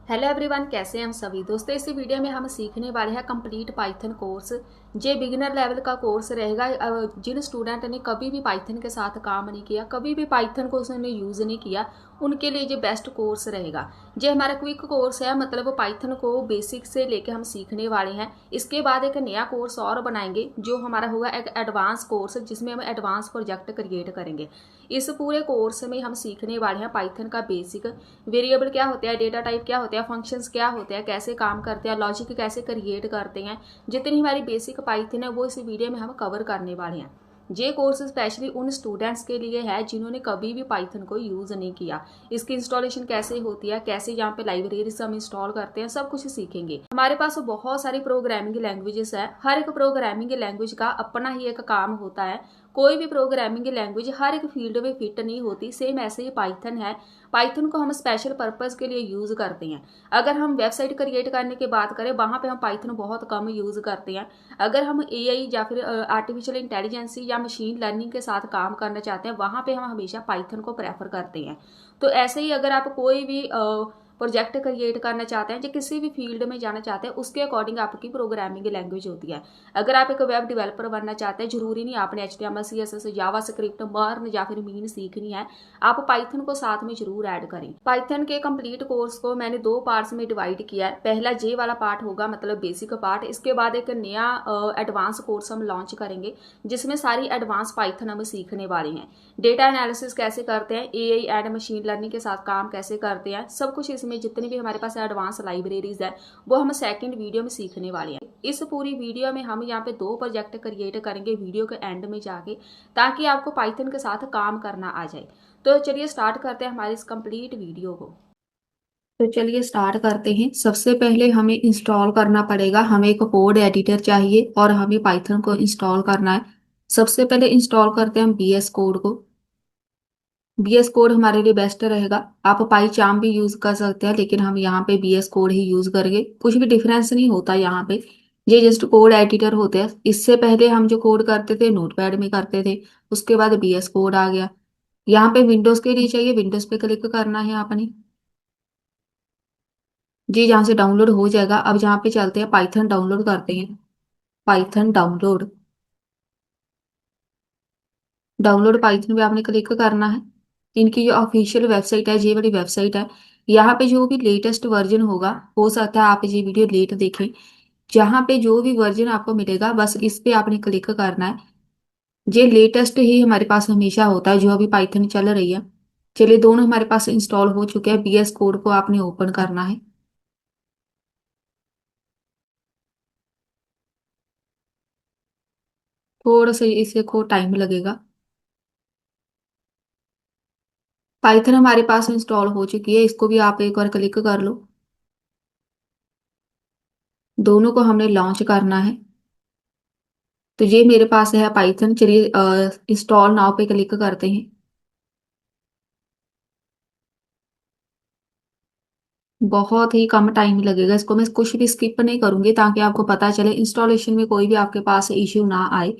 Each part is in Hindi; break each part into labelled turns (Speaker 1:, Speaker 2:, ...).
Speaker 1: हेलो एवरीवन, कैसे हैं हम सभी दोस्तों। इस वीडियो में हम सीखने वाले हैं कंप्लीट पाइथन कोर्स। ये बिगिनर लेवल का कोर्स रहेगा। जिन स्टूडेंट ने कभी भी पाइथन के साथ काम नहीं किया, कभी भी पाइथन को उसने यूज़ नहीं किया, उनके लिए ये बेस्ट कोर्स रहेगा। ये हमारा क्विक कोर्स है, मतलब पाइथन को बेसिक से लेके हम सीखने वाले हैं। इसके बाद एक नया कोर्स और बनाएंगे जो हमारा होगा एक एडवांस कोर्स, जिसमें हम एडवांस प्रोजेक्ट क्रिएट करेंगे। इस पूरे कोर्स में हम सीखने वाले हैं पाइथन का बेसिक, वेरिएबल क्या होता है, डेटा टाइप क्या होता है, फंक्शंस क्या होते हैं, कैसे काम करते हैं, लॉजिक कैसे क्रिएट करते हैं। जितनी हमारी बेसिक पाइथन है वो इस वीडियो में हम कवर करने वाले हैं। ये कोर्स स्पेशली उन स्टूडेंट्स के लिए है जिन्होंने कभी भी पाइथन को यूज़ नहीं किया। इसकी इंस्टॉलेशन कैसे होती है, कैसे यहाँ पे लाइब्रेरीज हम इंस्टॉल करते हैं, सब कुछ सीखेंगे। हमारे पास बहुत सारी प्रोग्रामिंग लैंग्वेजेस है। हर एक प्रोग्रामिंग लैंग्वेज का अपना ही एक काम होता है। कोई भी प्रोग्रामिंग लैंग्वेज हर एक फील्ड में फिट नहीं होती, सेम ऐसे ही पाइथन है। पाइथन को हम स्पेशल पर्पस के लिए यूज़ करते हैं। अगर हम वेबसाइट क्रिएट करने की बात करें, वहाँ पे हम पाइथन बहुत कम यूज़ करते हैं। अगर हम एआई या फिर आर्टिफिशियल इंटेलिजेंस या मशीन लर्निंग के साथ काम करना चाहते हैं, वहाँ पे हम हमेशा पाइथन को प्रेफर करते हैं। तो ऐसे ही अगर आप कोई भी प्रोजेक्ट क्रिएट करना चाहते हैं या किसी भी फील्ड में जाना चाहते हैं, उसके अकॉर्डिंग आपकी प्रोग्रामिंग लैंग्वेज होती है। अगर आप एक वेब डेवलपर बनना चाहते हैं, जरूरी नहीं आपने HTML CSS जावा स्क्रिप्ट मर्न या फिर मीन सीखनी है, आप पाइथन को साथ में जरूर ऐड करें। पाइथन के कंप्लीट कोर्स को मैंने 2 पार्ट्स में डिवाइड किया है। पहला जे वाला पार्ट होगा, मतलब बेसिक पार्ट। इसके बाद एक नया एडवांस कोर्स हम लॉन्च करेंगे जिसमें सारी एडवांस पाइथन हम सीखने वाले हैं। डेटा एनालिसिस कैसे करते हैं, एआई एंड मशीन लर्निंग के साथ काम कैसे करते हैं, सब कुछ इसमें जितनी भी हमारे पास एडवांस लाइब्रेरीज है वो हम सेकंड वीडियो में सीखने वाले हैं। इस पूरी वीडियो में हम यहाँ पे 2 प्रोजेक्ट क्रिएट करेंगे वीडियो के एंड में जाके, ताकि आपको पाइथन के साथ काम करना आ जाए। तो चलिए स्टार्ट करते हैं हमारी इस कंप्लीट वीडियो को। तो चलिए स्टार्ट करते हैं। सबसे पहले हमें इंस्टॉल करना पड़ेगा, हमें एक कोड एडिटर चाहिए और हमें पाइथन को इंस्टॉल करना है। सबसे पहले इंस्टॉल करते हैं हम बीएस कोड को। बीएस कोड हमारे लिए बेस्ट रहेगा। आप पाईचार्म भी यूज कर सकते हैं, लेकिन हम यहाँ पे बीएस कोड ही यूज करेंगे। कुछ भी डिफरेंस नहीं होता यहाँ पे, ये जस्ट कोड एडिटर होते हैं। इससे पहले हम जो कोड करते थे नोटपैड में करते थे, उसके बाद बीएस कोड आ गया। यहाँ पे विंडोज के लिए चाहिए, विंडोज पे क्लिक करना है आपने। जी, जहाँ से डाउनलोड हो जाएगा। अब यहाँ पे चलते हैं, पाइथन डाउनलोड करते हैं। पाइथन डाउनलोड, डाउनलोड पाइथन पे आपने क्लिक करना है। इनकी जो ऑफिशियल वेबसाइट है, ये वाली वेबसाइट है। यहाँ पे जो भी लेटेस्ट वर्जन होगा, हो सकता है आप ये वीडियो लेट देखें, जहाँ पे जो भी वर्जन आपको मिलेगा बस इस पे आपने क्लिक करना है। ये लेटेस्ट ही हमारे पास हमेशा होता है जो अभी पाइथन चल रही है। चलिए, दोनों हमारे पास इंस्टॉल हो चुके हैं। बीएस कोड को आपने ओपन करना है। थोड़ा सा इसे को टाइम लगेगा। पाइथन हमारे पास इंस्टॉल हो चुकी है, इसको भी आप एक बार क्लिक कर लो। दोनों को हमने लॉन्च करना है। तो ये मेरे पास है पाइथन। चलिए इंस्टॉल नाउ पे क्लिक करते हैं। बहुत ही कम टाइम लगेगा, इसको मैं कुछ भी स्किप नहीं करूंगी ताकि आपको पता चले, इंस्टॉलेशन में कोई भी आपके पास इश्यू ना आए।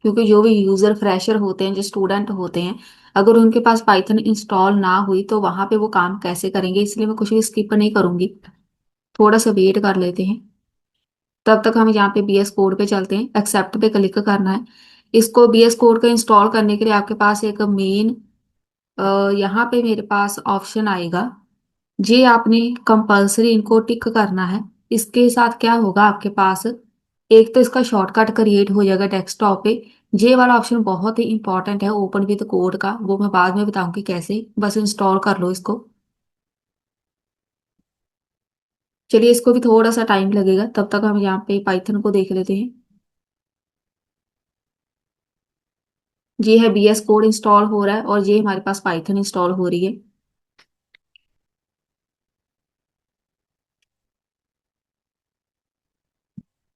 Speaker 1: क्योंकि जो भी यूजर फ्रेशर होते हैं, जो स्टूडेंट होते हैं, अगर उनके पास पाइथन इंस्टॉल ना हुई तो वहां पे वो काम कैसे करेंगे, इसलिए मैं कुछ भी स्किप नहीं करूंगी। थोड़ा सा वेट कर लेते हैं। तब तक हम यहाँ पे बीएस कोड पे चलते हैं। एक्सेप्ट पे क्लिक करना है। इसको बीएस कोड को इंस्टॉल करने के लिए आपके पास एक मेन, यहाँ पे मेरे पास ऑप्शन आएगा। ये आपने कंपलसरी इनको टिक करना है। इसके साथ क्या होगा, आपके पास एक तो इसका शॉर्टकट क्रिएट हो जाएगा डेस्कटॉप पे। ये वाला ऑप्शन बहुत ही इंपॉर्टेंट है, ओपन विद कोड का, वो मैं बाद में बताऊंगी कैसे। बस इंस्टॉल कर लो इसको। चलिए, इसको भी थोड़ा सा टाइम लगेगा, तब तक हम यहाँ पे पाइथन को देख लेते हैं। ये है बीएस कोड इंस्टॉल हो रहा है और ये हमारे पास पाइथन इंस्टॉल हो रही है।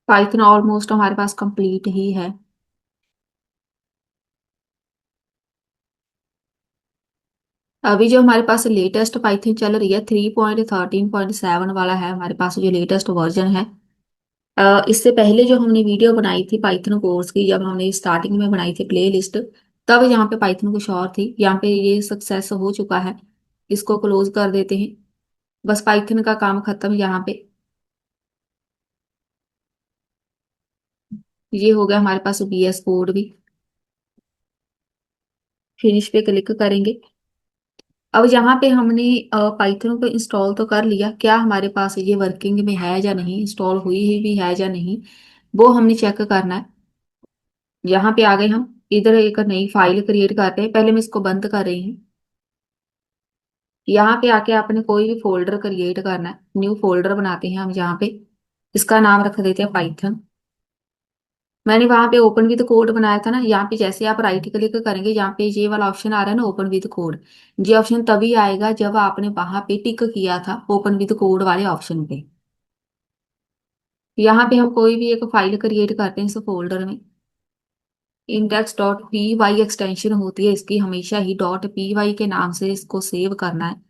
Speaker 1: पाइथन ऑलमोस्ट हमारे पास कंप्लीट ही है। अभी जो हमारे पास लेटेस्ट पाइथन चल रही है 3.13.7 वाला है हमारे पास जो लेटेस्ट वर्जन है। इससे पहले जो हमने वीडियो बनाई थी पाइथन कोर्स की, जब हमने स्टार्टिंग में बनाई थी प्ले लिस्ट, तब यहाँ पे पाइथन कुछ और थी। यहाँ पे ये सक्सेस हो चुका है। इसको क्लोज कर देते हैं। बस पाइथन का काम खत्म यहाँ पे। ये हो गया हमारे पास बीएस कोड भी। फिनिश पे क्लिक करेंगे। अब यहाँ पे हमने पाइथन को इंस्टॉल तो कर लिया, क्या हमारे पास ये वर्किंग में है या नहीं, इंस्टॉल हुई ही भी है या नहीं, वो हमने चेक करना है। यहाँ पे आ गए हम। इधर एक नई फाइल क्रिएट करते हैं, पहले मैं इसको बंद कर रही हूँ। यहाँ पे आके आपने कोई भी फोल्डर क्रिएट करना है, न्यू फोल्डर बनाते हैं हम यहाँ पे। इसका नाम रख देते हैं पाइथन। मैंने वहां पे ओपन विद कोड बनाया था ना, यहाँ पे जैसे आप राइट क्लिक करेंगे, यहाँ पे ये वाला ऑप्शन आ रहा है ना, ओपन विद कोड। ये ऑप्शन तभी आएगा जब आपने वहां पे टिक किया था ओपन विद कोड वाले ऑप्शन पे। यहाँ पे हम कोई भी एक फाइल क्रिएट करते हैं इस फोल्डर में। Index dot P Y extension होती है इसकी, हमेशा ही डॉट पी वाई के नाम से इसको सेव करना है।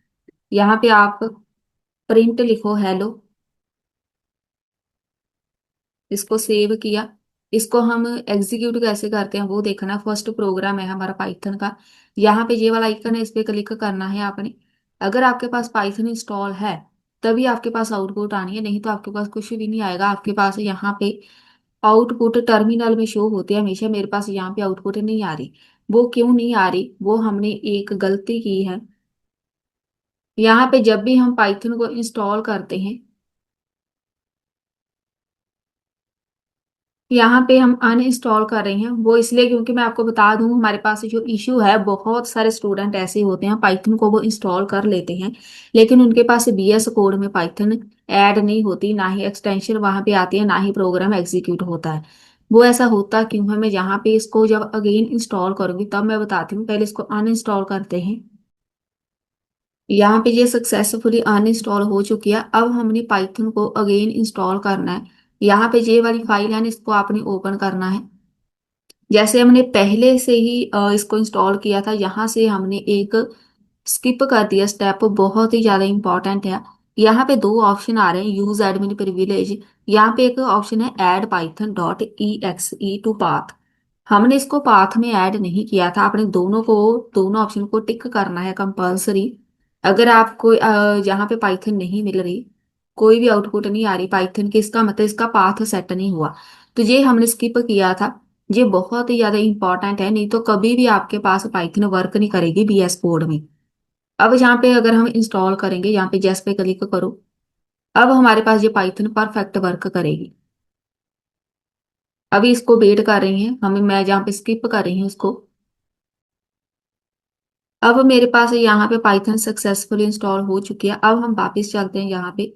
Speaker 1: यहाँ पे आप प्रिंट लिखो हेलो। इसको सेव किया। इसको हम एग्जीक्यूट कैसे करते हैं वो देखना। फर्स्ट प्रोग्राम है हमारा पाइथन का। यहाँ पे ये वाला आइकन है, इस पे क्लिक करना है आपने। अगर आपके पास पाइथन इंस्टॉल है तभी आपके पास आउटपुट आनी है, नहीं तो आपके पास कुछ भी नहीं आएगा। आपके पास यहाँ पे आउटपुट टर्मिनल में शो होती है हमेशा, मेरे पास यहाँ पे आउटपुट नहीं आ रही। वो क्यों नहीं आ रही, वो हमने एक गलती की है। यहाँ पे जब भी हम पाइथन को इंस्टॉल करते हैं, यहाँ पे हम अनइंस्टॉल कर रहे हैं, वो इसलिए क्योंकि मैं आपको बता दूं हमारे पास जो इशू है, बहुत सारे स्टूडेंट ऐसे होते हैं पाइथन को वो इंस्टॉल कर लेते हैं, लेकिन उनके पास बीएस कोड में पाइथन ऐड नहीं होती, ना ही एक्सटेंशन वहां पे आती है, ना ही प्रोग्राम एग्जीक्यूट होता है। वो ऐसा होता क्यों है, मैं यहाँ पे इसको जब अगेन इंस्टॉल करूंगी तब मैं बताती हूँ। पहले इसको अनइंस्टॉल करते हैं। यहाँ पे ये सक्सेसफुली अनइंस्टॉल हो चुकी है। अब हमने पाइथन को अगेन इंस्टॉल करना है। यहाँ पे ये वाली फाइल है ना, इसको आपने ओपन करना है। जैसे हमने पहले से ही इसको इंस्टॉल किया था, यहाँ से हमने एक स्किप कर दिया स्टेप, बहुत ही ज्यादा इंपॉर्टेंट है। यहाँ पे दो ऑप्शन आ रहे हैं, यूज एडमिन प्रिविलेज। यहाँ पे एक ऑप्शन है add Python dot E X E to path. हमने इसको पाथ में ऐड नहीं किया था, आपने दोनों ऑप्शन को टिक करना है कंपल्सरी। अगर आपको यहाँ पे पाइथन नहीं मिल रही, कोई भी आउटपुट नहीं आ रही पाइथन की, इसका मतलब इसका पाथ सेट नहीं हुआ। तो ये हमने स्किप किया था। ये बहुत ही ज्यादा इंपॉर्टेंट है, नहीं तो कभी भी आपके पास पाइथन वर्क नहीं करेगी बीएस कोड में। अब यहाँ पे अगर हम इंस्टॉल करेंगे, यहाँ पे जैस पे क्लिक करो, अब हमारे पास ये पाइथन परफेक्ट वर्क करेगी। अभी इसको वेट कर रही हैं हमें, मैं जहाँ पे स्किप कर रही हूँ उसको। अब मेरे पास यहाँ पे पाइथन सक्सेसफुली इंस्टॉल हो चुकी है। अब हम वापस चलते हैं यहाँ पे।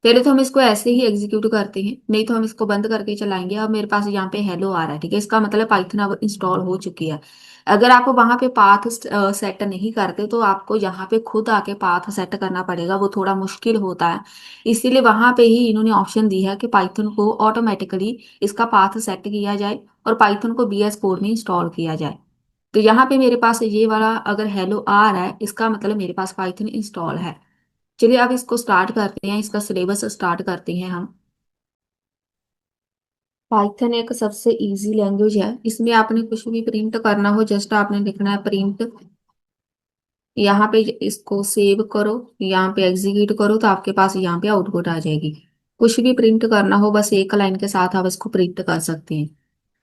Speaker 1: पहले तो हम इसको ऐसे ही एग्जीक्यूट करते हैं, नहीं तो हम इसको बंद करके चलाएंगे। अब मेरे पास यहाँ पे हेलो आ रहा है, ठीक है, इसका मतलब पाइथन अब इंस्टॉल हो चुकी है। अगर आप वहां पे पाथ सेट नहीं करते तो आपको यहाँ पे खुद आके पाथ सेट करना पड़ेगा, वो थोड़ा मुश्किल होता है। इसीलिए वहां पे ही इन्होंने ऑप्शन दिया है कि पाइथन को ऑटोमेटिकली इसका पाथ सेट किया जाए और पाइथन को बीएस कोड में इंस्टॉल किया जाए। तो यहाँ पे मेरे पास ये वाला अगर हेलो आ रहा है, इसका मतलब मेरे पास पाइथन इंस्टॉल है। चलिए अब इसको स्टार्ट करते हैं, इसका सिलेबस स्टार्ट करते हैं हम। पाइथन एक सबसे इजी लैंग्वेज है, इसमें आपने कुछ भी प्रिंट करना हो जस्ट आपने लिखना है प्रिंट। यहाँ पे इसको सेव करो, यहाँ पे एग्जीक्यूट करो तो आपके पास यहाँ पे आउटपुट आ जाएगी। कुछ भी प्रिंट करना हो बस एक लाइन के साथ आप इसको प्रिंट कर सकते हैं।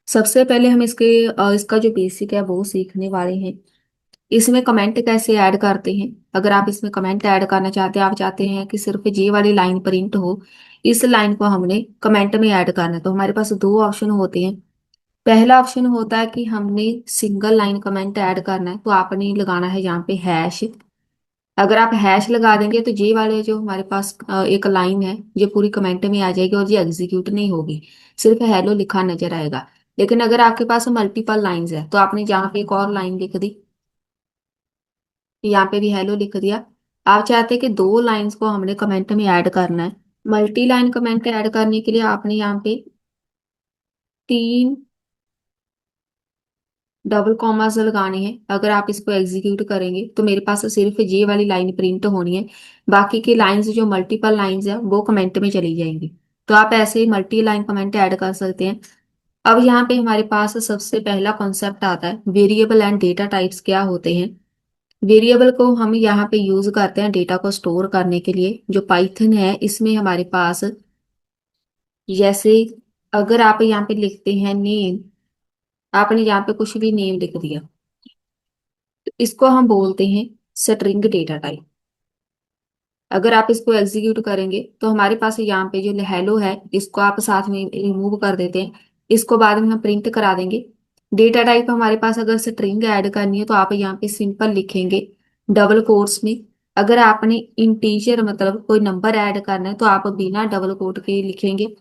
Speaker 1: सबसे पहले हम इसका जो बेसिक है वो सीखने वाले हैं। इसमें कमेंट कैसे ऐड करते हैं। अगर आप इसमें कमेंट ऐड करना चाहते हैं, आप चाहते हैं कि सिर्फ ये वाली लाइन प्रिंट हो, इस लाइन को हमने कमेंट में ऐड करना है, तो हमारे पास दो ऑप्शन होते हैं। पहला ऑप्शन होता है कि हमने सिंगल लाइन कमेंट ऐड करना है, तो आपने लगाना है यहाँ पे हैश। अगर आप हैश लगा देंगे तो ये वाले जो हमारे पास एक लाइन है ये पूरी कमेंट में आ जाएगी और ये एग्जीक्यूट नहीं होगी, सिर्फ हेलो लिखा नजर आएगा। लेकिन अगर आपके पास मल्टीपल लाइंस है तो आपने यहाँ पे एक और लाइन लिख दी, यहाँ पे भी हेलो लिख दिया। आप चाहते हैं कि दो लाइंस को हमने कमेंट में ऐड करना है। मल्टी लाइन कमेंट ऐड करने के लिए आपने यहाँ पे तीन डबल कॉमास लगाने हैं। अगर आप इसको एग्जीक्यूट करेंगे तो मेरे पास सिर्फ ये वाली लाइन प्रिंट होनी है, बाकी की लाइंस जो मल्टीपल लाइंस है वो कमेंट में चली जाएंगी। तो आप ऐसे ही मल्टी लाइन कमेंट ऐड कर सकते हैं। अब यहाँ पे हमारे पास सबसे पहला कॉन्सेप्ट आता है वेरिएबल एंड डेटा टाइप्स क्या होते हैं। वेरिएबल को हम यहाँ पे यूज करते हैं डेटा को स्टोर करने के लिए। जो पाइथन है इसमें हमारे पास, जैसे अगर आप यहाँ पे लिखते हैं नेम, आपने यहाँ पे कुछ भी नेम लिख दिया, तो इसको हम बोलते हैं स्ट्रिंग डेटा टाइप। अगर आप इसको एग्जीक्यूट करेंगे तो हमारे पास यहाँ पे जो हेलो है इसको आप साथ में रिमूव कर देते हैं, इसको बाद में हम प्रिंट करा देंगे। डेटा टाइप हमारे पास अगर स्ट्रिंग ऐड करनी है तो आप यहाँ पे सिंपल लिखेंगे डबल कोट्स में। अगर आपने इंटीजर मतलब कोई नंबर ऐड करना है तो आप बिना डबल कोट के लिखेंगे।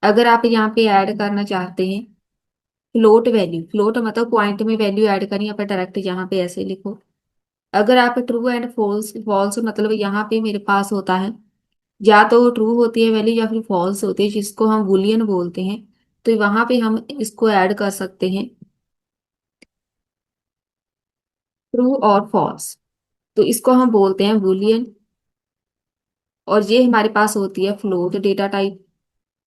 Speaker 1: अगर आप यहाँ पे ऐड करना चाहते हैं फ्लोट वैल्यू, फ्लोट मतलब पॉइंट में वैल्यू ऐड करनी है, आप डायरेक्ट यहाँ पे ऐसे लिखो। अगर आप ट्रू एंड फॉल्स, फॉल्स मतलब यहाँ पे मेरे पास होता है या तो ट्रू होती है वैल्यू या फिर फॉल्स होती है, जिसको हम बूलियन बोलते हैं। तो वहां पे हम इसको ऐड कर सकते हैं ट्रू और फॉल्स, तो इसको हम बोलते हैं बूलियन। और ये हमारे पास होती है फ्लोट डेटा टाइप,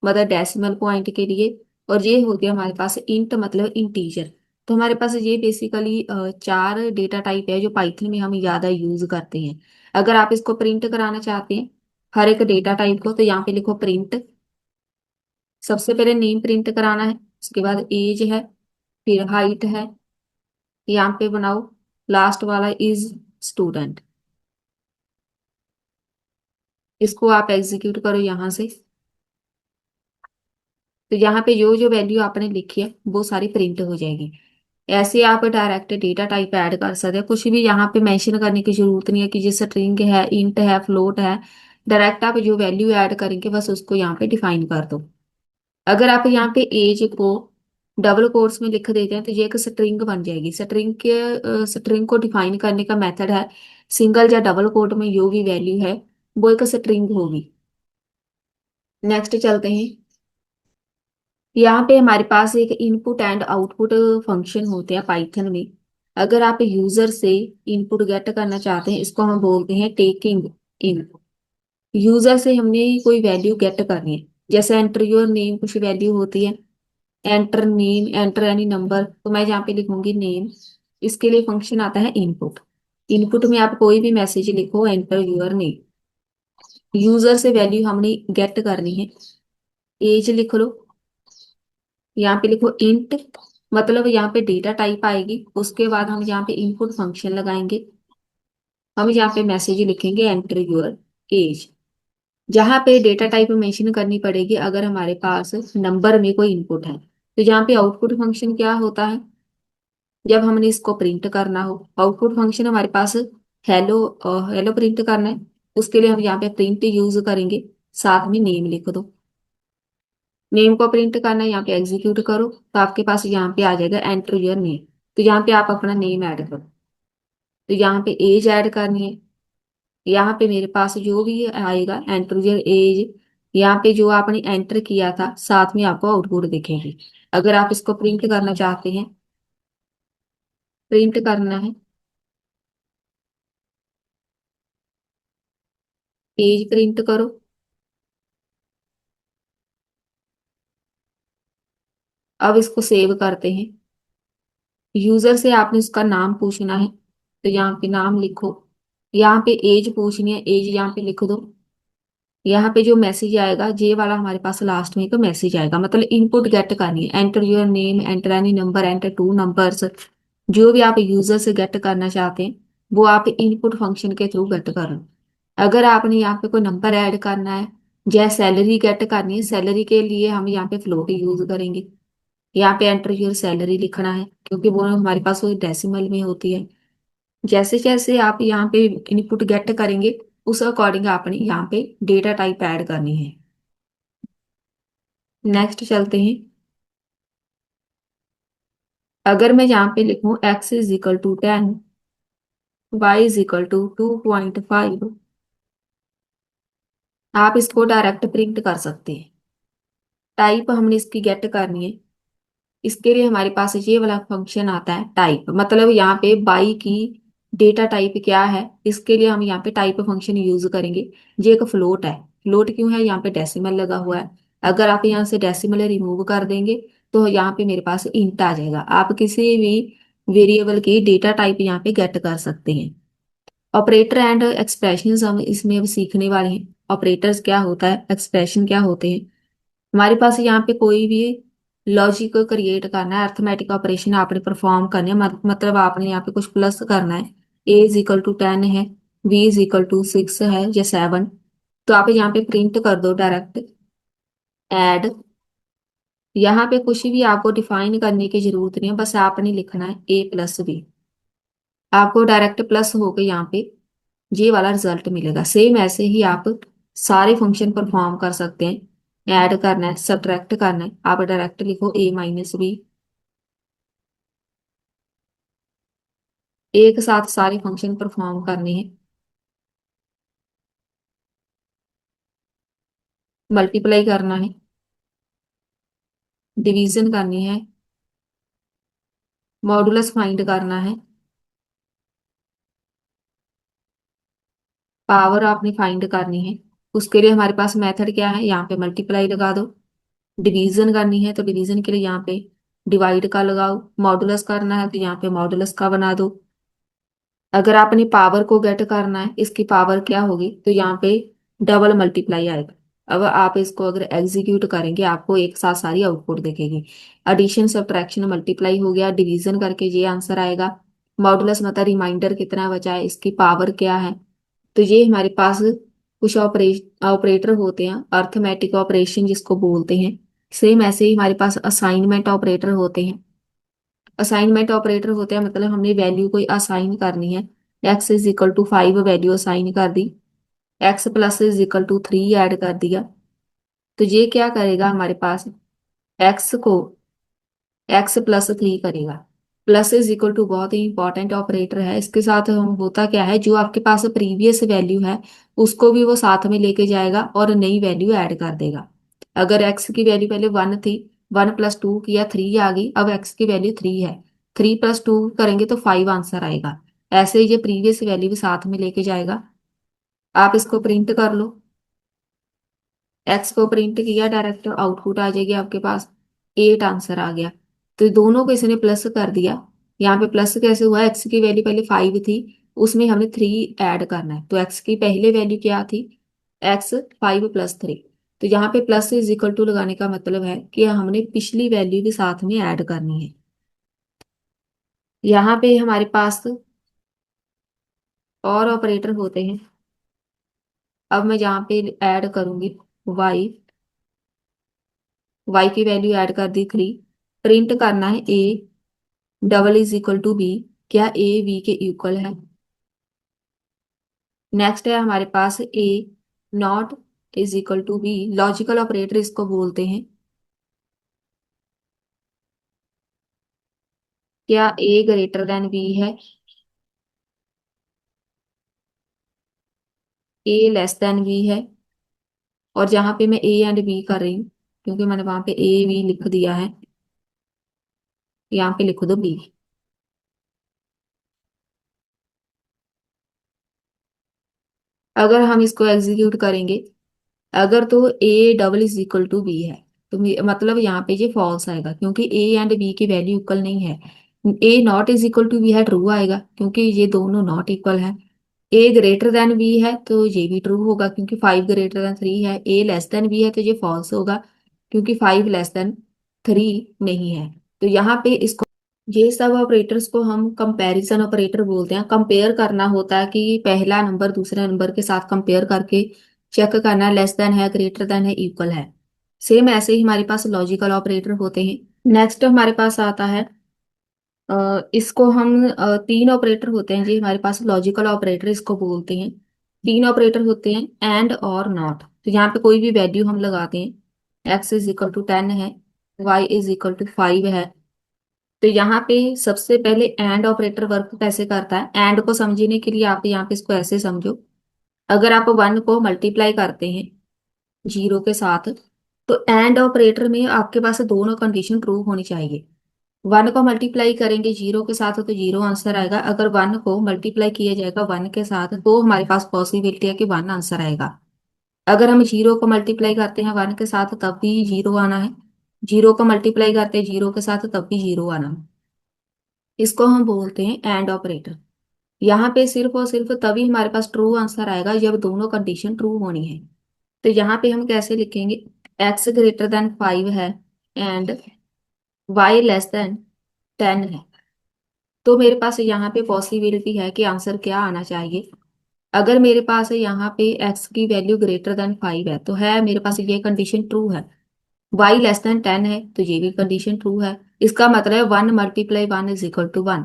Speaker 1: मतलब डेसिमल पॉइंट के लिए। और ये होती है हमारे पास इंट मतलब इंटीजर। तो हमारे पास ये बेसिकली चार डेटा टाइप है जो पाइथन में हम ज्यादा यूज करते हैं। अगर आप इसको प्रिंट कराना चाहते हैं हर एक डेटा टाइप को, तो यहाँ पे लिखो प्रिंट। सबसे पहले नेम प्रिंट कराना है, उसके बाद एज है, फिर हाइट है, यहाँ पे बनाओ लास्ट वाला इज स्टूडेंट। इसको आप एग्जीक्यूट करो यहाँ से। तो यहाँ पे जो जो वैल्यू आपने लिखी है वो सारी प्रिंट हो जाएगी। ऐसे आप डायरेक्ट डेटा टाइप ऐड कर सकते हैं, कुछ भी यहाँ पे मेंशन करने की जरूरत नहीं है कि जैसे स्ट्रिंग है, इंट है, फ्लोट है। डायरेक्ट आप जो वैल्यू ऐड करेंगे बस उसको यहाँ पे डिफाइन कर दो। अगर आप यहाँ पे एज को डबल कोट्स में लिख देते हैं तो ये एक स्ट्रिंग बन जाएगी। स्ट्रिंग को डिफाइन करने का मेथड है सिंगल या डबल कोट में जो भी वैल्यू है वो एक स्ट्रिंग होगी। नेक्स्ट चलते हैं। यहाँ पे हमारे पास एक इनपुट एंड आउटपुट फंक्शन होते हैं पाइथन में। अगर आप यूजर से इनपुट गेट करना चाहते हैं इसको हम बोलते हैं टेकिंग इन। यूजर से हमने कोई वैल्यू गेट करनी है, जैसे एंटर योर नेम कुछ वैल्यू होती है, enter name, enter any number, तो मैं यहाँ पे लिखूंगी नेम। इसके लिए फंक्शन आता है इनपुट। इनपुट में आप कोई भी मैसेज लिखो, एंटर यूर नेम। यूजर से वैल्यू हमने गेट करनी है, एज लिख लो, यहाँ पे लिखो इंट, मतलब यहाँ पे डेटा टाइप आएगी। उसके बाद हम यहाँ पे इनपुट फंक्शन लगाएंगे, हम यहाँ पे मैसेज लिखेंगे एंटर यूर एज। जहाँ पे डेटा टाइप मेंशन करनी पड़ेगी अगर हमारे पास नंबर में कोई इनपुट है। तो यहाँ पे आउटपुट फंक्शन क्या होता है, जब हमने इसको प्रिंट करना हो आउटपुट फंक्शन हमारे पास हेलो, हेलो प्रिंट करना है, उसके लिए हम यहाँ पे प्रिंट यूज करेंगे। साथ में नेम लिख दो, नेम को प्रिंट करना है, यहाँ पे एग्जीक्यूट करो तो आपके पास यहाँ पे आ जाएगा एंटर योर नेम। तो यहाँ पे आप अपना नेम ऐड करो। तो यहाँ पे एज ऐड करनी है, यहाँ पे मेरे पास जो भी आएगा एंटर योर एज, यहाँ पे जो आपने एंटर किया था साथ में आपको आउटपुट दिखेगी। अगर आप इसको प्रिंट करना चाहते हैं, प्रिंट करना है, एज प्रिंट करो। अब इसको सेव करते हैं। यूजर से आपने उसका नाम पूछना है तो यहाँ पे नाम लिखो, यहाँ पे एज पूछनी है, एज यहाँ पे लिख दो। यहाँ पे जो मैसेज आएगा ये वाला हमारे पास लास्ट में एक मैसेज आएगा, मतलब इनपुट गेट करनी है, enter your name, enter any number, enter two numbers. जो भी आप यूजर से गेट करना चाहते हैं वो आप इनपुट फंक्शन के थ्रू गेट करो। अगर आपने यहाँ पे कोई नंबर ऐड करना है या सैलरी गेट करनी है, सैलरी के लिए हम यहाँ पे फ्लोट यूज करेंगे। यहाँ पे एंटर योर सैलरी लिखना है क्योंकि वो हमारे पास वो डेसिमल में होती है। जैसे जैसे आप यहाँ पे इनपुट गेट करेंगे उस अकॉर्डिंग आपने यहाँ पे डेटा टाइप ऐड करनी है। नेक्स्ट चलते हैं। अगर मैं यहाँ पे लिखूं x is equal to 10, y is equal to 2.5, आप इसको डायरेक्ट प्रिंट कर सकते हैं। टाइप हमने इसकी गेट करनी है, इसके लिए हमारे पास ये वाला फंक्शन आता है टाइप, मतलब यहाँ पे बाई की डेटा टाइप क्या है इसके लिए हम यहाँ पे टाइप फंक्शन यूज करेंगे। ये एक फ्लोट है, फ्लोट क्यों है, यहाँ पे डेसिमल लगा हुआ है। अगर आप यहाँ से डेसिमल रिमूव कर देंगे तो यहाँ पे मेरे पास इंट आ जाएगा। आप किसी भी वेरिएबल की डेटा टाइप यहाँ पे गेट कर सकते हैं। ऑपरेटर एंड एक्सप्रेशंस हम इसमें अब सीखने वाले हैं। ऑपरेटर्स क्या होता है, एक्सप्रेशन क्या होते हैं। हमारे पास यहाँ पे कोई भी लॉजिक को क्रिएट करना है, अर्थमेटिक ऑपरेशन आपने परफॉर्म करने हैं, मतलब आपने यहाँ पे कुछ प्लस करना है। ए इज इक्वल टू 10 है, बी इज इक्वल टू 6 है या 7, तो आप यहाँ पे प्रिंट कर दो डायरेक्ट ऐड। यहाँ पे कुछ भी आपको डिफाइन करने की जरूरत नहीं है, बस आपने लिखना है ए प्लस बी। आपको डायरेक्ट प्लस होकर यहाँ पे ये वाला रिजल्ट मिलेगा। सेम ऐसे ही आप सारे फंक्शन परफॉर्म कर सकते हैं। ऐड करना है, सब्ट्रैक्ट करना है, आप डायरेक्ट लिखो ए माइनस बी। एक साथ सारे फंक्शन परफॉर्म करने हैं। मल्टीप्लाई करना है, डिवीजन करनी है, मॉडुलस फाइंड करना है, पावर आपने फाइंड करनी है। उसके लिए हमारे पास मेथड क्या है, यहाँ पे मल्टीप्लाई लगा दो। डिवीजन करनी है तो डिवीजन के लिए यहाँ पे डिवाइड का लगाओ। मॉडुलस करना है तो यहाँ पे मॉडुलस का बना दो। अगर आपने पावर को गेट करना है, इसकी पावर क्या होगी, तो यहाँ पे डबल मल्टीप्लाई आएगा। अब आप इसको अगर एग्जीक्यूट करेंगे आपको एक साथ सारी आउटपुट दिखेगी। एडिशन सब्ट्रैक्शन मल्टीप्लाई हो गया, डिवीजन करके ये आंसर आएगा। मॉडुलस मतलब रिमाइंडर कितना बचा है, इसकी पावर क्या है। तो ये हमारे पास कुछ ऑपरेटर होते हैं, अर्थमेटिक ऑपरेशन जिसको बोलते हैं। सेम ऐसे ही हमारे पास असाइनमेंट ऑपरेटर होते हैं। असाइनमेंट ऑपरेटर होते हैं मतलब हमने वैल्यू कोई असाइन करनी है। X is equal to 5 value assign कर दी, X plus is equal to 3 add कर दिया। तो ये क्या करेगा हमारे पास, एक्स को एक्स प्लस 3 करेगा। प्लस इज इक्वल टू बहुत ही इंपॉर्टेंट ऑपरेटर है। इसके साथ हम होता क्या है, जो आपके पास प्रीवियस वैल्यू है उसको भी वो साथ में लेके जाएगा और नई वैल्यू ऐड कर देगा। अगर एक्स की वैल्यू पहले 1 थी, 1 + 2 किया 3 आ गई, अब एक्स की वैल्यू 3 है, 3 + 2 करेंगे तो 5 आंसर आएगा। ऐसे ये प्रीवियस वैल्यू भी साथ में लेके जाएगा। आप इसको प्रिंट कर लो। एक्स को प्रिंट किया, डायरेक्ट आउटपुट आ जाएगी आपके पास, 8 आंसर आ गया। तो दोनों को इसने प्लस कर दिया। यहाँ पे प्लस कैसे हुआ, एक्स की वैल्यू पहले 5 थी, उसमें हमने 3 ऐड करना है, तो एक्स की पहले वैल्यू क्या थी, एक्स 5 + 3। तो यहाँ पे प्लस इज इक्वल टू लगाने का मतलब है कि हमने पिछली वैल्यू भी साथ में ऐड करनी है। यहाँ पे हमारे पास और ऑपरेटर होते हैं। अब मैं यहाँ पे ऐड करूंगी वाई, वाई की वैल्यू ऐड कर दी 3। प्रिंट करना है A double is equal to B, क्या ए बी के इक्वल है। नेक्स्ट है हमारे पास A not is equal to B, logical operator इसको बोलते हैं। क्या ए ग्रेटर देन बी है, ए लेस देन बी है। और जहां पे मैं ए एंड बी कर रही हूँ, क्योंकि मैंने वहां पे ए बी लिख दिया है, यहाँ पे लिख दो बी। अगर हम इसको एग्जीक्यूट करेंगे, अगर तो A double is equal to B है, तो मतलब यहाँ पे ये फॉल्स आएगा क्योंकि ए एंड बी की वैल्यू इक्वल नहीं है। A not is equal to B है, ट्रू आएगा क्योंकि ये दोनों नॉट इक्वल है। ए ग्रेटर देन बी है तो ये भी ट्रू होगा क्योंकि 5 > 3 है। ए लेस देन बी है तो ये फॉल्स होगा क्योंकि 5 <3 नहीं है। तो यहाँ पे इसको, ये सब ऑपरेटर्स को हम कंपैरिजन ऑपरेटर बोलते हैं। कंपेयर करना होता है कि पहला नंबर दूसरे नंबर के साथ कंपेयर करके चेक करना, लेस देन है, ग्रेटर देन है, इक्वल है। सेम ऐसे ही हमारे पास लॉजिकल ऑपरेटर होते हैं। नेक्स्ट हमारे पास आता है, इसको हम 3 ऑपरेटर होते हैं जी हमारे पास, लॉजिकल ऑपरेटर इसको बोलते हैं। 3 ऑपरेटर होते हैं, एंड और नॉट। तो यहाँ पे कोई भी वैल्यू हम लगाते हैं, एक्स इज इक्वल टू 10 है, वाई इज इक्वल टू 5 है। तो यहाँ पे सबसे पहले एंड ऑपरेटर वर्क कैसे करता है, एंड को समझने के लिए आप यहाँ पे इसको ऐसे समझो। अगर आप 1 को मल्टीप्लाई करते हैं 0 के साथ, तो एंड ऑपरेटर में आपके पास दोनों कंडीशन ट्रू होनी चाहिए। 1 को मल्टीप्लाई करेंगे 0 के साथ तो 0 आंसर आएगा। अगर 1 को मल्टीप्लाई किया जाएगा 1 के साथ तो हमारे पास पॉसिबिलिटी है कि 1 आंसर आएगा। अगर हम 0 को मल्टीप्लाई करते हैं 1 के साथ तब भी 0 आना है, 0 को मल्टीप्लाई करते हैं 0 के साथ तब भी 0 आना है। इसको हम बोलते हैं एंड ऑपरेटर। यहाँ पे सिर्फ और सिर्फ तभी हमारे पास ट्रू आंसर आएगा जब दोनों कंडीशन ट्रू होनी है। तो यहाँ पे हम कैसे लिखेंगे, x greater than 5 है एंड y less than 10 है। तो मेरे पास यहाँ पे पॉसिबिलिटी है कि आंसर क्या आना चाहिए। अगर मेरे पास यहाँ पे x की वैल्यू greater than 5 है तो है मेरे पास ये कंडीशन ट्रू है। y less than 10 है तो ये भी कंडीशन ट्रू है। इसका मतलब 1 × 1 = 1।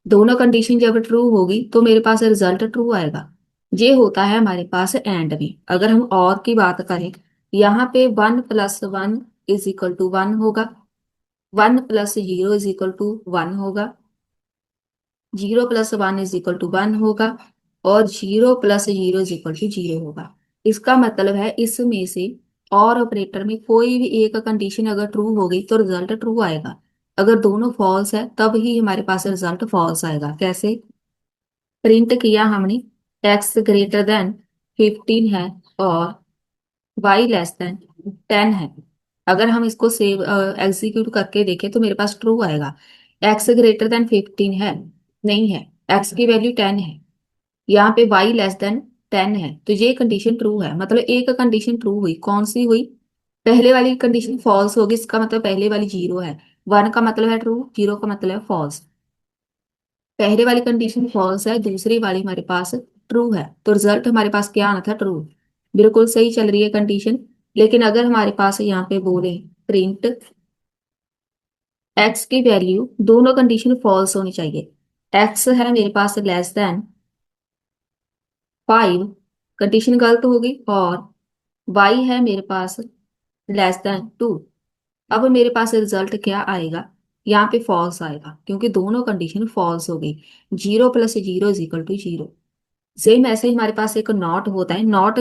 Speaker 1: दोनों कंडीशन जब ट्रू होगी तो मेरे पास रिजल्ट ट्रू आएगा। ये होता है हमारे पास एंड भी। अगर हम और की बात करें, यहाँ पे 1 + 1 = 1 होगा, 1 + 0 = 1 होगा, 0 + 1 = 1 होगा, और 0 + 0 = 0 होगा। इसका मतलब है इसमें से और ऑपरेटर में कोई भी एक कंडीशन अगर ट्रू होगी तो रिजल्ट ट्रू आएगा। अगर दोनों फॉल्स है तब ही हमारे पास रिजल्ट फॉल्स आएगा। कैसे, प्रिंट किया हमने x greater than 15 है और y less than 10 है। अगर हम इसको सेव एग्जीक्यूट करके देखें तो मेरे पास ट्रू आएगा। x greater than 15 है, नहीं है, x की वैल्यू 10 है, यहाँ पे y less than 10 है, तो ये कंडीशन ट्रू है। मतलब एक कंडीशन ट्रू हुई, कौन सी हुई, पहले वाली कंडीशन फॉल्स होगी, इसका मतलब पहले वाली जीरो है। 1 का मतलब है ट्रू, 0 का मतलब है फॉल्स। पहले वाली कंडीशन फॉल्स है, दूसरी वाली हमारे पास ट्रू है, तो रिजल्ट हमारे पास क्या आना था, ट्रू। बिल्कुल सही चल रही है कंडीशन। लेकिन अगर हमारे पास यहाँ पे बोले प्रिंट एक्स की वैल्यू, दोनों कंडीशन फॉल्स होनी चाहिए। एक्स है मेरे पास less than 5, कंडीशन गलत होगी, और वाई है मेरे पास less than 2। अब मेरे पास रिजल्ट क्या आएगा, यहाँ पे फॉल्स आएगा क्योंकि दोनों कंडीशन फॉल्स हो गई। 0 + 0 = 0। सेम ऐसे ही हमारे पास एक नॉट होता है। नॉट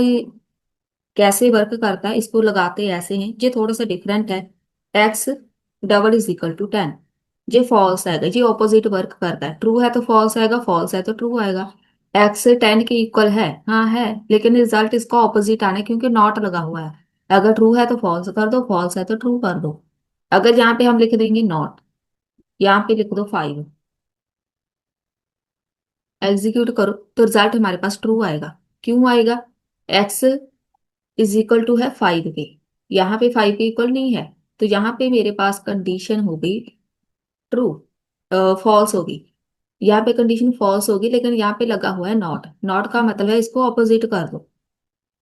Speaker 1: कैसे वर्क करता है, इसको लगाते ऐसे हैं, ये थोड़ा सा डिफरेंट है। x =10, ये फॉल्स आएगा, ये ऑपोजिट वर्क करता है। ट्रू है तो फॉल्स आएगा, फॉल्स है तो ट्रू आएगा। x 10 के इक्वल है, हाँ है, लेकिन रिजल्ट इसका ऑपोजिट आना है क्योंकि नॉट लगा हुआ है। अगर ट्रू है तो फॉल्स कर दो, फॉल्स है तो ट्रू कर दो। अगर यहाँ पे हम लिख देंगे नॉट, यहाँ पे लिख दो 5, एग्जीक्यूट करो, तो रिजल्ट हमारे पास ट्रू आएगा। क्यों आएगा, x = है 5 के, यहाँ पे 5 के इक्वल नहीं है, तो यहाँ पे मेरे पास कंडीशन हो गई ट्रू, फॉल्स होगी। यहाँ पे कंडीशन फॉल्स होगी, लेकिन यहाँ पे लगा हुआ है नॉट। नॉट का मतलब है इसको ऑपोजिट कर दो,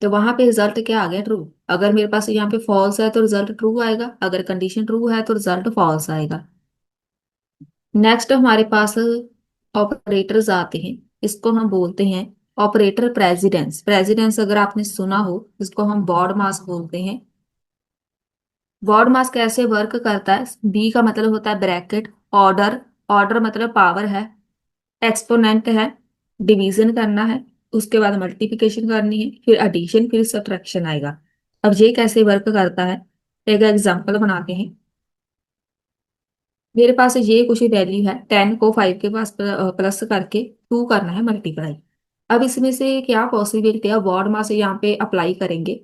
Speaker 1: तो वहां पे रिजल्ट क्या आ गया, ट्रू। अगर मेरे पास यहाँ पे फॉल्स है तो रिजल्ट ट्रू आएगा, अगर कंडीशन ट्रू है तो रिजल्ट फॉल्स आएगा। नेक्स्ट हमारे पास ऑपरेटर्स आते हैं, इसको हम बोलते हैं ऑपरेटर प्रेसिडेंस। प्रेसिडेंस अगर आपने सुना हो, इसको हम बॉड मास बोलते हैं। बॉड मास कैसे वर्क करता है, बी का मतलब होता है ब्रैकेट, ऑर्डर, ऑर्डर मतलब पावर है, एक्सपोनेंट है, डिवीजन करना है, उसके बाद मल्टीप्लिकेशन करनी है, फिर एडिशन, फिर सब्ट्रैक्शन आएगा। अब ये कैसे वर्क करता है, एक एग्जांपल बनाते हैं। मेरे पास ये कुछ वैल्यू है, 10 को 5 के पास प्लस करके 2 करना है मल्टीप्लाई। अब इसमें से क्या पॉसिबिलिटी है, बॉड मास यहाँ पे अप्लाई करेंगे।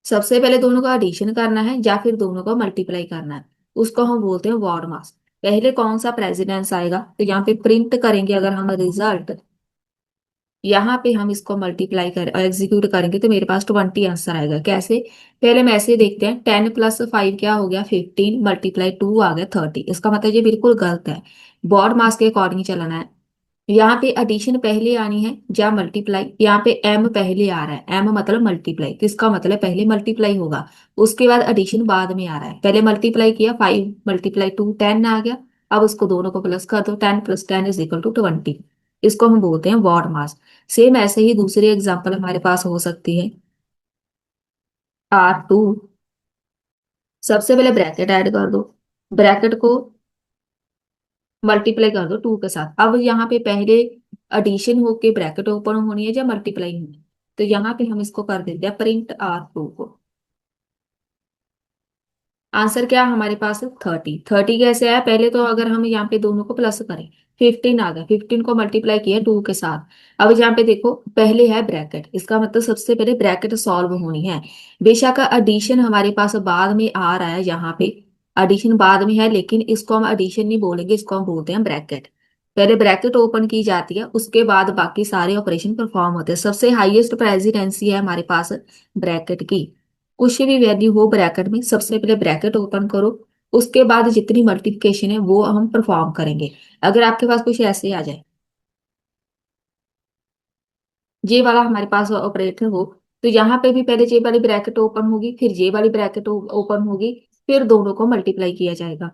Speaker 1: सबसे पहले दोनों का एडिशन करना है या फिर दोनों को मल्टीप्लाई करना है, उसको हम बोलते हैं बॉड मास। पहले कौन सा प्रेसिडेंस आएगा, तो यहाँ पे प्रिंट करेंगे अगर हम रिजल्ट, यहाँ पे हम इसको मल्टीप्लाई कर एग्जीक्यूट करेंगे तो मेरे पास 20 आंसर आएगा। कैसे, पहले हम ऐसे देखते हैं, 10 + 5 क्या हो गया 15, मल्टीप्लाई 2 आ गया 30। इसका मतलब ये बिल्कुल गलत है, बॉड मास के अकॉर्डिंग चलना है। यहाँ पे एडिशन पहले आनी है या मल्टीप्लाई, यहाँ पे m पहले आ रहा है, m मतलब मल्टीप्लाई, तो इसका मतलब पहले मल्टीप्लाई होगा, उसके बाद एडिशन बाद में आ रहा है। पहले मल्टीप्लाई किया, 5 × 2 10 आ गया, अब उसको दोनों को प्लस कर दो, 10 + 10 = 20। इसको हम बोलते हैं वॉट मास। सेम ऐसे ही दूसरी एग्जांपल हमारे पास हो सकती है, R2। सबसे पहले ब्रैकेट ऐड कर दो, ब्रैकेट को मल्टीप्लाई कर दो 2 के साथ। अब यहाँ पे पहले एडिशन होके ब्रैकेट ओपन होनी है या मल्टीप्लाई होनी है, तो यहाँ पे हम इसको कर देते हैं प्रिंट R2 को। आंसर क्या हमारे पास 30। 30 कैसे आया, पहले तो अगर हम यहाँ पे दोनों को प्लस करें, 15 आ गया, 15 को मल्टीप्लाई किया 2 के साथ। अब यहाँ पे देखो पहले है ब्रैकेट, इसका मतलब सबसे पहले ब्रैकेट सॉल्व होनी है। बेशक एडिशन हमारे पास बाद में आ रहा है यहाँ पे, एडिशन बाद में है, लेकिन इसको हम एडिशन नहीं बोलेंगे, इसको हम बोलते हैं ब्रैकेट। पहले ब्रैकेट ओपन की जाती है, उसके बाद बाकी सारे ऑपरेशन परफॉर्म होते हैं। सबसे हाईएस्ट प्रेसिडेंसी है हमारे पास ब्रैकेट की। कुछ भी वैल्यू हो ब्रैकेट में, सबसे पहले ब्रैकेट ओपन करो, उसके बाद जितनी मल्टीप्लिकेशन है वो हम परफॉर्म करेंगे। अगर आपके पास कुछ ऐसे आ जाए, जे वाला हमारे पास ऑपरेटर हो, तो यहाँ पे भी पहले जे वाली ब्रैकेट ओपन होगी, फिर जे वाली ब्रैकेट ओपन होगी, फिर दोनों को मल्टीप्लाई किया जाएगा,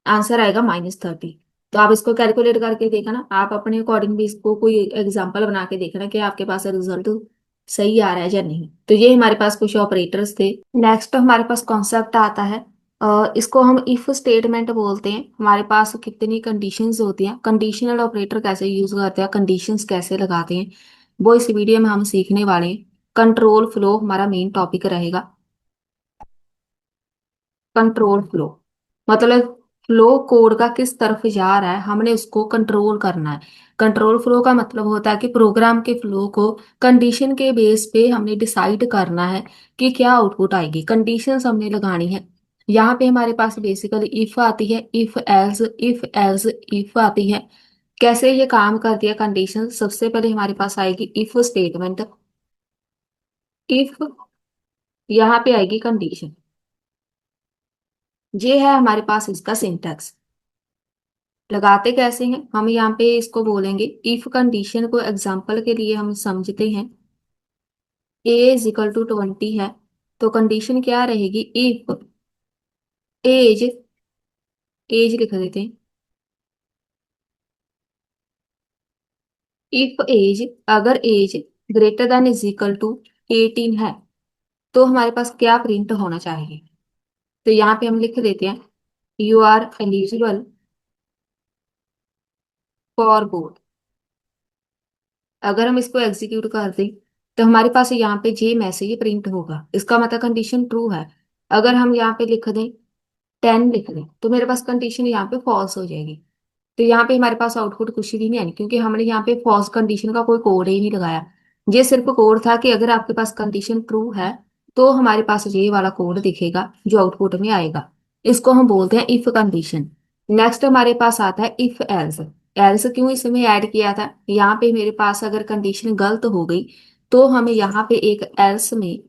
Speaker 1: आंसर आएगा -30। तो आप इसको कैलकुलेट करके देखना ना, आप अपने अकॉर्डिंग भी इसको कोई एग्जांपल बना के देखना कि आपके पास रिजल्ट सही आ रहा है या नहीं। तो ये हमारे पास कुछ ऑपरेटर्स थे। नेक्स्ट हमारे पास कॉन्सेप्ट आता है, इसको हम इफ स्टेटमेंट बोलते हैं। हमारे पास कितनी कंडीशंस होती हैं, कंडीशनल ऑपरेटर कैसे यूज करते हैं, कंडीशंस कैसे लगाते हैं, वो इस वीडियो में हम सीखने वाले हैं। कंट्रोल फ्लो हमारा मेन टॉपिक रहेगा। कंट्रोल फ्लो मतलब फ्लो कोड का किस तरफ जा रहा है, हमने उसको कंट्रोल करना है। कंट्रोल फ्लो का मतलब होता है कि प्रोग्राम के फ्लो को कंडीशन के बेस पे हमने डिसाइड करना है कि क्या आउटपुट आएगी, कंडीशंस हमने लगानी है। यहाँ पे हमारे पास बेसिकली इफ आती है, इफ एल्स इफ आती है। कैसे ये काम करती है कंडीशन, सबसे पहले हमारे पास आएगी इफ स्टेटमेंट। इफ, यहाँ पे आएगी कंडीशन। ये है हमारे पास इसका सिंटैक्स। लगाते कैसे हैं हम, यहाँ पे इसको बोलेंगे इफ कंडीशन को एग्जांपल के लिए हम समझते हैं। ए इज इक्वल टू 20 है, तो कंडीशन क्या रहेगी, इफ एज, एज लिख देते हैं। इफ एज, अगर age greater than is equal to 18 है, तो हमारे पास क्या प्रिंट होना चाहिए। तो यहाँ पे हम लिख देते हैं you are eligible for board. अगर हम इसको एग्जीक्यूट कर दें, तो हमारे पास यहाँ पे जे मैसेज प्रिंट होगा, इसका मतलब कंडीशन ट्रू है। अगर हम यहाँ पे लिख दें 10 लिख दें, तो मेरे पास कंडीशन यहाँ पे फॉल्स हो जाएगी। तो यहाँ पे हमारे पास आउटपुट कुछ भी नहीं है, क्योंकि हमने यहाँ पे फॉल्स कंडीशन का कोई कोड ही नहीं लगाया। ये सिर्फ कोड था कि अगर आपके पास कंडीशन ट्रू है, तो हमारे पास ये वाला कोड दिखेगा जो आउटपुट में आएगा। इसको हम बोलते हैं इफ कंडीशन। नेक्स्ट हमारे पास आता है इफ एल्स। एल्स क्यों इसमें ऐड किया था, यहाँ पे मेरे पास अगर कंडीशन गलत हो गई, तो हमें यहाँ पे एक एल्स में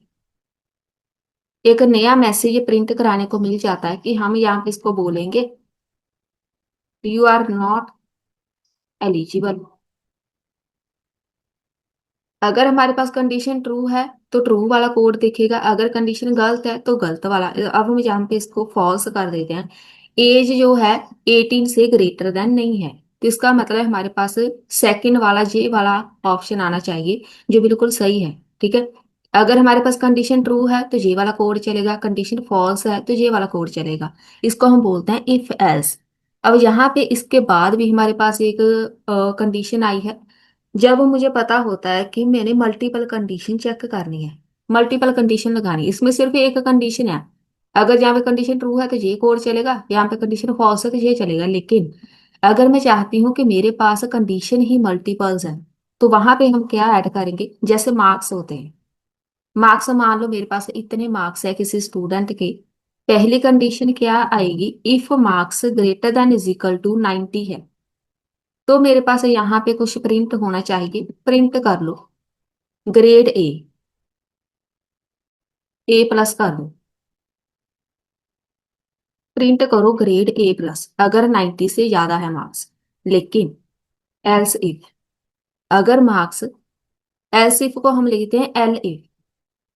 Speaker 1: एक नया मैसेज प्रिंट कराने को मिल जाता है कि हम यहाँ पे इसको बोलेंगे यू आर नॉट एलिजिबल। अगर हमारे पास कंडीशन ट्रू है, तो ट्रू वाला कोड दिखेगा, अगर कंडीशन गलत है तो गलत वाला। अब हम यहाँ पे इसको फॉल्स कर देते हैं। एज जो है 18 से ग्रेटर देन नहीं है, तो इसका मतलब हमारे पास सेकंड वाला जे वाला ऑप्शन आना चाहिए, जो बिल्कुल सही है। ठीक है, अगर हमारे पास कंडीशन ट्रू है तो जे वाला कोड चलेगा, कंडीशन फॉल्स है तो जे वाला कोड चलेगा। इसको हम बोलते हैं इफ एल्स। अब यहाँ पे इसके बाद भी हमारे पास एक कंडीशन आई है। जब मुझे पता होता है कि मैंने मल्टीपल कंडीशन चेक करनी है, मल्टीपल कंडीशन लगानी है, इसमें सिर्फ एक कंडीशन है। अगर यहाँ पे कंडीशन ट्रू है तो ये कोड चलेगा, यहाँ पे कंडीशन फॉल्स है तो ये चलेगा। लेकिन अगर मैं चाहती हूँ कि मेरे पास कंडीशन ही मल्टीपल्स है, तो वहां पे हम क्या ऐड करेंगे, जैसे मार्क्स होते हैं। मार्क्स मान लो मेरे पास इतने मार्क्स है किसी स्टूडेंट के, पहली कंडीशन क्या आएगी, if marks greater than is equal to 90 है, तो मेरे पास यहाँ पे कुछ प्रिंट होना चाहिए। प्रिंट कर लो ग्रेड ए प्लस कर दो। प्रिंट करो ग्रेड ए प्लस, अगर 90 से ज्यादा है मार्क्स। लेकिन एल्स इफ, अगर मार्क्स, एल्स इफ को हम लिखते हैं एल इफ।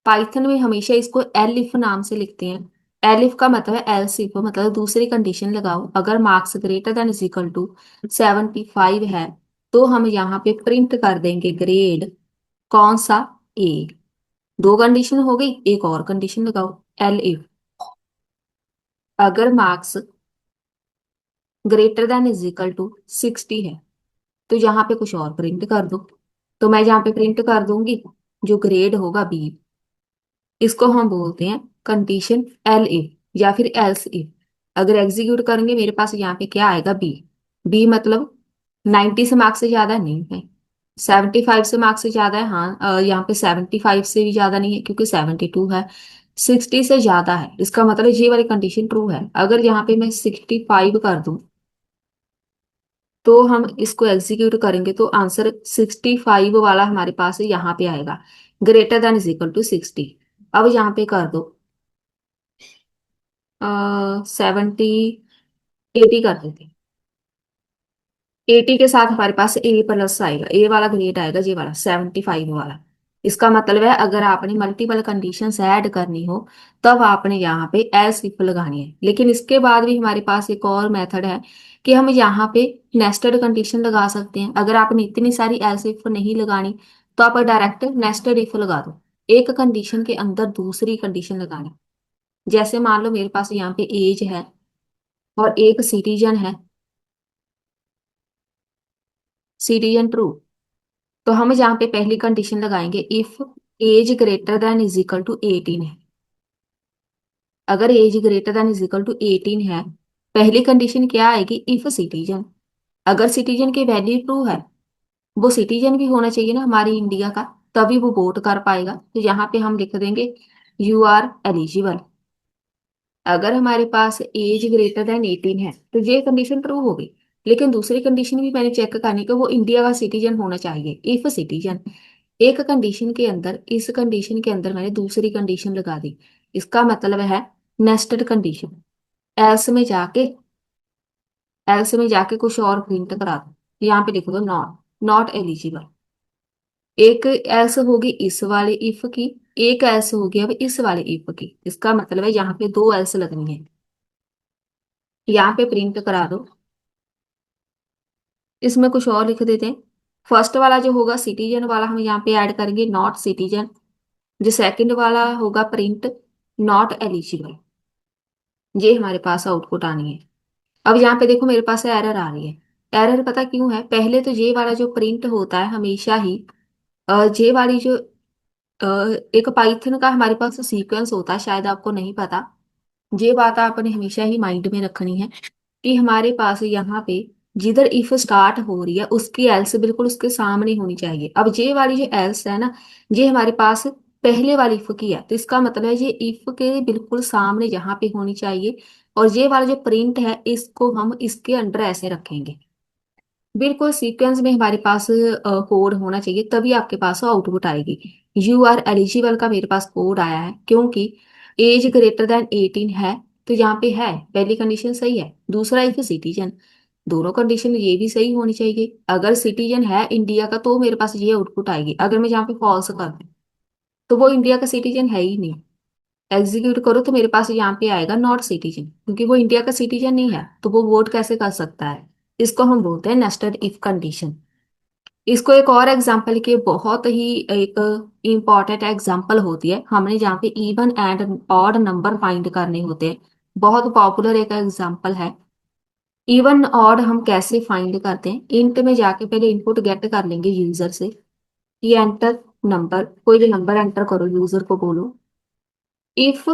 Speaker 1: पाइथन में हमेशा इसको एल इफ नाम से लिखते हैं। एल इफ का मतलब है एल्स इफ, मतलब दूसरी कंडीशन लगाओ, अगर marks greater than is equal to 75 है, तो हम यहाँ पे प्रिंट कर देंगे ग्रेड कौन सा, ए। दो कंडीशन हो गई, एक और कंडीशन लगाओ, एल इफ अगर marks greater than is equal to 60 है, तो यहाँ पे कुछ और प्रिंट कर दो। तो मैं यहाँ पे प्रिंट कर दूंगी जो ग्रेड होगा बी। इसको हम बोलते हैं कंडीशन एल इफ या फिर एल्स इफ। अगर एग्जीक्यूट करेंगे मेरे पास यहाँ पे क्या आएगा, बी। बी मतलब 90 से मार्क्स से ज्यादा नहीं है, 75 से मार्क्स से ज्यादा है, हाँ। यहाँ पे 75 से भी ज्यादा नहीं है क्योंकि 72 है। 60 से ज्यादा है, इसका मतलब ये वाली कंडीशन ट्रू है। अगर यहाँ पे मैं 65 कर दूं तो हम इसको एग्जीक्यूट करेंगे तो आंसर 65 वाला हमारे पास यहाँ पे आएगा, greater than is equal to 60। अब यहाँ पे कर दो 70, 80 कर देते। 80 के साथ हमारे पास ए प्लस आएगा, ए वाला ग्रेड आएगा, ये वाला 75 वाला। इसका मतलब है अगर आपने मल्टीपल कंडीशंस ऐड करनी हो तब आपने यहाँ पे एल्स इफ लगानी है। लेकिन इसके बाद भी हमारे पास एक और मेथड है कि हम यहाँ पे नेस्टेड कंडीशन लगा सकते हैं। अगर आपने इतनी सारी एल्स इफ नहीं लगानी तो आप डायरेक्ट नेस्टेड इफ लगा दो, एक कंडीशन के अंदर दूसरी कंडीशन लगानी। जैसे मान लो मेरे पास यहाँ पे एज है और एक सिटीजन है, सिटीजन ट्रू, तो हम यहाँ पे पहली कंडीशन लगाएंगे if age greater than is equal to 18 है। अगर age greater than is equal to 18 है, पहली कंडीशन क्या आएगी, इफ सिटीजन। अगर सिटीजन की वैल्यू ट्रू है, वो सिटीजन भी होना चाहिए ना हमारी इंडिया का, तभी वो वोट कर पाएगा। तो यहाँ पे हम लिख देंगे यू आर एलिजिबल। अगर हमारे पास एज ग्रेटर देन 18 है तो ये कंडीशन ट्रू होगी। लेकिन दूसरी कंडीशन भी मैंने चेक करनी कि वो इंडिया का सिटीजन होना चाहिए, इफ सिटीजन। एक कंडीशन के अंदर, इस कंडीशन के अंदर मैंने दूसरी कंडीशन लगा दी, इसका मतलब है नेस्टेड कंडीशन। एल्स में जाके, एल्स में जाके कुछ और प्रिंट करा दो, यहाँ पे लिख दो नॉट, नॉट एलिजिबल। एक एल्स होगी इस वाले इफ की, एक एल्स होगी अब इस वाले इफ की। इसका मतलब है यहाँ पे दो एल्स लगनी है। यहाँ पे प्रिंट करा दो, इसमें कुछ और लिख देते हैं। फर्स्ट वाला जो होगा सिटीजन वाला हम यहाँ पे ऐड करेंगे नॉट सिटीजन। जो सेकंड वाला होगा प्रिंट नॉट एलिजिबल। ये हमारे पास आउटपुट आनी है। अब यहाँ पे देखो मेरे पास एरर आ रही है। एरर पता क्यों है, पहले तो ये वाला जो प्रिंट होता है हमेशा ही ये वाली जो अ, एक पाइथन का हमारे पास सीक्वेंस होता है, शायद आपको नहीं पता। ये बात आपने हमेशा ही माइंड में रखनी है कि हमारे पास यहाँ पे जिधर इफ स्टार्ट हो रही है उसकी एल्स बिल्कुल उसके सामने होनी चाहिए। अब ये वाली जो एल्स है ना, ये हमारे पास पहले वाली इफ की है, तो इसका मतलब है ये इफ के बिल्कुल सामने यहाँ पे होनी चाहिए। और ये वाला जो प्रिंट है इसको हम इसके अंडर ऐसे रखेंगे, बिल्कुल सीक्वेंस में हमारे पास कोड होना चाहिए, तभी आपके पास आउटपुट आएगी। यू आर एलिजिबल का मेरे पास कोड आया है क्योंकि एज ग्रेटर देन 18 है। तो यहाँ पे है, पहली कंडीशन सही है, दूसरा इफ सिटीजन, दोनों कंडीशन ये भी सही होनी चाहिए। अगर सिटीजन है इंडिया का तो मेरे पास ये आउटपुट आएगी। अगर मैं यहाँ पे फॉल्स कर दूं तो वो इंडिया का सिटीजन है ही नहीं। एग्जीक्यूट करो तो मेरे पास यहाँ पे आएगा नॉट सिटीजन, क्योंकि वो इंडिया का सिटीजन नहीं है तो वो वोट कैसे कर सकता है। इसको हम बोलते हैं नेस्टेड इफ कंडीशन। इसको एक और एग्जांपल के बहुत ही एक इम्पॉर्टेंट एग्जांपल होती है, हमने जहाँ पे even and odd number find करने होते हैं। बहुत पॉपुलर एक एग्जांपल है। इवन ऑड हम कैसे फाइंड करते हैं, इंट में जाके पहले इनपुट गेट कर लेंगे यूजर से, ये एंटर नंबर, कोई भी नंबर एंटर करो, यूजर को बोलो इफ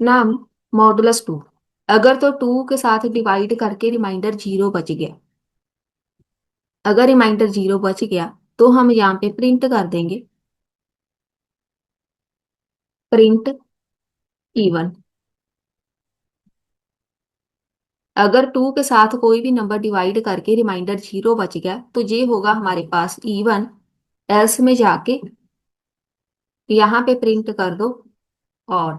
Speaker 1: नाम मॉडुलस 2। अगर तो 2 के साथ डिवाइड करके रिमाइंडर 0 बच गया, अगर रिमाइंडर 0 बच गया तो हम यहाँ पे प्रिंट कर देंगे प्रिंट इवन। अगर 2 के साथ कोई भी नंबर डिवाइड करके रिमाइंडर 0 बच गया तो ये होगा हमारे पास इवन। एल्स में जाके यहाँ पे प्रिंट कर दो और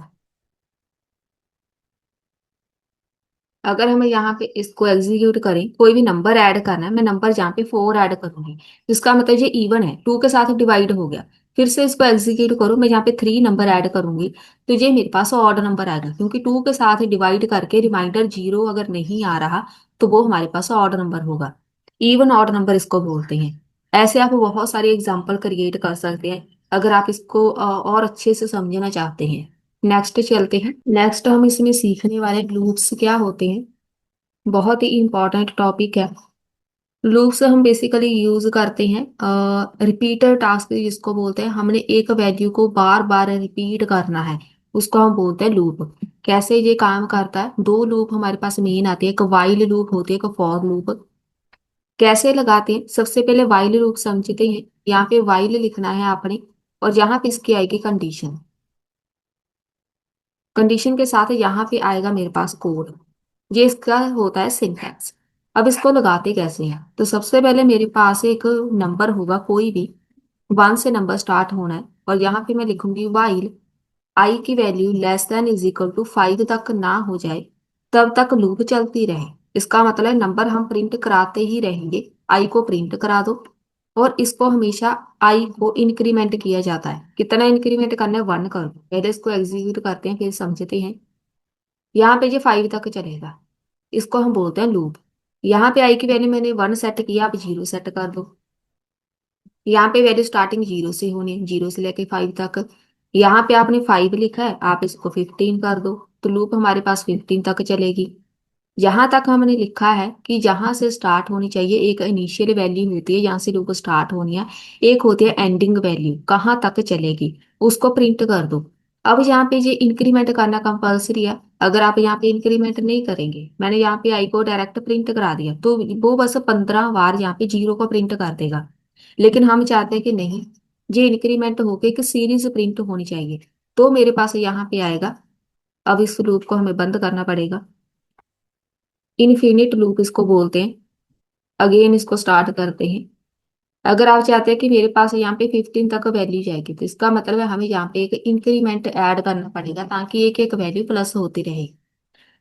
Speaker 1: अगर हमें यहाँ पे इसको एग्जीक्यूट करें, कोई भी नंबर ऐड करना है, मैं नंबर यहाँ पे 4 ऐड करूंगी, इसका मतलब ये इवन है, 2 के साथ डिवाइड हो गया। फिर से इसको एग्जीक्यूट करो, मैं यहाँ पे 3 नंबर ऐड करूंगी तो ये मेरे पास ऑड नंबर आएगा, क्योंकि 2 के साथ डिवाइड करके रिमाइंडर 0 अगर नहीं आ रहा तो वो हमारे पास ऑड नंबर होगा। इवन ऑड नंबर इसको बोलते हैं। ऐसे आप बहुत सारे एग्जाम्पल क्रिएट कर सकते हैं अगर आप इसको और अच्छे से समझना चाहते हैं। नेक्स्ट चलते हैं। नेक्स्ट हम इसमें सीखने वाले लूप्स क्या होते हैं, बहुत ही इंपॉर्टेंट टॉपिक है। लूप्स हम बेसिकली यूज करते हैं रिपीटर टास्क जिसको बोलते हैं, हमने एक वैल्यू को बार बार रिपीट करना है, उसको हम बोलते हैं लूप। कैसे ये काम करता है, दो लूप हमारे पास मेन आती है, एक वाइल लूप होती है, एक फॉर लूप। कैसे लगाते हैं, सबसे पहले वाइल लूप समझते हैं। यहाँ पे वाइल लिखना है आपने और यहाँ पे इसकी आएगी कंडीशन। कंडीशन के साथ यहाँ पे आएगा मेरे पास कोड। ये इसका होता है सिंटैक्स। अब इसको लगाते कैसे हैं, तो सबसे पहले मेरे पास एक नंबर होगा कोई भी, 1 से नंबर स्टार्ट होना है, और यहाँ पे मैं लिखूंगी वाइल आई की value less than is equal to 5 तक ना हो जाए तब तक लूप चलती रहे। इसका मतलब नंबर हम प्रिंट कराते ही रहेंगे। आई को प्रिंट करा दो, और इसको हमेशा आई को इंक्रीमेंट किया जाता है। कितना इंक्रीमेंट करना है, 1 कर दो। पहले इसको एग्जीक्यूट करते हैं फिर समझते हैं। यहाँ पे ये 5 तक चलेगा, इसको हम बोलते हैं लूप। यहाँ पे आई की वैल्यू मैंने 1 सेट किया, आप 0 सेट कर दो। यहाँ पे वैल्यू स्टार्टिंग 0 से होनी है, 0 से लेके 5 तक। यहाँ पे आपने 5 लिखा है, आप इसको 15 कर दो, तो लूप हमारे पास 15 तक चलेगी। यहाँ तक हमने लिखा है कि जहां से स्टार्ट होनी चाहिए, एक इनिशियल वैल्यू होती है, यहाँ से लूप स्टार्ट होनी है। एक होती है एंडिंग वैल्यू, कहाँ तक चलेगी, उसको प्रिंट कर दो। अब यहाँ पे ये इंक्रीमेंट करना कंपलसरी है। अगर आप यहाँ पे इंक्रीमेंट नहीं करेंगे, मैंने यहाँ पे आई को डायरेक्ट प्रिंट करा दिया, तो वो बस 15 बार यहाँ पे 0 को प्रिंट कर देगा। लेकिन हम चाहते हैं कि नहीं, ये इंक्रीमेंट होके एक सीरीज प्रिंट होनी चाहिए। तो मेरे पास यहाँ पे आएगा। अब इस लूप को हमें बंद करना पड़ेगा। इनफिनिट लूप इसको बोलते हैं। अगेन इसको स्टार्ट करते हैं। अगर आप चाहते हैं कि मेरे पास यहाँ पे 15 तक वैल्यू जाएगी, तो इसका मतलब है हमें यहाँ पे एक इंक्रीमेंट ऐड करना पड़ेगा, ताकि एक एक वैल्यू प्लस होती रहे।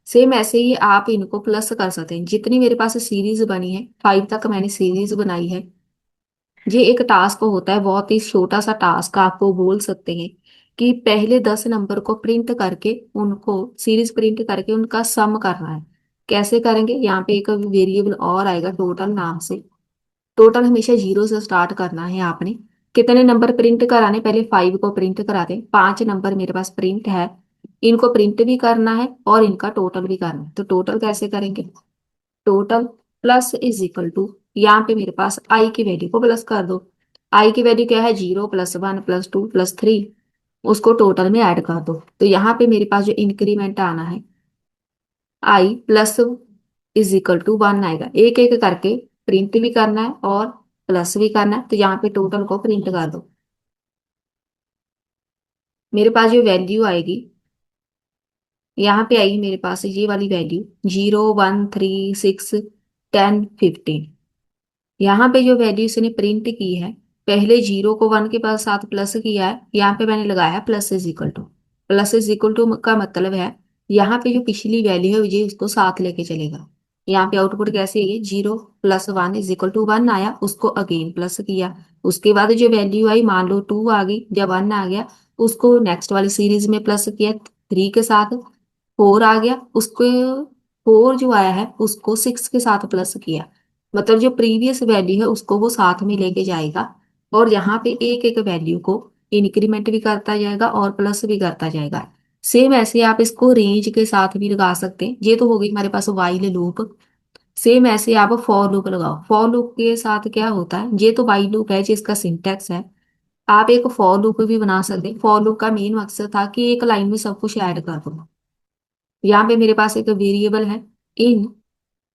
Speaker 1: सेम ऐसे ही आप इनको प्लस कर सकते हैं। जितनी मेरे पास सीरीज बनी है, 5 तक मैंने सीरीज बनाई है। ये एक टास्क होता है, बहुत ही छोटा सा टास्क आपको बोल सकते हैं, कि पहले 10 नंबर को प्रिंट करके, उनको सीरीज प्रिंट करके उनका सम करना है। कैसे करेंगे, यहाँ पे एक वेरिएबल और आएगा टोटल नाम से। टोटल हमेशा 0 से स्टार्ट करना है आपने। कितने नंबर प्रिंट कराने, पहले 5 को प्रिंट करा दें। 5 नंबर मेरे पास प्रिंट है, इनको प्रिंट भी करना है और इनका टोटल भी करना है। तो टोटल कैसे करेंगे, total plus is equal to, यहाँ पे मेरे पास आई की वैल्यू को प्लस कर दो। आई की वैल्यू क्या है, 0 +1 +2 +3, उसको टोटल में ऐड कर दो। तो यहाँ पे मेरे पास जो इंक्रीमेंट आना है, आई प्लस इज इक्वल टू 1 आएगा। एक एक करके प्रिंट भी करना है और प्लस भी करना है। तो यहाँ पे टोटल को प्रिंट कर दो। मेरे पास जो वैल्यू आएगी, यहाँ पे आएगी मेरे पास ये वाली वैल्यू, 0 1 3 6 10 15। यहाँ पे जो वैल्यू इसने प्रिंट की है, पहले 0 को 1 के पास साथ प्लस किया है, यहाँ पे मैंने लगाया है plus is equal to. Plus is equal to का मतलब है यहाँ पे जो पिछली वैल्यू है ये उसको साथ लेके चलेगा। यहाँ पे आउटपुट कैसे है, 0 +1 = 1 आया, उसको अगेन प्लस किया। उसके बाद जो वैल्यू आई, मान लो 2 आ गई, जब 1 आ गया उसको नेक्स्ट वाली सीरीज में प्लस किया 3 के साथ। 4 आ गया, उसको 4 जो आया है उसको 6 के साथ प्लस किया। मतलब जो प्रीवियस वैल्यू है उसको वो साथ में लेके जाएगा, और यहाँ पे एक एक वैल्यू को इंक्रीमेंट भी करता जाएगा और प्लस भी करता जाएगा। सेम ऐसे आप इसको रेंज के साथ भी लगा सकते हैं। ये तो हो गई हमारे पास वाइल लूप। सेम ऐसे आप फॉर लूप लगाओ। फॉर लूप के साथ क्या होता है, ये तो वाइल लूप है जिसका सिंटेक्स है। आप एक फॉर लूप भी बना सकते हैं। फॉर लूप का मेन मकसद था कि एक लाइन में सब कुछ ऐड कर दो। यहाँ पे मेरे पास एक वेरिएबल है इन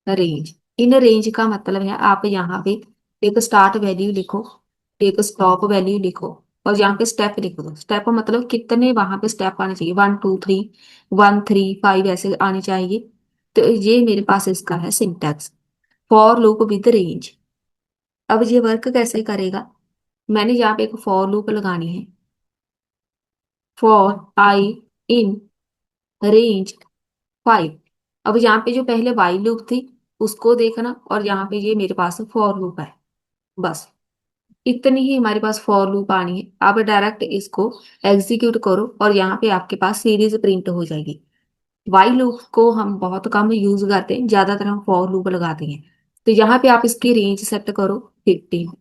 Speaker 1: रेंज। इन रेंज का मतलब है आप यहाँ पे एक स्टार्ट वैल्यू लिखो, एक स्टॉप वैल्यू लिखो, और यहाँ पे स्टेप लिख दो। स्टेप मतलब कितने वहां पे स्टेप आने चाहिए, 1 2 3, 1 3 5 ऐसे आने चाहिए। तो ये मेरे पास इसका है syntax, for loop with range. अब ये वर्क कैसे करेगा, मैंने यहाँ पे एक फॉर लूप लगानी है। For I in range 5। अब यहाँ पे जो पहले वाइल लूप थी उसको देखना, और यहाँ पे ये मेरे पास फॉर लूप है। बस इतनी ही हमारे पास फॉर लूप आनी है। आप डायरेक्ट इसको एग्जीक्यूट करो और यहाँ पे आपके पास सीरीज प्रिंट हो जाएगी। वाइल लूप को हम बहुत कम यूज करते हैं, ज्यादातर हम फॉर लूप लगाते हैं। तो यहाँ पे आप इसकी रेंज सेट करो 15।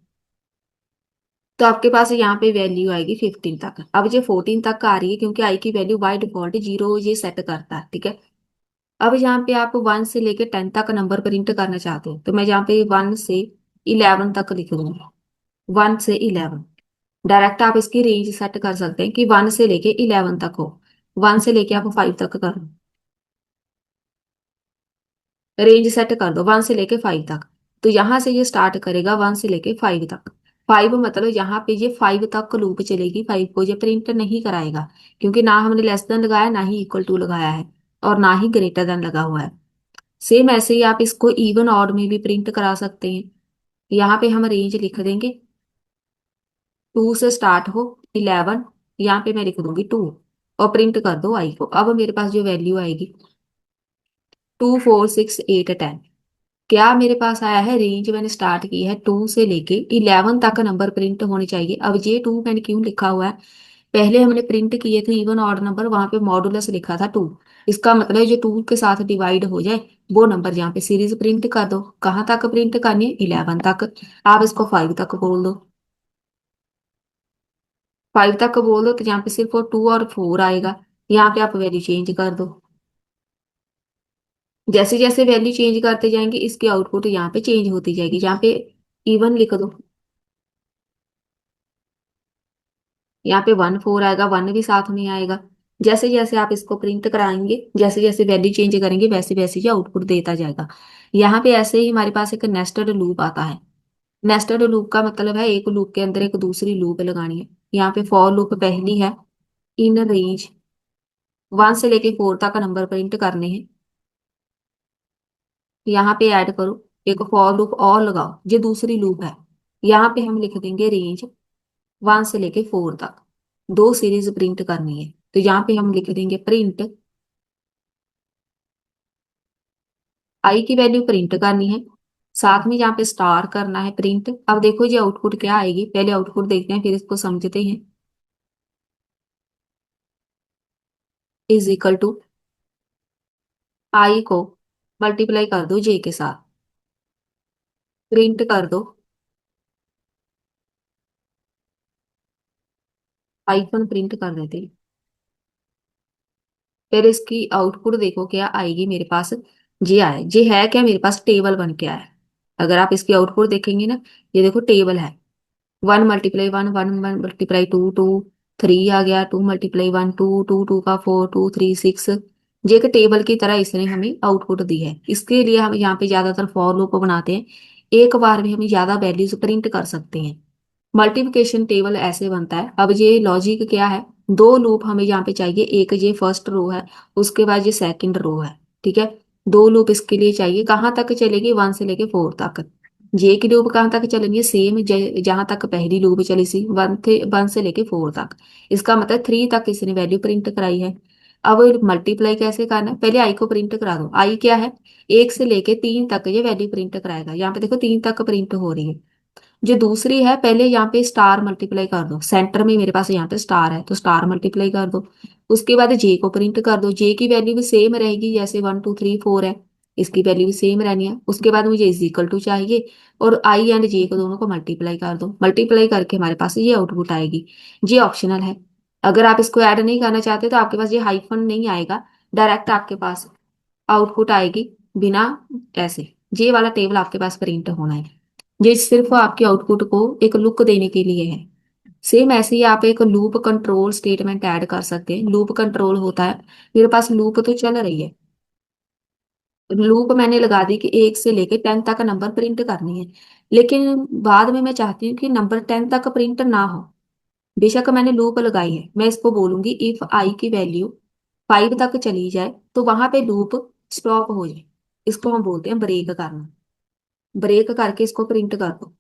Speaker 1: तो आपके पास यहाँ पे वैल्यू आएगी 15 तक। अब ये 14 तक आ रही है क्योंकि आई की वैल्यू बाय डिफॉल्ट 0 ये सेट करता है, ठीक है। अब यहाँ पे आप 1 से लेके 10 तक नंबर प्रिंट करना चाहते हो, तो मैं यहाँ पे 1 से 11 तक लिख दूंगी। 1 से 11 डायरेक्ट आप इसकी रेंज सेट कर सकते हैं कि 1 से लेके 11 तक हो। 1 से लेके आप 5 तक कर लो, रेंज सेट कर दो 1 से लेके 5 तक। तो यहां से ये स्टार्ट करेगा 1 से लेके 5 तक। फाइव मतलब यहाँ पे ये फाइव तक लूप चलेगी, फाइव को ये प्रिंट नहीं कराएगा, क्योंकि ना हमने लेस देन लगाया, ना ही इक्वल टू लगाया है, और ना ही ग्रेटर देन लगा हुआ है। सेम ऐसे ही आप इसको इवन ऑड में भी प्रिंट करा सकते हैं। यहाँ पे हम रेंज लिख देंगे, 2 से स्टार्ट हो 11, यहाँ पे मैं लिख दूंगी 2, और प्रिंट कर दो आई को। अब मेरे पास जो वैल्यू आएगी 2 4 6 8 10, क्या मेरे पास आया है, रेंज मैंने स्टार्ट की है 2 से लेके 11 तक नंबर प्रिंट होने चाहिए। अब ये 2 मैंने क्यों लिखा हुआ है, पहले हमने प्रिंट किए थे इवन ऑड नंबर, वहां पे मॉडुलस लिखा था 2, इसका मतलब जो 2 के साथ डिवाइड हो जाए वो नंबर यहाँ पे सीरीज प्रिंट कर दो। कहाँ तक प्रिंट करनी है, 11 तक। आप इसको 5 तक बोल दो, 5 तक बोल दो तो यहाँ पे सिर्फ 2 और 4 आएगा। यहाँ पे आप वैल्यू चेंज कर दो, जैसे जैसे वैल्यू चेंज करते जाएंगे इसकी आउटपुट यहाँ पे चेंज होती जाएगी। यहाँ पे इवन लिख दो, यहाँ पे 1 4 आएगा, 1 भी साथ में आएगा। जैसे जैसे आप इसको प्रिंट कराएंगे, जैसे जैसे वैल्यू चेंज करेंगे, वैसे वैसे ये आउटपुट देता जाएगा। यहाँ पे ऐसे ही हमारे पास एक नेस्टेड लूप आता है। नेस्टेड लूप का मतलब है एक लूप के अंदर एक दूसरी लूप लगानी है। यहाँ पे फॉर लूप पहली है, इन रेंज 1 से लेके 4 तक नंबर प्रिंट करने हैं। यहाँ पे ऐड करो एक फॉर लूप और लगाओ, ये दूसरी लूप है। यहाँ पे हम लिख देंगे रेंज 1 से लेके 4 तक, दो सीरीज प्रिंट करनी है, तो यहाँ पे हम लिख देंगे प्रिंट आई की वैल्यू प्रिंट करनी है, साथ में यहाँ पे स्टार करना है प्रिंट। अब देखो जी आउटपुट क्या आएगी, पहले आउटपुट देखते हैं फिर इसको समझते हैं। इज इक्वल टू आई को मल्टीप्लाई कर दो जे के साथ, प्रिंट कर दो, आइफन प्रिंट कर देते हैं। फिर इसकी आउटपुट देखो क्या आएगी मेरे पास, ये आया, ये है क्या मेरे पास टेबल बन के आया। अगर आप इसकी आउटपुट देखेंगे ना, ये देखो टेबल है, 1 × 1 1 × 2 2, 3 आ गया, 2 × 1 2 2 2 का 4 2 3 6। ये एक टेबल की तरह इसने हमें आउटपुट दी है। इसके लिए हम यहाँ पे ज्यादातर फॉर लूप बनाते हैं, एक बार में हम ज्यादा वैल्यूज प्रिंट कर सकते हैं। मल्टीप्लिकेशन टेबल ऐसे बनता है। अब ये लॉजिक क्या है, दो लूप हमें यहाँ पे चाहिए, एक ये फर्स्ट रो है, उसके बाद ये सेकंड रो है, ठीक है। दो लूप इसके लिए चाहिए, कहाँ तक चलेगी, 1 से लेके 4 तक। जे की लूप कहाँ तक चलेंगे, सेम जहां तक पहली लूप चली सी, 1 से लेके 4 तक। इसका मतलब 3 तक इसने वैल्यू प्रिंट कराई है। अब मल्टीप्लाई कैसे करना है, पहले आई को प्रिंट करा दो। आई क्या है, 1 से लेके 3 तक ये वैल्यू प्रिंट कराएगा। यहाँ पे देखो 3 तक प्रिंट हो रही है। जो दूसरी है, पहले यहाँ पे स्टार मल्टीप्लाई कर दो, सेंटर में मेरे पास यहाँ पे स्टार है तो स्टार मल्टीप्लाई कर दो। उसके बाद जे को प्रिंट कर दो, जे की वैल्यू भी सेम रहेगी, जैसे 1 2 3 4 है, इसकी वैल्यू भी सेम रहनी है। उसके बाद मुझे इज इक्वल टू चाहिए, और आई एंड जे को दोनों को मल्टीप्लाई कर दो। मल्टीप्लाई करके हमारे पास ये आउटपुट आएगी। ये ऑप्शनल है, अगर आप इसको ऐड नहीं करना चाहते तो आपके पास ये हाइफन नहीं आएगा, डायरेक्ट आपके पास आउटपुट आएगी बिना ऐसे। ये वाला टेबल आपके पास प्रिंट होना है, ये सिर्फ आपके आउटपुट को एक लुक देने के लिए है। सेम ऐसे ही आप एक लूप कंट्रोल स्टेटमेंट ऐड कर सकते हैं। लूप कंट्रोल होता है, मेरे पास लूप तो चल रही है, लूप मैंने लगा दी कि 1 से लेके 10 तक नंबर प्रिंट करनी है, लेकिन बाद में मैं चाहती हूँ कि नंबर 10 तक प्रिंट ना हो। बेशक मैंने लूप लगाई है, मैं इसको बोलूंगी इफ आई की वैल्यू 5 तक चली जाए तो वहां पे लूप स्टॉप हो जाए। इसको हम बोलते हैं ब्रेक करना। ब्रेक करके इसको प्रिंट कर दो।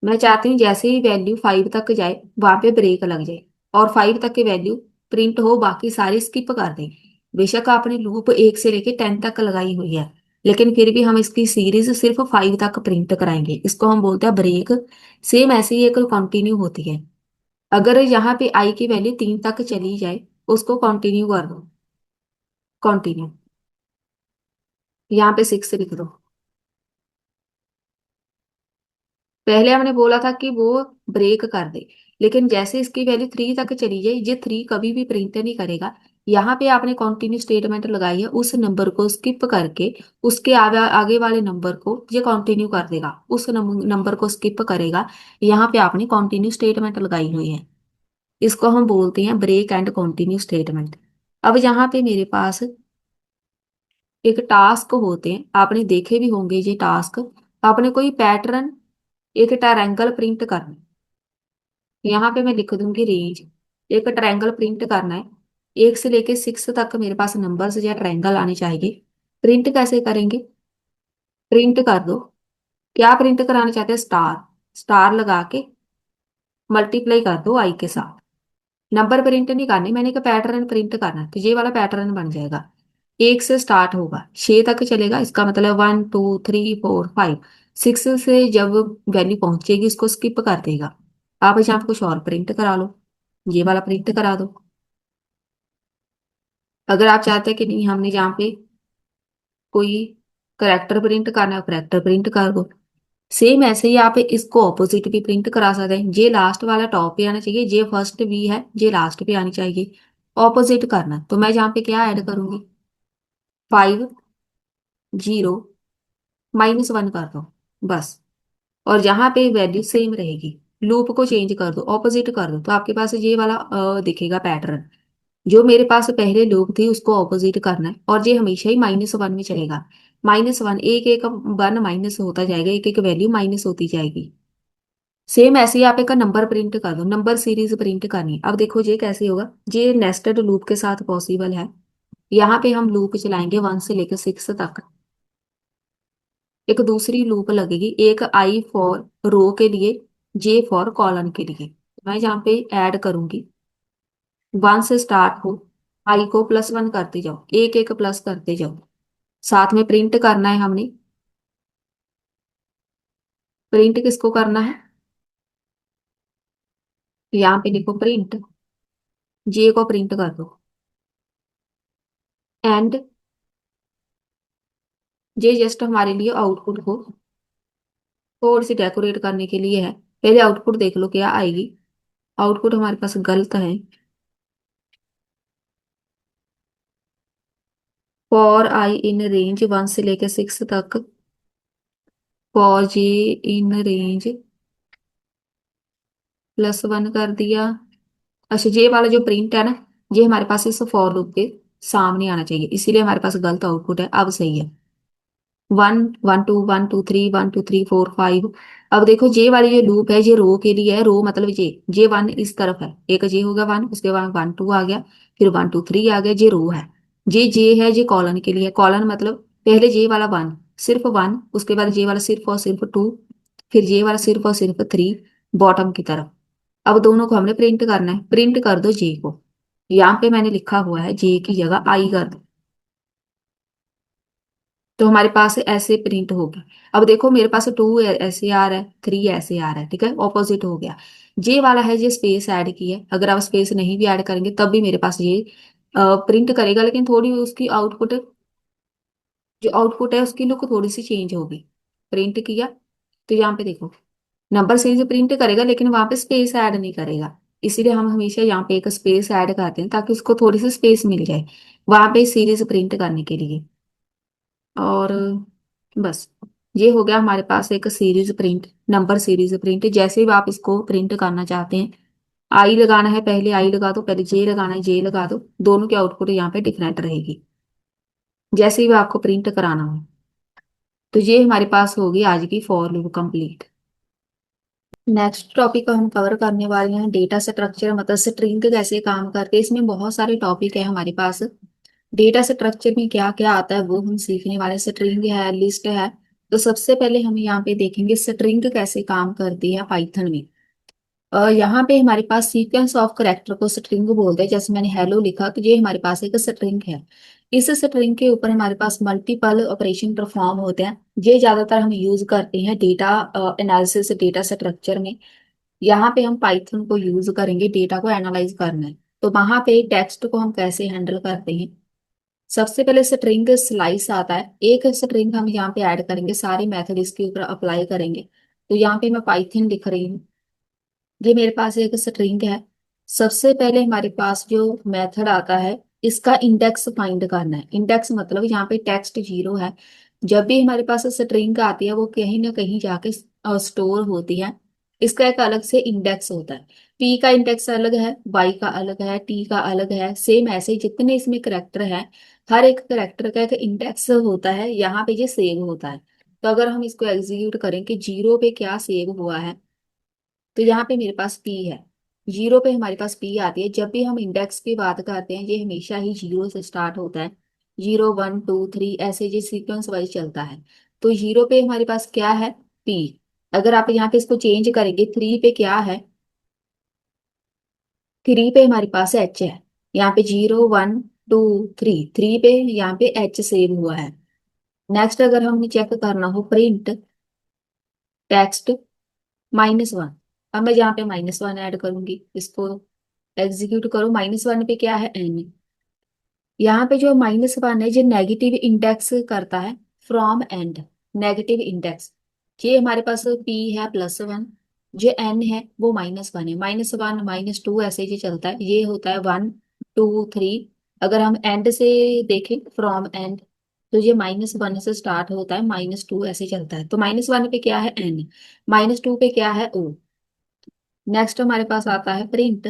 Speaker 1: मैं चाहती हूँ जैसे ही वैल्यू 5 तक जाए वहां पे ब्रेक लग जाए, और 5 तक की वैल्यू प्रिंट हो, बाकी सारी स्किप कर दें। बेशक आपने लूप 1 से लेके 10 तक लगाई हुई है, लेकिन फिर भी हम इसकी सीरीज सिर्फ 5 तक प्रिंट कराएंगे, इसको हम बोलते हैं ब्रेक। सेम ऐसे ही एक कंटिन्यू होती है, अगर यहाँ पे आई की वैल्यू 3 तक चली जाए, उसको कंटिन्यू कर दो, कंटिन्यू, यहाँ पे 6 लिख दो। पहले हमने बोला था कि वो ब्रेक कर दे, लेकिन जैसे इसकी वैल्यू 3 तक चली जाए, ये 3 कभी भी प्रिंट नहीं करेगा। यहाँ पे आपने कंटिन्यू स्टेटमेंट लगाई है, उस नंबर को स्किप करके उसके आगे वाले नंबर को ये कंटिन्यू कर देगा, उस नंबर को स्किप करेगा। यहाँ पे आपने कंटिन्यू स्टेटमेंट लगाई हुई है, इसको हम बोलते हैं ब्रेक एंड कंटिन्यू स्टेटमेंट। अब यहाँ पे मेरे पास एक टास्क होते हैं, आपने देखे भी होंगे ये टास्क। आपने कोई पैटर्न एक ट्रायंगल प्रिंट करना है। यहाँ पे मैं लिख दूंगी रेंज। एक ट्रायंगल प्रिंट करना है। 1 से लेके 6 तक मेरे पास नंबर्स या ट्रायंगल आने चाहिए। प्रिंट कैसे करेंगे? प्रिंट कर दो। क्या प्रिंट कराना चाहते हैं? स्टार। स्टार लगा के मल्टीप्लाई कर दो आई के साथ। नंबर प्रिंट नहीं करने, मैंने एक पैटर्न प्रिंट करना है, तो ये वाला पैटर्न बन जाएगा। 1 से स्टार्ट होगा, 6 तक चलेगा, इसका मतलब 1 2 3 4 5। 6 से जब वैल्यू पहुंचेगी इसको स्किप कर देगा। आप यहाँ पे कुछ और प्रिंट करा लो। ये वाला प्रिंट करा दो। अगर आप चाहते हैं कि नहीं हमने यहाँ पे कोई करेक्टर प्रिंट करना है, करेक्टर प्रिंट कर दो। सेम ऐसे ही आप इसको ऑपोजिट भी प्रिंट करा सकते हैं। जे लास्ट वाला टॉप पे आना चाहिए, जे फर्स्ट भी है जे लास्ट पे आनी चाहिए। ऑपोजिट करना, तो मैं यहाँ पे क्या ऐड करूंगी? 5 0 -1 कर दो, बस। और जहां पे वैल्यू सेम रहेगी, लूप को चेंज कर दो, ऑपोजिट कर दो, तो आपके पास ये वाला दिखेगा पैटर्न। जो मेरे पास पहले लूप थी उसको ऑपोजिट करना है, और ये हमेशा ही -1 में चलेगा। -1, एक एक वन माइनस होता जाएगा, एक एक वैल्यू माइनस होती जाएगी। सेम ऐसे ही आप एक नंबर प्रिंट कर दो, नंबर सीरीज प्रिंट करनी है। अब देखो ये कैसे होगा, ये नेस्टेड लूप के साथ पॉसिबल है। यहाँ पे हम लूप चलाएंगे 1 से लेकर 6 तक। एक दूसरी लूप लगेगी, एक आई फॉर रो के लिए, जे फॉर कॉलन के लिए। मैं यहाँ पे ऐड करूंगी। 1 से स्टार्ट हो, आई को +1 करते जाओ, एक एक प्लस करते जाओ। साथ में प्रिंट करना है हमने। प्रिंट किसको करना है? यहाँ पे लिखो प्रिंट, जे को प्रिंट कर दो। एंड ये जस्ट हमारे लिए आउटपुट को थोड़ी सी डेकोरेट करने के लिए है। पहले आउटपुट देख लो क्या आएगी। आउटपुट हमारे पास गलत है। फॉर आई इन रेंज 1 से लेकर 6 तक, फॉर जे इन रेंज +1 कर दिया। अच्छा, ये वाला जो प्रिंट है ना, ये हमारे पास इस फॉर लूप के सामने आना चाहिए, इसीलिए हमारे पास गलत आउटपुट है। अब सही है। 1 1 2 1 2 3 1 2 3 4 5। अब देखो जे वाली जो लूप है ये रो के लिए है, रो मतलब जे 1 इस तरफ है, एक जे हो गया 1, उसके बाद 1 2 आ गया, फिर 1 2 3 आ गया, जे रो है। जे है, जे कॉलन के लिए, कॉलन मतलब पहले जे वाला 1, सिर्फ 1, उसके बाद जे वाला सिर्फ और सिर्फ 2, फिर जे वाला सिर्फ और सिर्फ 3, बॉटम की तरफ। अब दोनों को हमने प्रिंट करना है, प्रिंट कर दो जे को। यहाँ पे मैंने लिखा हुआ है जे की जगह आई कर दो, तो हमारे पास ऐसे प्रिंट होगी। अब देखो मेरे पास 2 ऐसे आ रहा है, 3 ऐसे आ रहा है, ठीक है, ऑपोजिट हो गया। जे वाला है ये स्पेस ऐड की है, अगर आप स्पेस नहीं भी ऐड करेंगे तब भी मेरे पास ये प्रिंट करेगा, लेकिन थोड़ी उसकी आउटपुट, जो आउटपुट है उसकी लुक थोड़ी सी चेंज होगी। प्रिंट किया, तो यहाँ पे देखो नंबर सीरीज प्रिंट करेगा, लेकिन वहां पे स्पेस ऐड नहीं करेगा। इसीलिए हम हमेशा यहाँ पे एक स्पेस ऐड करते हैं ताकि उसको थोड़ी सी स्पेस मिल जाए वहां पे सीरीज प्रिंट करने के लिए। और बस, ये हो गया हमारे पास एक series print, number series print. जैसे भी आप इसको प्रिंट करना चाहते हैं, आई लगाना है पहले आई लगा दो, पहले जे लगाना है जे लगा दो, दोनों की आउटपुट यहाँ पे डिफरेंट रहेगी जैसे भी आपको प्रिंट कराना हो। तो ये हमारे पास होगी आज की for loop complete. Next topic हम कवर करने वाले हैं डेटा स्ट्रक्चर, मतलब स्ट्रिंग कैसे काम करते हैं। इसमें बहुत सारे टॉपिक है हमारे पास। डेटा स्ट्रक्चर में क्या क्या आता है वो हम सीखने वाले। स्ट्रिंग है, लिस्ट है। तो सबसे पहले हम यहाँ पे देखेंगे स्ट्रिंग कैसे काम करती है पाइथन में। यहाँ पे हमारे पास सीक्वेंस ऑफ करेक्टर को स्ट्रिंग बोलते हैं। जैसे मैंने हेलो लिखा तो ये हमारे पास एक स्ट्रिंग है। इस स्ट्रिंग के ऊपर हमारे पास मल्टीपल ऑपरेशन परफॉर्म होते हैं। ये ज्यादातर हम यूज करते हैं डेटा एनालिसिस, डेटा स्ट्रक्चर में। यहाँ पे हम पाइथन को यूज करेंगे डेटा को एनालाइज करना है। तो वहां पे टेक्स्ट को हम कैसे हैंडल करते हैं। सबसे पहले स्ट्रिंग स्लाइस आता है, एक स्ट्रिंग हम यहाँ पे ऐड करेंगे, सारे मेथड इसके ऊपर अप्लाई करेंगे। तो यहाँ पे मैं पाइथन लिख रही हूँ, ये मेरे पास एक स्ट्रिंग है। सबसे पहले हमारे पास जो मेथड आता है, इसका इंडेक्स फाइंड करना है। इंडेक्स मतलब यहाँ पे टेक्स्ट 0 है। जब भी हमारे पास स्ट्रिंग आती है वो कहीं ना कहीं जाके स्टोर होती है। इसका एक अलग से इंडेक्स होता है। पी का इंडेक्स अलग है, वाई का अलग है, टी का अलग है। सेम ऐसे ही जितने इसमें करेक्टर है, हर एक करेक्टर का एक इंडेक्स होता है, यहाँ पे ये सेव होता है। तो अगर हम इसको एग्जीक्यूट करें कि जीरो पे क्या सेव हुआ है, तो यहाँ पे मेरे पास पी है। जीरो पे हमारे पास पी आती है। जब भी हम इंडेक्स की बात करते हैं, ये हमेशा ही जीरो से स्टार्ट होता है। जीरो, वन, टू, थ्री, ऐसे ये सीक्वेंस वाइज चलता है। तो जीरो पे हमारे पास क्या है? पी। अगर आप यहाँ पे इसको चेंज करेंगे, थ्री पे क्या है? थ्री पे हमारे पास एच है। यहाँ पे zero, one, two, three, three पे यहाँ पे एच सेव हुआ है। नेक्स्ट अगर हमें चेक करना हो, प्रिंट टेक्स्ट -1। अब मैं यहाँ पे -1 ऐड करूंगी, इसको एग्जीक्यूट करो। -1 पे क्या है? एन। यहाँ पे जो -1 है, जो नेगेटिव इंडेक्स करता है फ्रॉम एंड। नेगेटिव इंडेक्स, ये हमारे पास पी है +1। जो एन है वो -1 है। -1, -2 ऐसे ही चलता है। ये होता है 1, 2, 3। अगर हम एंड से देखें, फ्रॉम एंड, तो ये -1 से स्टार्ट होता है, -2 ऐसे चलता है। तो -1 पे क्या है? एन। -2 पे क्या है? ओ। नेक्स्ट हमारे पास आता है प्रिंट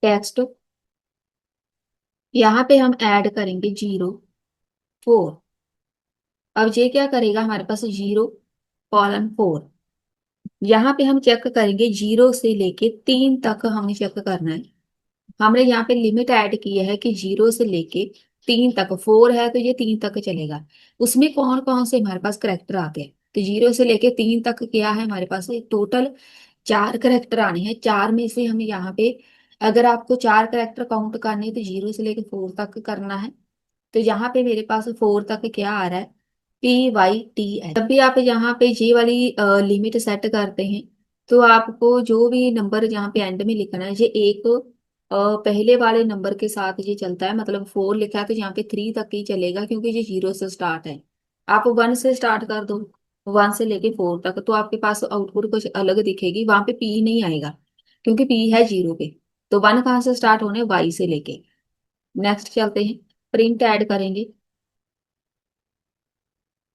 Speaker 1: टेक्स्ट। यहाँ पे हम ऐड करेंगे 0, 4। अब ये क्या करेगा? हमारे पास 0:4। यहाँ पे हम चेक करेंगे, 0 से लेके 3 तक हमें चेक करना है। हमने यहाँ पे लिमिट ऐड की है कि 0 से लेके 3 तक। 4 है तो ये 3 तक चलेगा। उसमें कौन कौन से हमारे पास करेक्टर आते हैं? तो 0 से लेके 3 तक क्या है हमारे पास? टोटल 4 करेक्टर आने हैं। 4 में से हमें यहाँ पे, अगर आपको 4 करेक्टर काउंट करने हैं, तो 0 से लेके 4 तक करना है। तो यहाँ पे मेरे पास 4 तक क्या आ रहा है? PYTH। जब भी आप यहाँ पे ये वाली लिमिट सेट करते हैं, तो आपको जो भी नंबर यहाँ पे एंड में लिखना है, ये एक पहले वाले नंबर के साथ ये चलता है। मतलब 4 लिखा है तो यहाँ पे 3 तक ही चलेगा, क्योंकि ये 0 से स्टार्ट है। आप 1 से स्टार्ट कर दो, 1 से लेके 4 तक, तो आपके पास आउटपुट कुछ अलग दिखेगी। वहां पे पी नहीं आएगा, क्योंकि पी है 0 पे। तो 1 कहाँ से स्टार्ट होने? वाई से लेके। नेक्स्ट चलते हैं, प्रिंट ऐड करेंगे।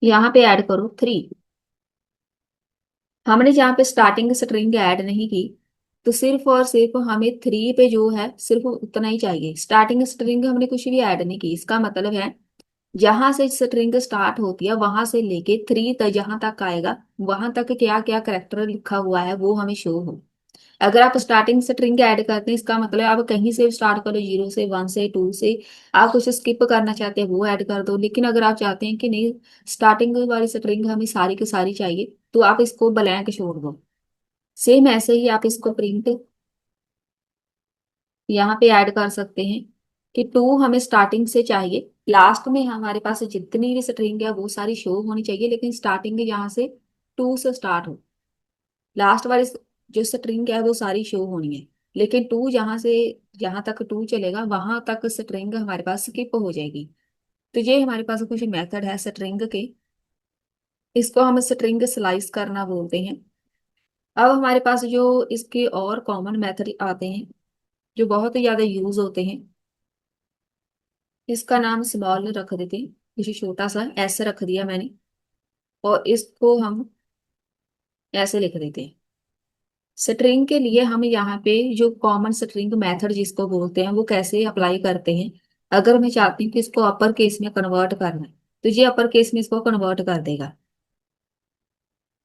Speaker 1: यहाँ पे ऐड करो 3। हमने यहाँ पे स्टार्टिंग स्ट्रिंग ऐड नहीं की, तो सिर्फ और सिर्फ हमें 3 पे जो है सिर्फ उतना ही चाहिए। स्टार्टिंग स्ट्रिंग हमने कुछ भी ऐड नहीं की। इसका मतलब है, जहां से स्ट्रिंग स्टार्ट होती है वहां से लेके 3 तक जहां तक आएगा, वहां तक क्या क्या करेक्टर लिखा हुआ है वो हमें शो हो। अगर आप स्टार्टिंग स्ट्रिंग ऐड करते हैं, इसका मतलब आप कहीं से स्टार्ट करो, 0 से, 1 से, 2 से। आप कुछ स्किप करना चाहते हैं वो ऐड कर दो। लेकिन अगर आप चाहते हैं कि नहीं, स्टार्टिंग वाली स्ट्रिंग हमें सारी की सारी चाहिए, तो आप इसको ब्लैंक छोड़ दो। सेम ऐसे ही आप इसको प्रिंट यहाँ पे ऐड कर सकते हैं कि 2 हमें स्टार्टिंग से चाहिए। लास्ट में हमारे पास जितनी भी स्ट्रिंग है वो सारी शो होनी चाहिए, लेकिन स्टार्टिंग यहाँ से 2 से स्टार्ट हो। लास्ट वाली जो स्ट्रिंग है वो सारी शो होनी है, लेकिन 2 जहां से जहां तक 2 चलेगा वहां तक स्ट्रिंग हमारे पास स्किप हो जाएगी। तो ये हमारे पास कुछ मेथड है स्ट्रिंग के। इसको हम स्ट्रिंग स्लाइस करना बोलते हैं। अब हमारे पास जो इसके और कॉमन मेथड आते हैं, जो बहुत ही ज्यादा यूज होते हैं, इसका नाम स्मॉल रख देते हैं। इसे छोटा सा एस रख दिया मैंने, और इसको हम ऐसे लिख देते हैं। स्ट्रिंग के लिए हम यहाँ पे जो कॉमन स्ट्रिंग मेथड जिसको बोलते हैं, वो कैसे अप्लाई करते हैं। अगर मैं चाहती हूँ कि इसको अपर केस में कन्वर्ट करना है, तो ये अपर केस में इसको कन्वर्ट कर देगा।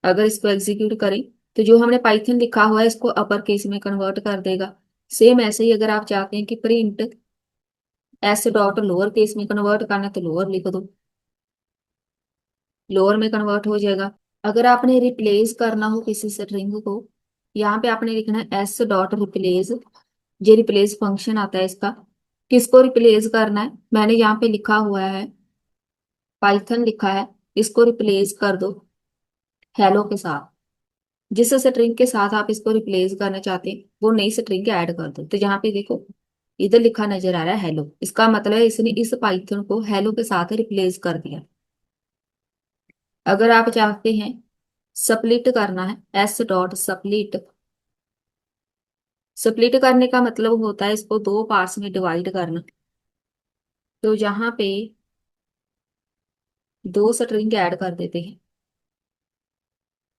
Speaker 1: अगर इसको एग्जीक्यूट करें, तो जो हमने पाइथन लिखा हुआ है इसको अपर केस में कन्वर्ट कर देगा। सेम ऐसे ही अगर आप चाहते हैं कि print S dot lower case में कन्वर्ट करना है, तो लोअर लिख दो, लोअर में कन्वर्ट हो जाएगा। अगर आपने रिप्लेस करना हो किसी स्ट्रिंग को, यहाँ पे आपने लिखना है एस डॉट रिप्लेस। ये रिप्लेस फंक्शन आता है इसका। किसको रिप्लेस करना है? मैंने यहाँ पे लिखा हुआ है, पाइथन लिखा है। इसको रिप्लेस कर दो हेलो के साथ। जिस स्ट्रिंग के साथ आप इसको रिप्लेस करना चाहते हैं वो नई स्ट्रिंग ऐड कर दो। तो यहाँ पे देखो, इधर लिखा नजर आ रहा है हेलो। इसका मतलब है इसने इस पाइथन को हेलो के साथ रिप्लेस कर दिया। अगर आप चाहते हैं स्प्लिट करना है, एस डॉट स्प्लिट। स्प्लिट करने का मतलब होता है इसको दो पार्ट्स में डिवाइड करना। तो यहाँ पे दो स्ट्रिंग ऐड कर देते हैं।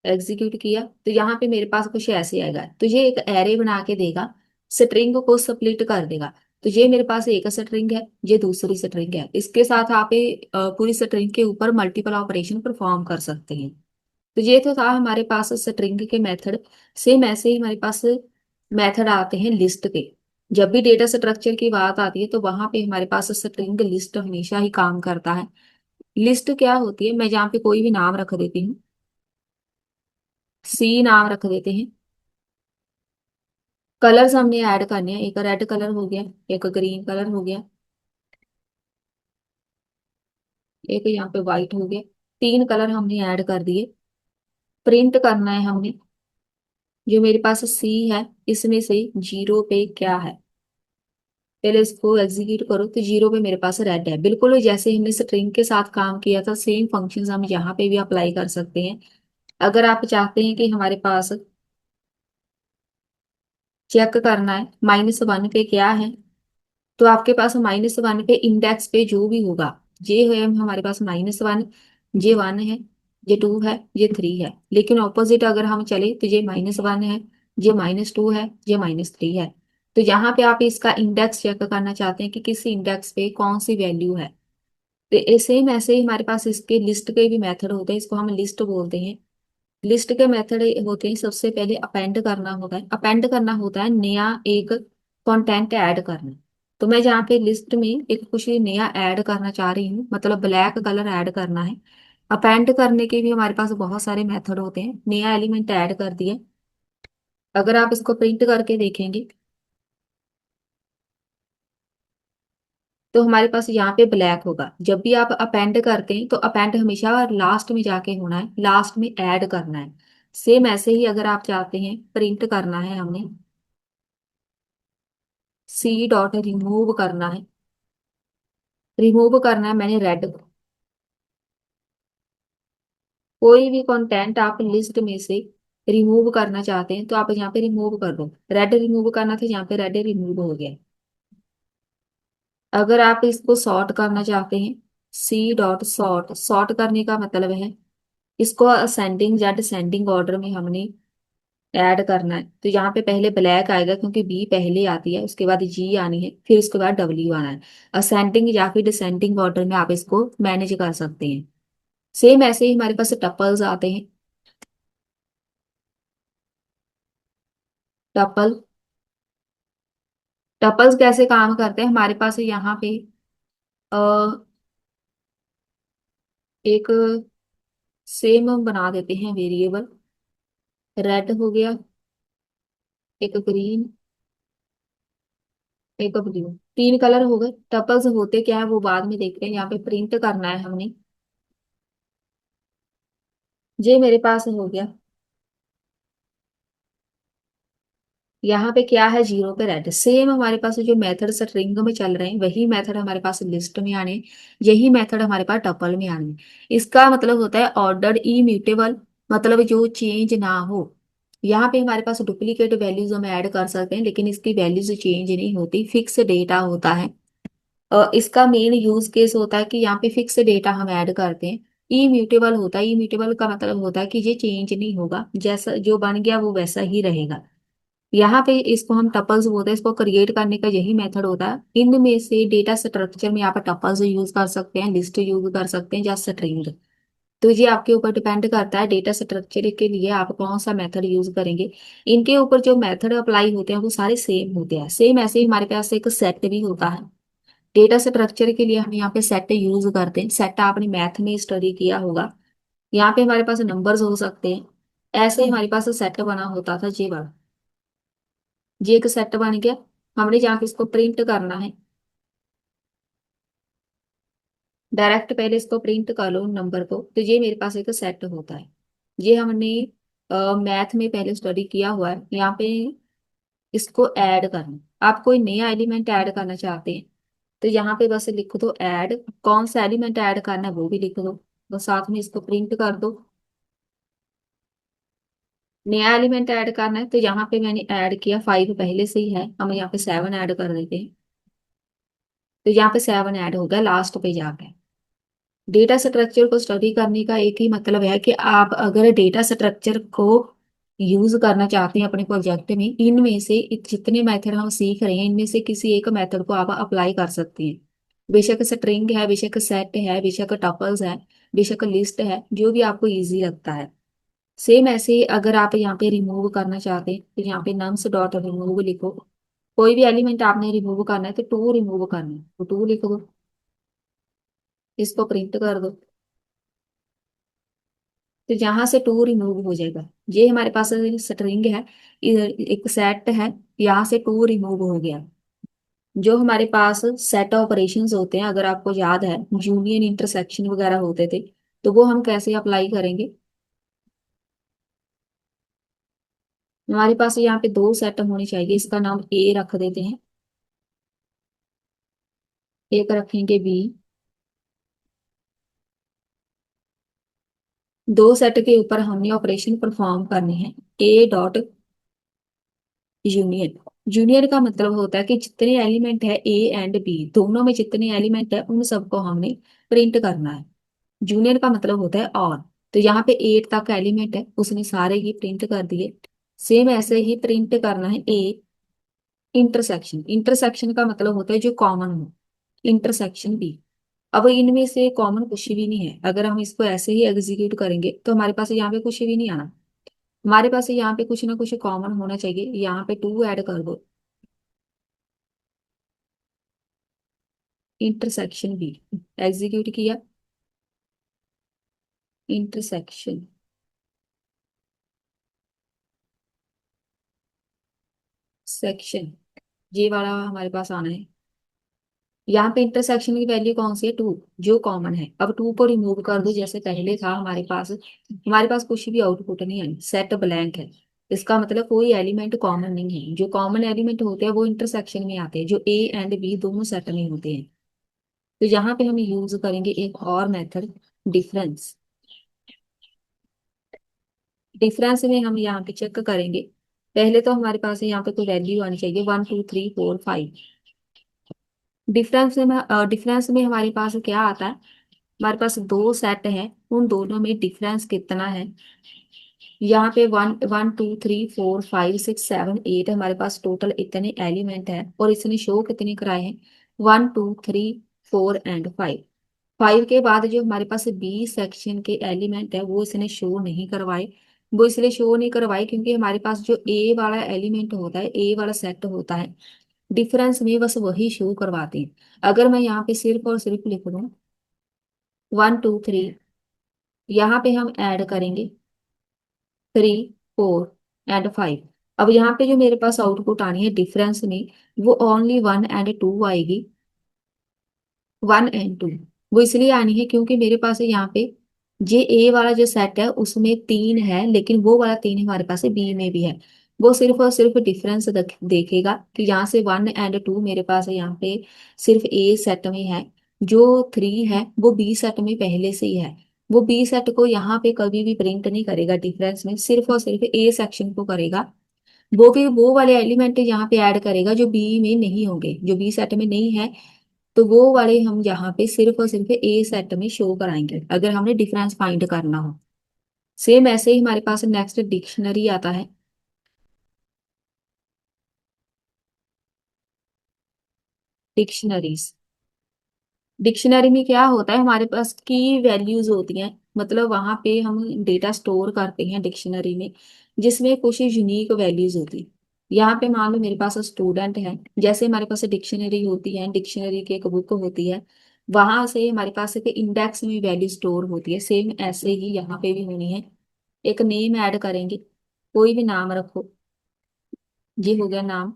Speaker 1: एग्जीक्यूट किया तो यहाँ पे मेरे पास कुछ ऐसे आएगा। तो ये एक एरे बना के देगा, स्ट्रिंग को स्प्लिट कर देगा। तो ये मेरे पास एक स्ट्रिंग है, ये दूसरी स्ट्रिंग है। इसके साथ आप पूरी स्ट्रिंग के ऊपर मल्टीपल ऑपरेशन परफॉर्म कर सकते हैं। तो ये तो था हमारे पास स्ट्रिंग के मेथड। सेम ऐसे ही हमारे पास मेथड आते हैं लिस्ट के। जब भी डेटा स्ट्रक्चर की बात आती है तो वहां पे हमारे पास स्ट्रिंग लिस्ट हमेशा ही काम करता है। लिस्ट क्या होती है, मैं जहाँ पे कोई भी नाम रख देती हूँ, सी नाम रख देते हैं। कलर्स हमने ऐड करने हैं, एक रेड कलर हो गया, एक ग्रीन कलर हो गया, एक यहाँ पे व्हाइट हो गया। तीन कलर हमने ऐड कर दिए। प्रिंट करना है हमने, जो मेरे पास सी है इसमें से जीरो पे क्या है। पहले इसको एग्जीक्यूट करो तो जीरो पे मेरे पास रेड है। बिल्कुल जैसे हमने स्ट्रिंग के साथ काम किया था, सेम फंक्शंस हम यहाँ पे भी अप्लाई कर सकते हैं। अगर आप चाहते हैं कि हमारे पास चेक करना है -1 पे क्या है, तो आपके पास -1 पे इंडेक्स पे जो भी होगा, ये है हमारे पास -1, ये 1 है, ये 2 है, ये 3 है। लेकिन ऑपोजिट अगर हम चले तो ये -1 है, ये -2 है, ये -3 है। तो यहाँ पे आप इसका इंडेक्स चेक करना चाहते हैं कि किस इंडेक्स पे कौन सी वैल्यू है। तो सेम ऐसे ही हमारे पास इसके लिस्ट के भी मेथड होते हैं, इसको हम लिस्ट बोलते हैं। लिस्ट के मेथड होते हैं, सबसे पहले अपेंड करना होता है। अपेंड करना होता है नया एक कंटेंट ऐड करना। तो मैं जहाँ पे लिस्ट में एक कुछ नया ऐड करना चाह रही हूँ, मतलब ब्लैक कलर ऐड करना है। अपेंड करने के भी हमारे पास बहुत सारे मेथड होते हैं। नया एलिमेंट ऐड कर दिया, अगर आप इसको प्रिंट करके देखेंगे तो हमारे पास यहाँ पे ब्लैक होगा। जब भी आप अपेंड करते हैं तो अपेंड हमेशा लास्ट में जाके होना है, लास्ट में ऐड करना है। सेम ऐसे ही अगर आप चाहते हैं प्रिंट करना है, हमने सी डॉट रिमूव करना है। रिमूव करना है मैंने रेड, कोई भी कंटेंट आप लिस्ट में से रिमूव करना चाहते हैं तो आप यहाँ पे रिमूव कर दो। रेड रिमूव करना था, यहाँ पे रेड रिमूव हो गया। अगर आप इसको सॉर्ट करना चाहते हैं, सी डॉट सॉर्ट, सॉर्ट करने का मतलब है इसको असेंडिंग या डिसेंडिंग ऑर्डर में हमने ऐड करना है। तो यहाँ पे पहले ब्लैक आएगा क्योंकि बी पहले आती है, उसके बाद जी आनी है, फिर उसके बाद डब्ल्यू आना है। असेंडिंग या फिर डिसेंडिंग ऑर्डर में आप इसको मैनेज कर सकते हैं। सेम ऐसे ही हमारे पास टपल्स आते हैं। टपल, टपल्स कैसे काम करते हैं, हमारे पास यहाँ पे अ, एक सेम बना देते हैं वेरिएबल। रेड हो गया, एक ग्रीन, एक ब्लू, तीन कलर हो गए। टपल्स होते क्या है वो बाद में देखते हैं, यहाँ पे प्रिंट करना है हमने। ये मेरे पास हो गया, यहाँ पे क्या है, जीरो पे रेड। सेम हमारे पास जो मेथड स्ट्रिंग में चल रहे हैं वही मेथड हमारे पास लिस्ट में आने, यही मेथड हमारे पास टपल में आने। इसका मतलब होता है ऑर्डर्ड इम्यूटेबल, मतलब जो चेंज ना हो। यहाँ पे हमारे पास डुप्लीकेट वैल्यूज हम ऐड कर सकते हैं, लेकिन इसकी वैल्यूज चेंज नहीं होती, फिक्स डेटा होता है। इसका मेन यूज केस होता है कि यहाँ पे फिक्स डेटा हम ऐड करते हैं। इम्यूटेबल होता है, इम्यूटेबल का मतलब होता है कि ये चेंज नहीं होगा, जैसा जो बन गया वो वैसा ही रहेगा। यहाँ पे इसको हम टपल्स बोलते हैं, इसको क्रिएट करने का यही मेथड होता है। इनमें से डेटा स्ट्रक्चर में आप टपल्स यूज कर सकते हैं, लिस्ट यूज कर सकते हैं या स्ट्रिंग। तो ये आपके ऊपर डिपेंड करता है डेटा स्ट्रक्चर के लिए आप कौन सा मेथड यूज करेंगे। इनके ऊपर जो मेथड अप्लाई होते हैं वो सारे सेम होते हैं। सेम ऐसे ही हमारे पास एक सेट भी होता है। डेटा स्ट्रक्चर के लिए हम यहाँ पे सेट यूज करते हैं। सेट आपने मैथ में स्टडी किया होगा। यहाँ पे हमारे पास नंबर्स हो सकते हैं, ऐसे ही हमारे पास सेट बना होता था ये वाला। ये एक सेट बन गया, हमने जहाँ पे इसको प्रिंट करना है, डायरेक्ट पहले इसको प्रिंट कर लो नंबर को, तो ये मेरे पास एक सेट होता है। ये हमने मैथ में पहले स्टडी किया हुआ है। यहाँ पे इसको ऐड करना, आप कोई नया एलिमेंट ऐड करना चाहते हैं तो यहाँ पे बस लिख दो ऐड, कौन सा एलिमेंट ऐड करना है वो भी लिख दो, बस साथ में इसको प्रिंट कर दो। नया एलिमेंट ऐड करना है तो यहाँ पे मैंने ऐड किया, 5 पहले से ही है, हम यहाँ पे 7 ऐड कर देते हैं। तो यहाँ पे 7 ऐड हो गया लास्ट पे जाके। डेटा स्ट्रक्चर को स्टडी करने का एक ही मतलब है कि आप अगर डेटा स्ट्रक्चर को यूज करना चाहते हैं अपने प्रोजेक्ट में, इनमें से जितने मेथड हम सीख रहे हैं इनमें से किसी एक मेथड को आप अप्लाई कर सकते हैं। बेशक स्ट्रिंग है, बेशक सेट है, बेशक टपल्स है, बेशक लिस्ट है, जो भी आपको इजी लगता है। सेम ऐसे ही अगर आप यहाँ पे रिमूव करना चाहते हैं तो यहाँ पे नम्स डॉट रिमूव लिखो। कोई भी एलिमेंट आपने रिमूव करना है तो टू रिमूव करना है तो टू लिख दो, इसको प्रिंट कर दो। तो जहां से टू रिमूव हो जाएगा, ये हमारे पास स्ट्रिंग है, इधर एक सेट है, यहाँ से टू रिमूव हो गया। जो हमारे पास सेट ऑपरेशंस होते हैं, अगर आपको याद है यूनियन इंटरसेक्शन वगैरह होते थे, तो वो हम कैसे अप्लाई करेंगे। हमारे पास यहाँ पे दो सेट होने चाहिए, इसका नाम ए रख देते हैं, एक रखेंगे बी। दो सेट के ऊपर हमने ऑपरेशन परफॉर्म करने हैं, ए डॉट यूनियन। यूनियन का मतलब होता है कि जितने एलिमेंट है ए एंड बी दोनों में जितने एलिमेंट है उन सबको हमने प्रिंट करना है। जूनियर का मतलब होता है और। तो यहाँ पे 8 तक एलिमेंट है, उसने सारे ही प्रिंट कर दिए। सेम ऐसे ही प्रिंट करना है ए इंटरसेक्शन। इंटरसेक्शन का मतलब होता है जो कॉमन हो, इंटरसेक्शन बी। अब इनमें से कॉमन कुछ भी नहीं है, अगर हम इसको ऐसे ही एग्जीक्यूट करेंगे तो हमारे पास यहाँ पे कुछ भी नहीं आना। हमारे पास यहाँ पे कुछ ना कुछ कॉमन होना चाहिए, यहाँ पे टू ऐड कर दो, इंटरसेक्शन बी। एग्जीक्यूट किया, इंटरसेक्शन सेक्शन, ये वाला हमारे पास आना है। यहाँ पे इंटरसेक्शन की वैल्यू कौन सी है, टू, जो कॉमन है। अब टू को रिमूव कर दो जैसे पहले था हमारे पास कुछ भी आउटपुट नहीं है, सेट ब्लैंक है। इसका मतलब कोई एलिमेंट कॉमन नहीं है। जो कॉमन एलिमेंट होते हैं वो इंटरसेक्शन में आते हैं, जो ए एंड बी दोनों सेट में होते हैं। तो यहाँ पे हम यूज करेंगे एक और मेथड, डिफरेंस। डिफरेंस में हम यहाँ पे चेक करेंगे, पहले तो हमारे पास यहाँ पे कोई वैल्यू आनी चाहिए, 1 2 3 4 5। डिफरेंस में हमारे पास क्या आता है, हमारे पास दो सेट है, उन दोनों में डिफरेंस कितना है। यहाँ पे 1 1 2 3 4 5 6 7 8 हमारे पास टोटल इतने एलिमेंट है, और इसने शो कितने कराए हैं, 1 2 3 4 एंड 5। 5 के बाद जो हमारे पास बी सेक्शन के एलिमेंट है वो इसने शो नहीं करवाए। वो इसलिए शो नहीं करवाए क्योंकि हमारे पास जो ए वाला एलिमेंट होता है, ए वाला सेट होता है, डिफरेंस में बस वही शो करवाते हैं। अगर मैं यहाँ पे सिर्फ और सिर्फ लिख दूँ 1 2 3, यहाँ पे हम ऐड करेंगे 3 4 एंड 5। अब यहाँ पे जो मेरे पास आउटपुट आनी है डिफरेंस में, वो ओनली 1 एंड 2 आएगी। 1 एंड 2 वो इसलिए आनी है क्योंकि मेरे पास यहाँ पे जे ए वाला जो सेट है उसमें तीन है, लेकिन वो वाला तीन हमारे पास बी में भी है। वो सिर्फ और सिर्फ डिफरेंस देखेगा कि यहाँ से 1 एंड 2 मेरे पास है, यहाँ पे सिर्फ ए सेट में है। जो 3 है वो बी सेट में पहले से ही है। वो बी सेट को यहाँ पे कभी भी प्रिंट नहीं करेगा डिफरेंस में, सिर्फ और सिर्फ ए सेक्शन को करेगा। वो भी वो वाले एलिमेंट यहाँ पे ऐड करेगा जो बी में नहीं होंगे, जो बी सेट में नहीं है। तो वो वाले हम यहाँ पे सिर्फ और सिर्फ ए सेट में शो कराएंगे अगर हमने डिफरेंस फाइंड करना हो। सेम ऐसे ही हमारे पास नेक्स्ट डिक्शनरी आता है, डिक्शनरीज। डिक्शनरी में क्या होता है, हमारे पास की वैल्यूज होती हैं, मतलब वहां पे हम डेटा स्टोर करते हैं डिक्शनरी में, जिसमें कुछ यूनिक वैल्यूज होती है। यहाँ पे मान लो मेरे पास स्टूडेंट है, जैसे हमारे पास डिक्शनरी होती है, डिक्शनरी की एक बुक होती है, वहां से हमारे पास एक इंडेक्स में वैल्यू स्टोर होती है, सेम ऐसे ही यहाँ पे भी होनी है। एक नेम ऐड करेंगे, कोई भी नाम रखो, ये हो गया नाम।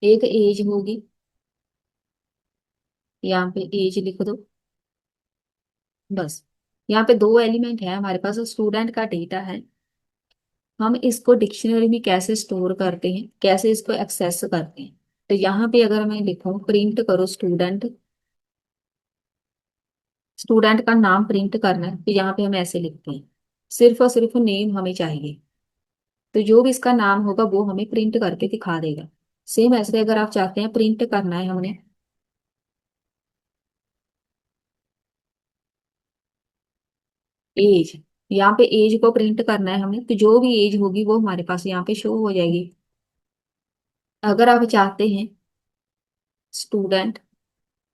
Speaker 1: एक एज होगी, यहाँ पे एज लिख दो, बस। यहाँ पे दो एलिमेंट है हमारे पास, स्टूडेंट का डेटा है। हम इसको डिक्शनरी में कैसे स्टोर करते हैं, कैसे इसको एक्सेस करते हैं। तो यहाँ पे अगर मैं लिखूं प्रिंट करो स्टूडेंट, स्टूडेंट का नाम प्रिंट करना है, तो यहाँ पे हम ऐसे लिखते हैं, सिर्फ और सिर्फ नेम हमें चाहिए। तो जो भी इसका नाम होगा वो हमें प्रिंट करके दिखा देगा। सेम ऐसे अगर आप चाहते हैं प्रिंट करना है हमने एज, यहाँ पे एज को प्रिंट करना है हमें, तो जो भी एज होगी वो हमारे पास यहाँ पे शो हो जाएगी। अगर आप चाहते हैं स्टूडेंट,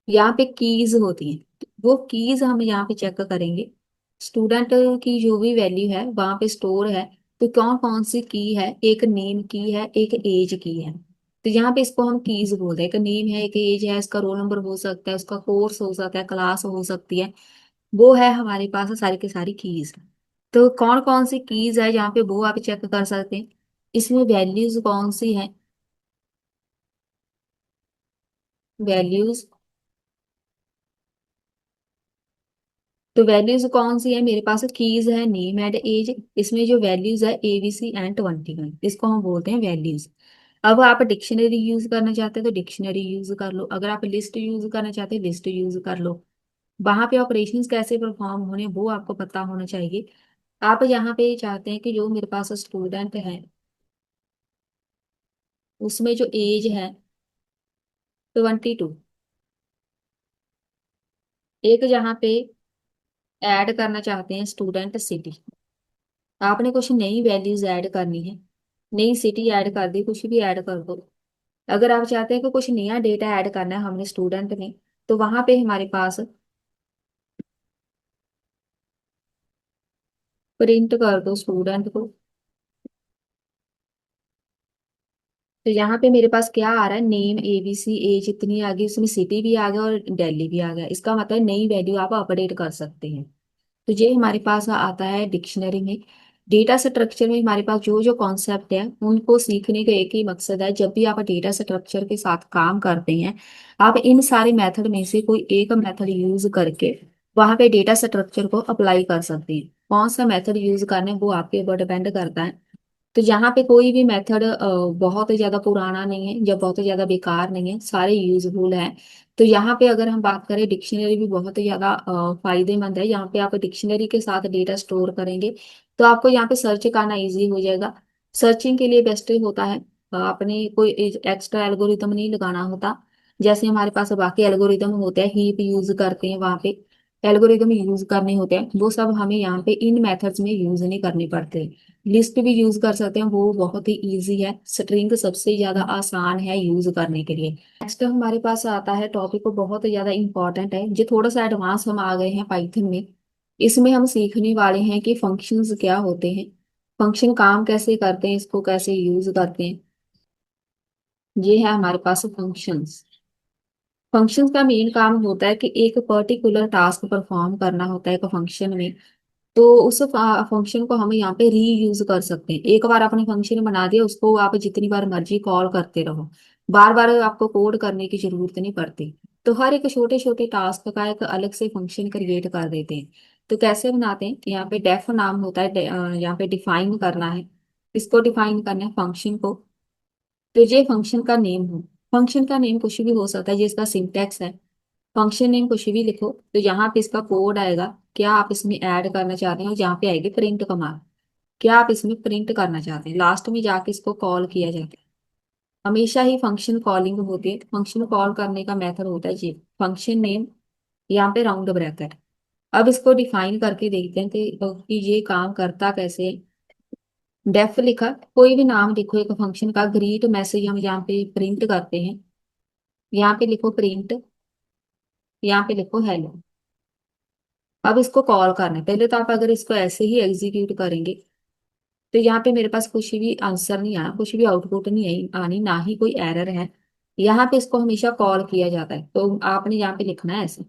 Speaker 1: यहाँ पे कीज होती हैं, वो कीज हम यहाँ पे चेक करेंगे। स्टूडेंट की जो भी वैल्यू है वहां पे स्टोर है। तो कौन कौन सी की है, एक नेम की है, एक एज की है। तो यहाँ पे इसको हम कीज बोलते हैं। एक नेम है, एक एज है, इसका रोल नंबर हो सकता है, उसका कोर्स हो सकता है, क्लास हो सकती है। वो है हमारे पास सारी की सारी कीज। तो कौन कौन सी कीज है यहाँ पे वो आप चेक कर सकते हैं। इसमें वैल्यूज कौन सी है, वैल्यूज। तो वैल्यूज कौन सी है मेरे पास, कीज है, नेम एंड एज। इसमें जो वैल्यूज है ABC and 21, इसको हम बोलते हैं वैल्यूज। अब आप डिक्शनरी यूज करना चाहते हैं तो डिक्शनरी यूज कर लो, अगर आप लिस्ट यूज करना चाहते हैं लिस्ट यूज कर लो। वहां पे ऑपरेशंस कैसे परफॉर्म होने वो आपको पता होना चाहिए। आप यहाँ पे चाहते हैं कि जो मेरे पास स्टूडेंट है उसमें जो एज है 22, एक जहाँ पे ऐड करना चाहते हैं स्टूडेंट सिटी। आपने कुछ नई वैल्यूज ऐड करनी है, नई सिटी ऐड कर दी, कुछ भी ऐड कर दो। अगर आप चाहते हैं कि कुछ नया डेटा ऐड करना है हमने स्टूडेंट में, तो वहां पे हमारे पास प्रिंट कर दो स्टूडेंट को। तो यहाँ पे मेरे पास क्या आ रहा है, नेम ABC एज इतनी आ गई, उसमें सिटी भी आ गया और दिल्ली भी आ गया। इसका मतलब नई वैल्यू आप अपडेट कर सकते हैं। तो ये हमारे पास आता है डिक्शनरी में। डेटा स्ट्रक्चर में हमारे पास जो जो कॉन्सेप्ट है उनको सीखने का एक ही मकसद है। जब भी आप डेटा स्ट्रक्चर के साथ काम करते हैं, आप इन सारे मेथड में से कोई एक मेथड यूज करके वहां पे डेटा स्ट्रक्चर को अप्लाई कर सकते हैं। कौन सा मेथड यूज करना है वो आपके ऊपर डिपेंड करता है। तो यहाँ पे कोई भी मेथड बहुत ज्यादा पुराना नहीं है या बहुत ज्यादा बेकार नहीं है, सारे यूजफुल हैं। तो यहाँ पे अगर हम बात करें, डिक्शनरी भी बहुत ज्यादा फायदेमंद है। यहाँ पे आप डिक्शनरी के साथ डेटा स्टोर करेंगे तो आपको यहाँ पे सर्च करना इजी हो जाएगा। सर्चिंग के लिए बेस्ट होता है, आपने कोई एक्स्ट्रा एल्गोरिदम नहीं लगाना होता। जैसे हमारे पास बाकी एल्गोरिदम होते हैं, हीप यूज करते हैं, वहां पे एल्गोरिदम यूज करने होते हैं, वो सब हमें यहाँ पे इन मेथड्स में यूज नहीं करने पड़ते। लिस्ट भी यूज कर सकते हैं, वो बहुत ही इजी है। स्ट्रिंग सबसे ज्यादा आसान है यूज करने के लिए। नेक्स्ट हमारे पास आता है टॉपिक, को बहुत ज्यादा इंपॉर्टेंट है, जो थोड़ा सा एडवांस हम आ गए हैं पाइथन में। इसमें हम सीखने वाले हैं कि फंक्शंस क्या होते हैं, फंक्शन काम कैसे करते हैं, इसको कैसे यूज करते हैं। ये है हमारे पास फंक्शंस। फंक्शंस का मेन काम होता है कि एक पर्टिकुलर टास्क परफॉर्म करना होता है एक फंक्शन में। तो उस फंक्शन को हम यहाँ पे री यूज कर सकते हैं। एक बार आपने फंक्शन बना दिया, उसको आप जितनी बार मर्जी कॉल करते रहो, बार बार आपको कोड करने की जरूरत नहीं पड़ती। तो हर एक छोटे छोटे टास्क का एक अलग से फंक्शन क्रिएट कर देते हैं। तो कैसे बनाते हैं, यहाँ पे डेफ नाम होता है, यहाँ पे डिफाइन करना है, इसको डिफाइन करना है फंक्शन को। तो ये फंक्शन का नेम हो, फंक्शन का नेम कुछ भी हो सकता है, जिसका सिंटेक्स है फंक्शन नेम कुछ भी लिखो। तो यहाँ पे इसका कोड आएगा, क्या आप इसमें ऐड करना चाहते हैं, और यहाँ पे आएगी प्रिंट कमांड, क्या आप इसमें प्रिंट करना चाहते हैं। लास्ट में जाके इसको कॉल किया जाता है। हमेशा ही फंक्शन कॉलिंग होती है, फंक्शन कॉल करने का मेथड होता है जी फंक्शन नेम, यहाँ पे राउंड ब्रैकेट। अब इसको डिफाइन करके देखते हैं कि ये काम करता कैसे है। डेफ लिखा, कोई भी नाम लिखो एक फंक्शन का, ग्रीट मैसेज हम यहाँ पे प्रिंट करते हैं। यहाँ पे लिखो प्रिंट, यहाँ पे लिखो हेलो। अब इसको कॉल करना है, पहले तो आप अगर इसको ऐसे ही एग्जीक्यूट करेंगे तो यहाँ पे मेरे पास कुछ भी आंसर नहीं आना, कुछ भी आउटपुट नहीं आई आनी, ना ही कोई एरर है। यहाँ पे इसको हमेशा कॉल किया जाता है, तो आपने यहाँ पे लिखना है ऐसे।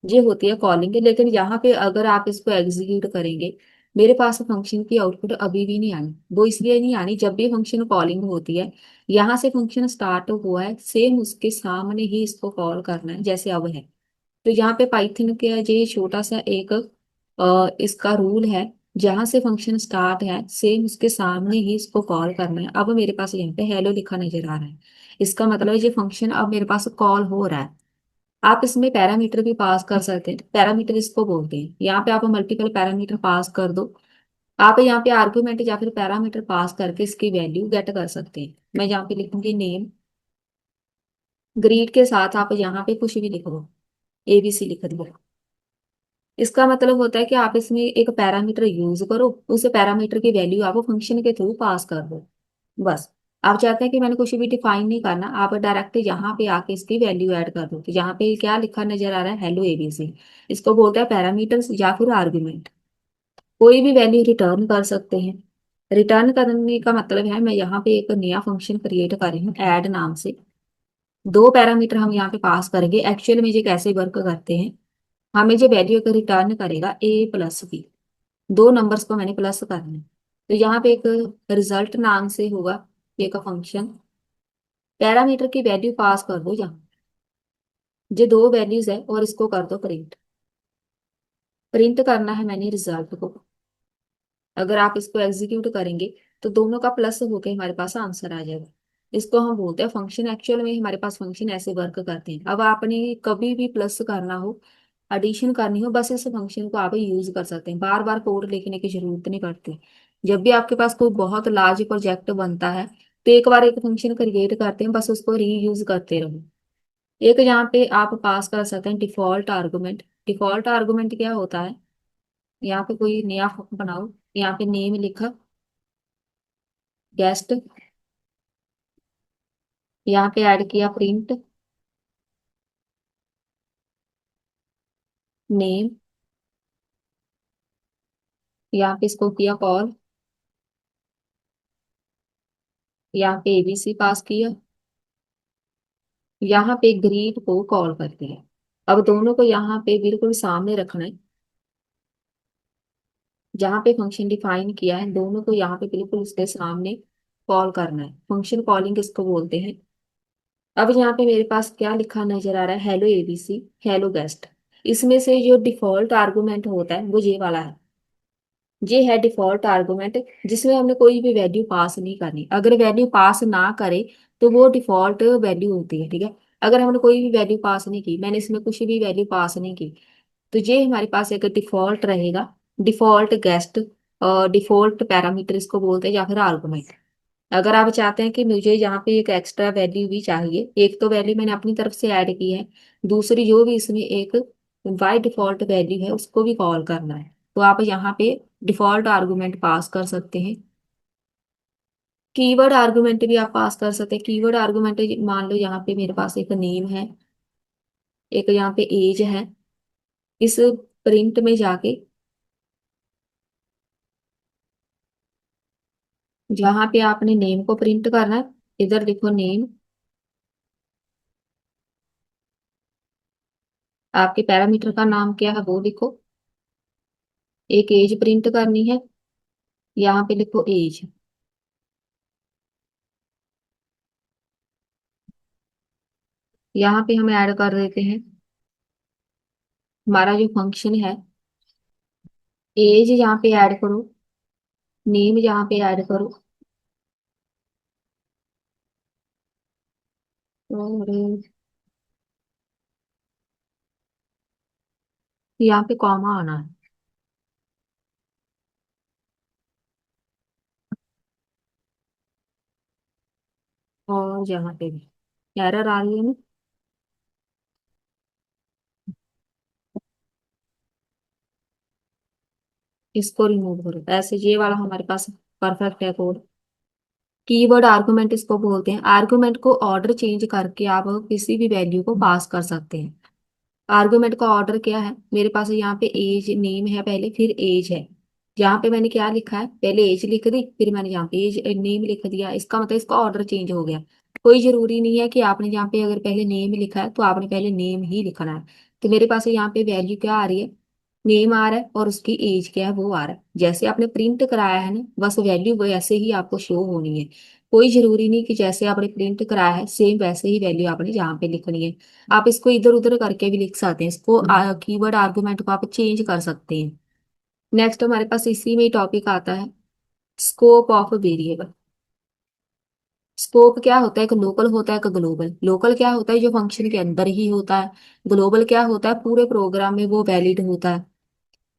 Speaker 1: ये होती है कॉलिंग। लेकिन यहाँ पे अगर आप इसको एग्जीक्यूट करेंगे, मेरे पास फंक्शन की आउटपुट अभी भी नहीं आनी। वो इसलिए नहीं आनी, जब भी फंक्शन कॉलिंग होती है, यहाँ से फंक्शन स्टार्ट हुआ है, सेम उसके सामने ही इसको कॉल करना है जैसे अब है। तो यहाँ पे पाइथन के ये छोटा सा एक इसका रूल है, जहां से फंक्शन स्टार्ट है सेम उसके सामने ही इसको कॉल करना है। अब मेरे पास यहाँ पे हेलो लिखा नजर आ रहा है, इसका मतलब है ये फंक्शन अब मेरे पास कॉल हो रहा है। आप इसमें पैरामीटर भी पास कर सकते हैं, पैरामीटर इसको बोलते हैं। यहाँ पे आप मल्टीपल पैरामीटर पास कर दो, आप यहाँ पे आर्गुमेंट या फिर पैरामीटर पास करके इसकी वैल्यू गेट कर सकते हैं। मैं यहाँ पे लिखूंगी नेम, ग्रीड के साथ आप यहाँ पे कुछ भी लिख दो, ABC लिख दो। इसका मतलब होता है कि आप इसमें एक पैरामीटर यूज करो, उस पैरामीटर की वैल्यू आप फंक्शन के थ्रू पास कर दो, बस। आप चाहते हैं कि मैंने कुछ भी डिफाइन नहीं करना, आप डायरेक्ट यहाँ पे आके इसकी वैल्यू ऐड कर दो। तो यहाँ पे क्या लिखा नजर आ रहा है, हेलो एबीसी। इसको बोलते हैं पैरामीटर्स या फिर आर्गुमेंट। कोई भी वैल्यू रिटर्न कर सकते हैं। रिटर्न करने का मतलब है मैं यहाँ पे एक नया फंक्शन क्रिएट कर रही हूँ ऐड नाम से। दो पैरामीटर हम यहाँ पे पास करेंगे। एक्चुअल में ये कैसे वर्क करते हैं, हमें जो वैल्यू को रिटर्न करेगा A+B, दो नंबर्स को मैंने प्लस करना है। तो यहाँ पे एक रिजल्ट नाम से होगा एक फंक्शन, पैरामीटर की वैल्यू पास कर दो यहाँ, ये दो वैल्यूज है, और इसको कर दो प्रिंट। प्रिंट करना है मैंने रिजल्ट को। अगर आप इसको एग्जीक्यूट करेंगे तो दोनों का प्लस होकर हमारे पास आंसर आ जाएगा। इसको हम बोलते हैं फंक्शन। एक्चुअल में हमारे पास फंक्शन ऐसे वर्क करते हैं। अब आपने कभी भी प्लस करना हो, एडिशन करनी हो, बस इस फंक्शन को आप यूज कर सकते हैं, बार बार कोड लिखने की जरूरत नहीं पड़ती। जब भी आपके पास कोई बहुत लार्ज प्रोजेक्ट बनता है तो एक बार एक फंक्शन क्रिएट करते हैं, बस उसको रीयूज करते रहो। एक यहाँ पे आप पास कर सकते हैं डिफॉल्ट आर्गुमेंट। डिफॉल्ट आर्गुमेंट क्या होता है, यहाँ पे कोई नया बनाओ, यहाँ पे नेम लिखा, गेस्ट, यहाँ पे ऐड किया प्रिंट नेम, यहाँ पे इसको किया कॉल, यहाँ पे एबीसी पास किया, यहाँ पे ग्रीट को कॉल कर दिया। अब दोनों को यहाँ पे बिल्कुल सामने रखना है। जहाँ पे फंक्शन डिफाइन किया है दोनों को यहाँ पे बिल्कुल उसके सामने कॉल करना है। फंक्शन कॉलिंग इसको बोलते हैं। अब यहाँ पे मेरे पास क्या लिखा नजर आ रहा है, हेलो एबीसी, हेलो गेस्ट। इसमें से जो डिफॉल्ट आर्गुमेंट होता है वो ये वाला है। ये है डिफॉल्ट आर्गुमेंट, जिसमें हमने कोई भी वैल्यू पास नहीं करनी। अगर वैल्यू पास ना करे तो वो डिफॉल्ट वैल्यू होती है, ठीक है। अगर हमने कोई भी वैल्यू पास नहीं की, मैंने इसमें कुछ भी वैल्यू पास नहीं की, तो ये हमारे पास एक डिफॉल्ट रहेगा, डिफॉल्ट गेस्ट। और डिफॉल्ट पैरामीटर इसको बोलते हैं, या फिर आर्गुमेंट। अगर आप चाहते हैं कि मुझे यहाँ पे एक एक्स्ट्रा वैल्यू भी चाहिए, एक तो वैल्यू मैंने अपनी तरफ से ऐड की है, दूसरी जो भी इसमें एक बाय डिफॉल्ट वैल्यू है उसको भी कॉल करना है, तो आप यहाँ पे डिफॉल्ट आर्गुमेंट पास कर सकते हैं। कीवर्ड आर्गुमेंट भी आप पास कर सकते हैं। कीवर्ड आर्गुमेंट मान लो यहाँ पे मेरे पास एक नेम है, एक यहाँ पे एज है। इस प्रिंट में जाके जहाँ पे आपने नेम को प्रिंट करना है, इधर लिखो नेम, आपके पैरामीटर का नाम क्या है वो लिखो, एक एज प्रिंट करनी है, यहाँ पे लिखो एज। यहाँ पे हम ऐड कर देते हैं हमारा जो फंक्शन है, एज यहाँ पे ऐड करो, नेम यहाँ पे ऐड करो, और यहाँ पे कॉमा आना है। और यहाँ पे भी एरर आ रही है ना, इसको रिमूव करो। ऐसे ये वाला हमारे पास परफेक्ट है कोड। कीवर्ड आर्गुमेंट इसको बोलते हैं। आर्गुमेंट को ऑर्डर चेंज करके आप किसी भी वैल्यू को पास कर सकते हैं। आर्गुमेंट का ऑर्डर क्या है, मेरे पास यहाँ पे एज नेम है पहले, फिर एज है। यहाँ पे मैंने क्या लिखा है, पहले एज लिख दी, फिर मैंने यहाँ पे एज नेम लिख दिया। इसका मतलब इसका ऑर्डर चेंज हो गया। कोई जरूरी नहीं है कि आपने यहाँ पे अगर पहले नेम लिखा है तो आपने पहले नेम ही लिखना है। तो मेरे पास यहाँ पे वैल्यू क्या आ रही है, नेम आ रहा है, और उसकी एज क्या है वो आ रहा है। जैसे आपने प्रिंट कराया है ना, बस वैल्यू वैसे ही आपको शो होनी है। कोई जरूरी नहीं कि जैसे आपने प्रिंट कराया है सेम वैसे ही वैल्यू आपने यहाँ पे लिखनी है। आप इसको इधर उधर करके भी लिख सकते हैं। इसको कीवर्ड आर्गुमेंट को आप चेंज कर सकते हैं। नेक्स्ट हमारे पास इसी में ही टॉपिक आता है, स्कोप ऑफ वेरिएबल। स्कोप क्या होता है, एक लोकल होता है एक ग्लोबल। लोकल क्या होता है, जो फंक्शन के अंदर ही होता है। ग्लोबल क्या होता है, पूरे प्रोग्राम में वो वैलिड होता है।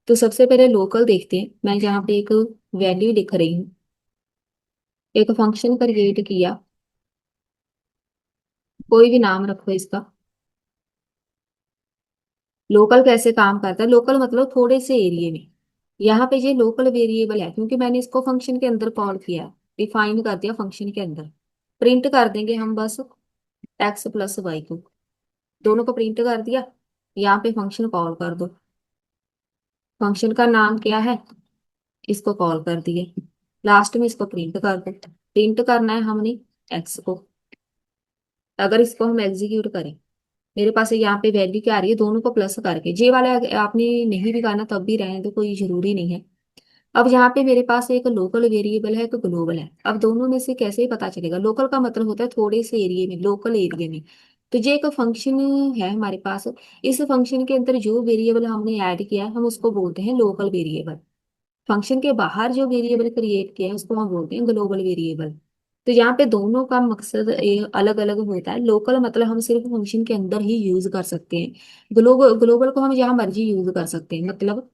Speaker 1: तो सबसे पहले लोकल देखते हैं। मैं यहाँ पे एक वैल्यू लिख रही हूँ, एक फंक्शन क्रिएट किया, कोई भी नाम रखो इसका, लोकल कैसे काम करता है? लोकल मतलब थोड़े से एरिया में। यहाँ पे ये लोकल वेरिएबल है क्योंकि मैंने इसको फंक्शन के अंदर कॉल किया, डिफाइन कर दिया फंक्शन के अंदर। प्रिंट कर देंगे हम बस एक्स प्लस वाई को, दोनों को प्रिंट कर दिया। यहाँ पे फंक्शन कॉल कर दो, फंक्शन का नाम क्या है, इसको कॉल कर दिए। लास्ट में इसको प्रिंट कर दो, प्रिंट करना है हमने एक्स को। अगर इसको हम एग्जीक्यूट करें, मेरे पास यहाँ पे वैल्यू क्या आ रही है, दोनों को प्लस करके। जे वाला आपने नहीं भी करना तब भी रहने दो, कोई जरूरी नहीं है। अब यहाँ पे मेरे पास एक लोकल वेरिएबल है, एक ग्लोबल है। अब दोनों में से कैसे पता चलेगा? लोकल का मतलब होता है थोड़े से एरिया में, लोकल एरिया में। तो ये एक फंक्शन है हमारे पास। इस फंक्शन के अंदर जो वेरिएबल हमने ऐड किया है हम उसको बोलते हैं लोकल वेरिएबल। फंक्शन के बाहर जो वेरिएबल क्रिएट किया है उसको हम बोलते हैं ग्लोबल वेरिएबल। तो यहाँ पे दोनों का मकसद अलग अलग होता है। लोकल मतलब हम सिर्फ फंक्शन के अंदर ही यूज कर सकते हैं। ग्लोबल ग्लोबल को हम जहाँ मर्जी यूज कर सकते हैं। मतलब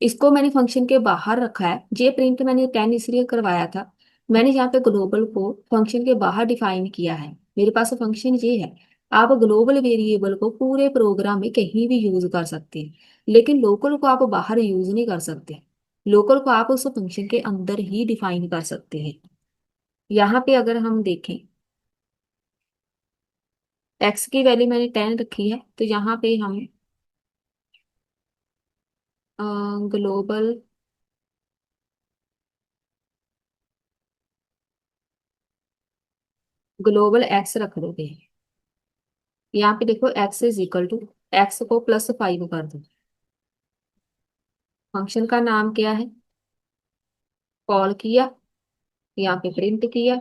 Speaker 1: इसको मैंने फंक्शन के बाहर रखा है। जे प्रिंट मैंने 10 इसलिए करवाया था, मैंने यहाँ पे ग्लोबल को फंक्शन के बाहर डिफाइन किया है। मेरे पास फंक्शन ये है। आप ग्लोबल वेरिएबल को पूरे प्रोग्राम में कहीं भी यूज कर सकते हैं, लेकिन लोकल को आप बाहर यूज नहीं कर सकते। लोकल को आप उस फंक्शन के अंदर ही डिफाइन कर सकते हैं। यहाँ पे अगर हम देखें, एक्स की वैल्यू मैंने 10 रखी है, तो यहाँ पे हम ग्लोबल ग्लोबल एक्स रख दोगे। यहाँ पे देखो X is equal to, X को +5 कर दो। फंक्शन का नाम क्या है, कॉल किया, यहाँ पे प्रिंट किया।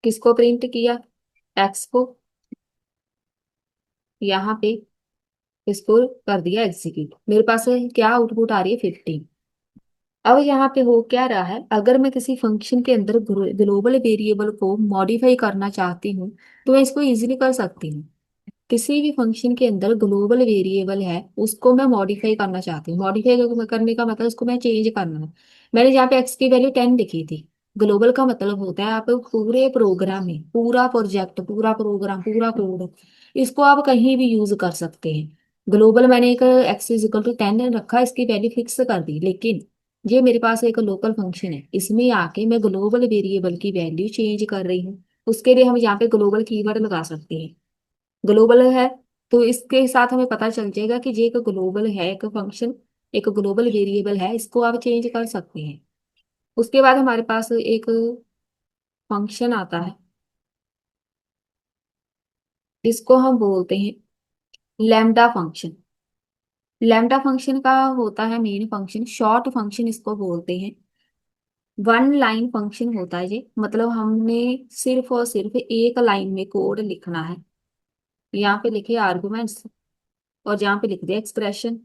Speaker 1: किसको प्रिंट किया? एक्स को। यहाँ पे इसको कर दिया एग्जीक्यूट। मेरे पास क्या आउटपुट आ रही है, 15। अब यहाँ पे हो क्या रहा है, अगर मैं किसी फंक्शन के अंदर ग्लोबल वेरिएबल को मॉडिफाई करना चाहती हूँ तो मैं इसको इजीली कर सकती हूँ। किसी भी फंक्शन के अंदर ग्लोबल वेरिएबल है उसको मैं मॉडिफाई करना चाहती हूँ। मॉडिफाई करने का मतलब उसको मैं चेंज करना है। मैंने यहाँ पे एक्स की वैल्यू 10 लिखी थी। ग्लोबल का मतलब होता है आप पूरे प्रोग्राम में, पूरा प्रोजेक्ट, पूरा प्रोग्राम, पूरा कोड, इसको आप कहीं भी यूज कर सकते हैं। ग्लोबल मैंने एक एक्स इज इक्वल टू 10 रखा, इसकी वैल्यू फिक्स कर दी। लेकिन ये मेरे पास एक लोकल फंक्शन है, इसमें आके मैं ग्लोबल वेरिएबल की वैल्यू चेंज कर रही हूँ। उसके लिए हम यहाँ पे ग्लोबल कीवर्ड लगा सकते हैं। ग्लोबल है तो इसके साथ हमें पता चल जाएगा कि ये एक ग्लोबल है, एक फंक्शन, एक ग्लोबल वेरिएबल है, इसको आप चेंज कर सकते हैं। उसके बाद हमारे पास एक फंक्शन आता है, इसको हम बोलते हैं लैम्डा फंक्शन। लैम्डा फंक्शन का होता है मेन फंक्शन, शॉर्ट फंक्शन इसको बोलते हैं। वन लाइन फंक्शन होता है ये, मतलब हमने सिर्फ और सिर्फ एक लाइन में कोड लिखना है। यहाँ पे लिखे आर्गुमेंट्स और यहाँ पे लिख दिया एक्सप्रेशन।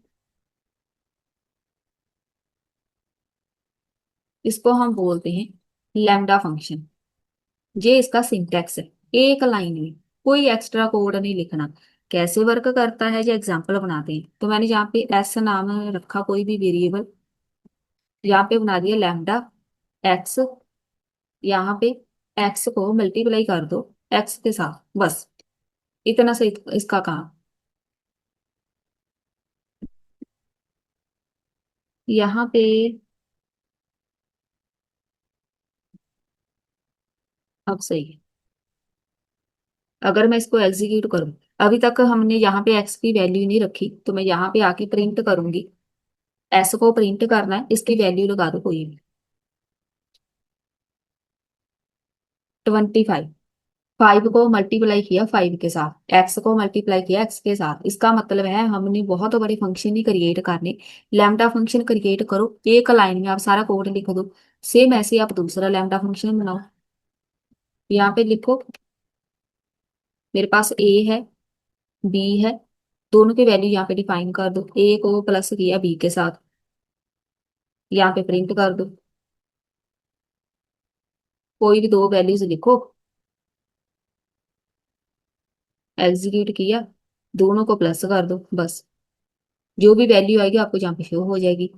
Speaker 1: इसको हम बोलते हैं लैम्डा फंक्शन। ये इसका सिंटैक्स है, एक लाइन में, कोई एक्स्ट्रा कोड नहीं लिखना। कैसे वर्क करता है ये एग्जांपल बनाते हैं। तो मैंने यहाँ पे एस नाम रखा, कोई भी वेरिएबल, यहाँ पे बना दिया लैम्डा एक्स। यहाँ पे एक्स को मल्टीप्लाई कर दो एक्स के साथ, बस इतना से इसका काम। यहाँ पे अब सही है। अगर मैं इसको एग्जीक्यूट करूँ, अभी तक हमने यहाँ पे एक्स की वैल्यू नहीं रखी, तो मैं यहाँ पे आके प्रिंट करूंगी। एस को प्रिंट करना है, इसकी वैल्यू लगा दो कोई भी, 25। 5 को मल्टीप्लाई किया 5 के साथ, एक्स को मल्टीप्लाई किया एक्स के साथ। इसका मतलब है हमने बहुत बड़े फंक्शन ही क्रिएट करने। लैम्डा फंक्शन क्रिएट करो, एक लाइन में आप सारा कोड लिख दो। सेम ऐसे ही आप दूसरा लैम्डा फंक्शन बनाओ। यहाँ पे लिखो मेरे पास ए है, बी है, दोनों की वैल्यू यहाँ पे डिफाइन कर दो। ए को प्लस किया बी के साथ, यहाँ पे प्रिंट कर दो। कोई भी दो वैल्यूज लिखो, एग्जीक्यूट किया, दोनों को प्लस कर दो, बस जो भी वैल्यू आएगी आपको यहाँ पे शो हो जाएगी।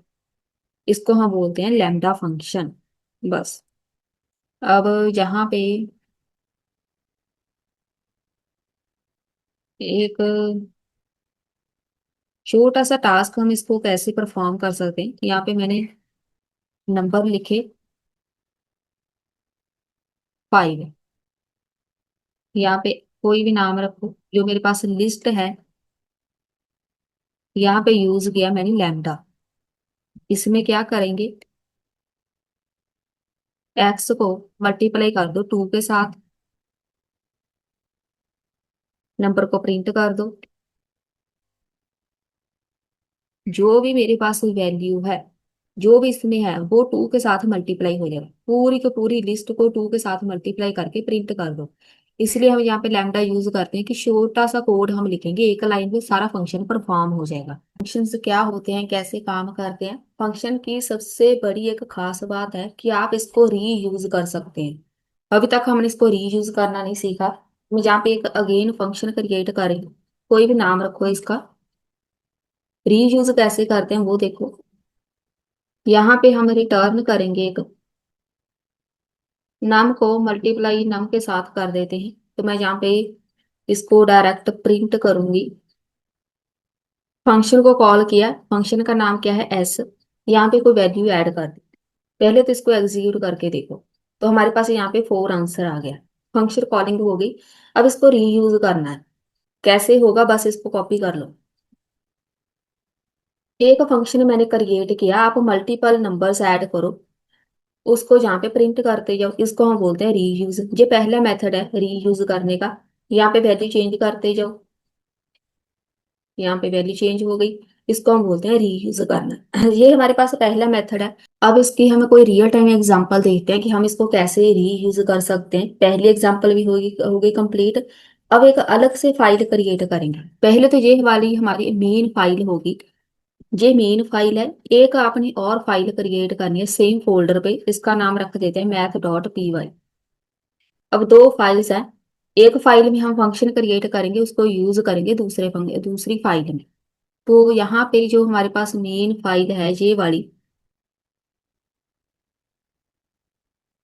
Speaker 1: इसको हम बोलते हैं लैम्डा फंक्शन, बस। अब यहाँ पे एक छोटा सा टास्क हम इसको कैसे परफॉर्म कर सकते हैं, यहाँ पे मैंने नंबर लिखे 5। यहाँ पे कोई भी नाम रखो, जो मेरे पास लिस्ट है। यहाँ पे यूज किया मैंने लैम्डा। इसमें क्या करेंगे, एक्स को मल्टीप्लाई कर दो 2 के साथ, नंबर को प्रिंट कर दो। जो भी मेरे पास वैल्यू है, जो भी इसमें है, वो 2 के साथ मल्टीप्लाई हो जाएगा। पूरी की पूरी लिस्ट को 2 के साथ मल्टीप्लाई करके प्रिंट कर दो। इसलिए हम यहाँ पे लैम्डा यूज करते हैं कि छोटा सा कोड हम लिखेंगे, एक लाइन में सारा फंक्शन परफॉर्म हो जाएगा। फंक्शंस क्या होते हैं, कैसे काम करते हैं? फंक्शन की सबसे बड़ी एक खास बात है कि आप इसको रीयूज कर सकते हैं। अभी तक हमने इसको रीयूज करना नहीं सीखा। हम यहाँ पे एक अगेन फंक्शन क्रिएट करें, कोई भी नाम रखो इसका। रीयूज कैसे करते हैं वो देखो। यहाँ पे हम रिटर्न करेंगे एक नम को मल्टीप्लाई नम के साथ कर देते हैं। तो मैं यहाँ पे इसको डायरेक्ट प्रिंट करूंगी। फंक्शन को कॉल किया, फंक्शन का नाम क्या है, एस। यहाँ पे कोई वैल्यू ऐड कर दी। पहले तो इसको एग्जीक्यूट करके देखो, तो हमारे पास यहाँ पे 4 आंसर आ गया। फंक्शन कॉलिंग हो गई। अब इसको रीयूज करना है। कैसे होगा, बस इसको कॉपी कर लो। एक फंक्शन मैंने क्रिएट किया, आप मल्टीपल नंबर्स ऐड करो, उसको जहाँ पे प्रिंट करते जाओ। इसको हम बोलते हैं रीयूज। ये पहला मेथड है रीयूज करने का। यहाँ पे वैल्यू चेंज करते जाओ, यहाँ पे वैल्यू चेंज हो गई। इसको हम बोलते हैं रीयूज करना। ये हमारे पास पहला मेथड है। अब इसकी हमें कोई रियल टाइम एग्जांपल देखते हैं कि हम इसको कैसे रीयूज कर सकते हैं। पहली एग्जांपल भी होगी कंप्लीट। अब एक अलग से फाइल क्रिएट करेंगे। पहले तो ये वाली हमारी मेन फाइल होगी। ये मेन फाइल है। एक आपने और फाइल क्रिएट करनी है सेम फोल्डर पे, इसका नाम रख देते हैं math.py। अब दो फाइल्स हैं। एक फाइल में हम फंक्शन क्रिएट करेंगे, उसको यूज करेंगे दूसरी फाइल में। तो यहाँ पे जो हमारे पास मेन फाइल है ये वाली,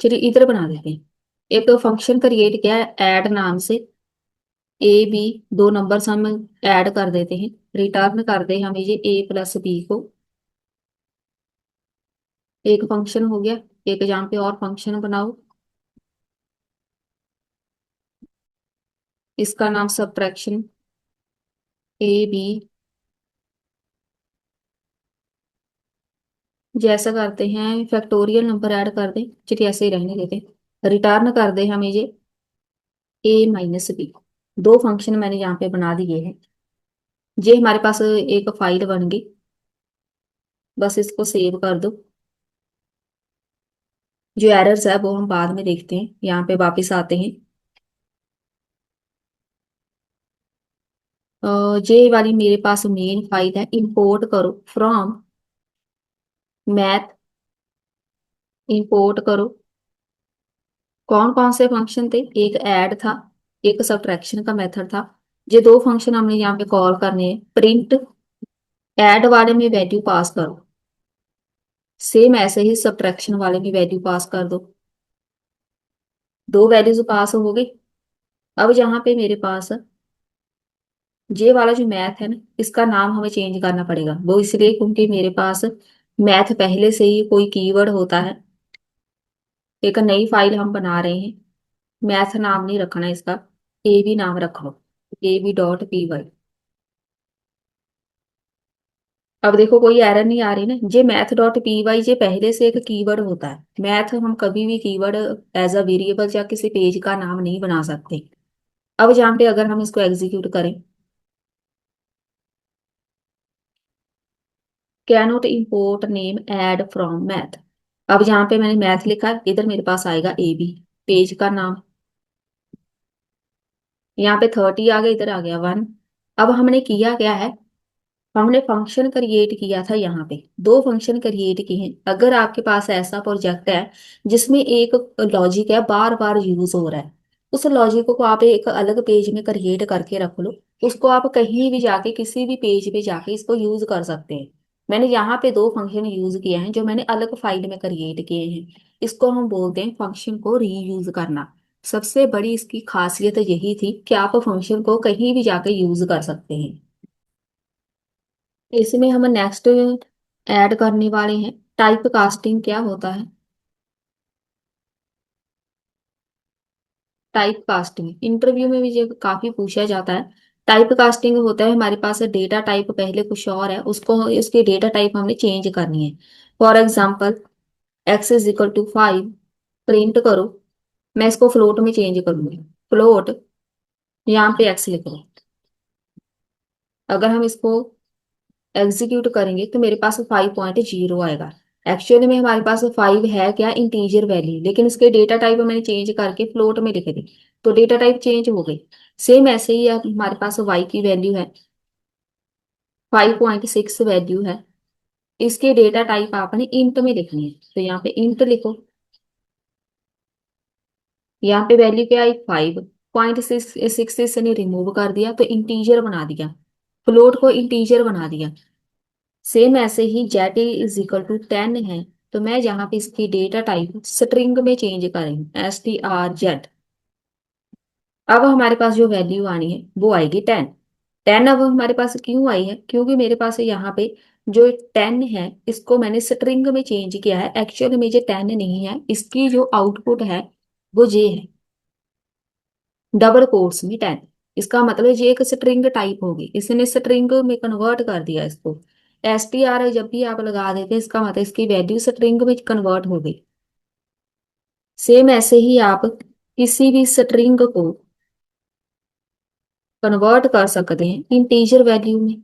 Speaker 1: चलिए इधर बना देते हैं। एक फंक्शन क्रिएट किया है ऐड नाम से। ए बी, दो नंबर्स हम ऐड कर देते हैं। रिटर्न कर दे हमें ये ए प्लस बी को। एक फंक्शन हो गया। एक यहाँ पे और फंक्शन बनाओ, इसका नाम सब्ट्रैक्शन ए बी। जैसा करते हैं फैक्टोरियल नंबर ऐड कर दें, चलिए ऐसे ही रहने देते हैं। रिटर्न कर दे हमें ये ए माइनस बी। दो फंक्शन मैंने यहाँ पे बना दिए हैं। ये हमारे पास एक फाइल बन गई। बस इसको सेव कर दो। जो एरर्स है वो हम बाद में देखते हैं। यहाँ पे वापस आते हैं। ये वाली मेरे पास मेन फाइल है, इंपोर्ट करो फ्रॉम मैथ। इंपोर्ट करो। कौन कौन से फंक्शन थे, एक ऐड था, एक सब्ट्रैक्शन का मेथड था। ये दो फंक्शन हमने यहाँ पे कॉल करने हैं। प्रिंट, ऐड वाले में वैल्यू पास करो, सेम ऐसे ही सब्ट्रैक्शन वाले में वैल्यू पास कर दो। दो वैल्यूज पास हो गई। अब यहाँ पे मेरे पास ये वाला जो मैथ है ना, इसका नाम हमें चेंज करना पड़ेगा। वो इसलिए क्योंकि मेरे पास मैथ पहले से ही कोई कीवर्ड होता है। एक नई फाइल हम बना रहे हैं। मैथ नाम नहीं रखना इसका, ए बी नाम रखो, ab.py। अब देखो कोई एरर नहीं आ रही ना। ये math.py ये पहले से एक कीवर्ड होता है। मैथ हम कभी भी कीवर्ड एज अ वेरिएबल या किसी पेज का नाम नहीं बना सकते। अब जहाँ पे अगर हम इसको एग्जीक्यूट करें, cannot import name add from math. अब यहाँ पे मैंने मैथ लिखा है, इधर मेरे पास आएगा ए बी, पेज का नाम। यहाँ पे 30 आ गया, इधर आ गया 1। अब हमने किया क्या है, हमने फंक्शन क्रिएट किया था। यहाँ पे दो फंक्शन क्रिएट किए हैं। अगर आपके पास ऐसा प्रोजेक्ट है जिसमें एक लॉजिक है बार बार यूज हो रहा है, उस लॉजिक को आप एक अलग पेज में क्रिएट करके रख लो। उसको आप कहीं भी जाके किसी भी पेज पे जाके इसको यूज कर सकते हैं। मैंने यहाँ पे दो फंक्शन यूज किए हैं जो मैंने अलग फाइल में क्रिएट किए हैं। इसको हम बोलते हैं फंक्शन को रीयूज करना। सबसे बड़ी इसकी खासियत यही थी कि आप फंक्शन को कहीं भी जाके यूज कर सकते हैं। इसमें हम नेक्स्ट ऐड करने वाले हैं टाइप कास्टिंग क्या होता है। टाइप कास्टिंग इंटरव्यू में भी ये काफी पूछा जाता है। टाइप कास्टिंग होता है हमारे पास डेटा टाइप पहले कुछ और है, उसको उसकी डेटा टाइप हमने चेंज करनी है। For example X is equal to 5, print करो। मैं इसको फ्लोट में चेंज करूंगी। फ्लोट, यहाँ पे एक्स लिख दो। अगर हम इसको एग्जीक्यूट करेंगे तो मेरे पास 5.0 आएगा। एक्चुअली में हमारे पास 5 है क्या, इंटीजर वैल्यू, लेकिन इसके डेटा टाइप मैंने चेंज करके फ्लोट में लिख दी, तो डेटा टाइप चेंज हो गई। सेम ऐसे ही अब हमारे पास वाई की वैल्यू है, 5.6 वैल्यू है। इसकी डेटा टाइप आपने इंट में लिखनी है, तो यहाँ पे इंट लिखो। यहाँ पे वैल्यू क्या आई, 5.6 इसने रिमूव कर दिया तो इंटीजर बना दिया, फ्लोट को इंटीजर बना दिया। सेम ऐसे ही जेड इज इक्वल टू 10 है, तो मैं यहाँ पे इसकी डेटा टाइप स्ट्रिंग में चेंज करेंगे, STR Z। अब हमारे पास जो वैल्यू आनी है वो आएगी 10। 10 अब हमारे पास क्यों आई है, क्योंकि मेरे पास यहाँ पे जो 10 है इसको मैंने स्ट्रिंग में चेंज किया है। एक्चुअली में ये 10 नहीं है, इसकी जो आउटपुट है वो ये है, डबल कोट्स में 10। इसका मतलब ये एक स्ट्रिंग टाइप होगी, इसने स्ट्रिंग में कन्वर्ट कर दिया इसको। STR जब भी आप लगा देते हैं इसका मतलब इसकी वैल्यू स्ट्रिंग में कन्वर्ट हो गई। सेम ऐसे ही आप किसी भी स्ट्रिंग को कन्वर्ट कर सकते हैं इंटीजर वैल्यू में।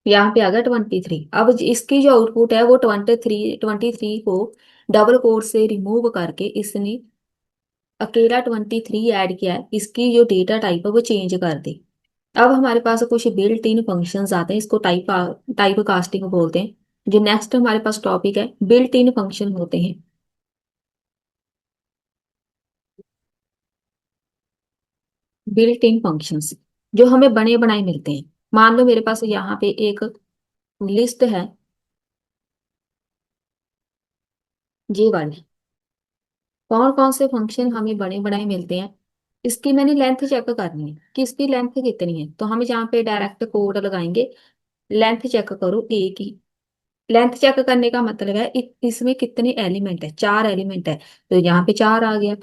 Speaker 1: यहाँ पे आ गया 23। अब इसकी जो आउटपुट है वो 23 को डबल कोड से रिमूव करके इसने अकेला 23 ऐड किया है, इसकी जो डेटा टाइप है वो चेंज कर दी। अब हमारे पास कुछ बिल्ट इन फंक्शंस आते हैं, इसको टाइप टाइप कास्टिंग बोलते हैं। जो नेक्स्ट हमारे पास टॉपिक है, बिल्ट इन फंक्शन होते हैं। बिल्ट इन फंक्शंस जो हमें बने बनाए मिलते हैं। मान लो मेरे पास यहाँ पे एक लिस्ट है, ये वाली। कौन कौन से फंक्शन हमें बने बनाए मिलते हैं, इसकी मैंने लेंथ चेक करनी है कि इसकी लेंथ कितनी है, तो हम यहाँ पे डायरेक्ट कोड लगाएंगे। लेंथ चेक करो ए की। लेंथ चेक करने का मतलब है इसमें कितने एलिमेंट है, 4 एलिमेंट है, तो यहाँ पे 4 आ गया।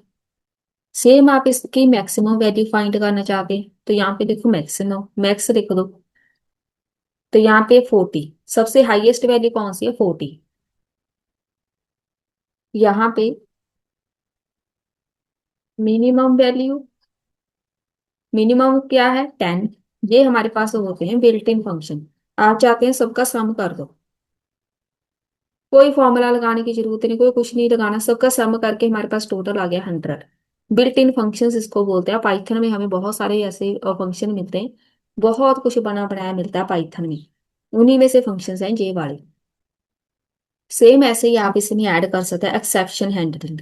Speaker 1: सेम आप इसकी मैक्सिमम वैल्यू फाइंड करना चाहते हैं तो यहाँ पे देखो मैक्सिमम, मैक्स लिख दो। तो यहाँ पे 40, सबसे हाईएस्ट वैल्यू कौन सी है, 40। यहाँ पे मिनिमम वैल्यू, मिनिमम क्या है, 10। ये हमारे पास होते हैं बिल्ट इन फंक्शन। आप चाहते हैं सबका सम कर दो, कोई फॉर्मूला लगाने की जरूरत नहीं, कोई कुछ नहीं लगाना, सबका सम करके हमारे पास टोटल आ गया 100। बिल्ट इन फंक्शंस इसको बोलते हैं। पाइथन में हमें बहुत सारे ऐसे फंक्शन मिलते हैं, बहुत कुछ बना बनाया मिलता है पाइथन में, उन्हीं में से फंक्शंस हैं ये वाले। सेम ऐसे ही आप इसमें ऐड कर सकते हैं एक्सेप्शन हैंडलिंग।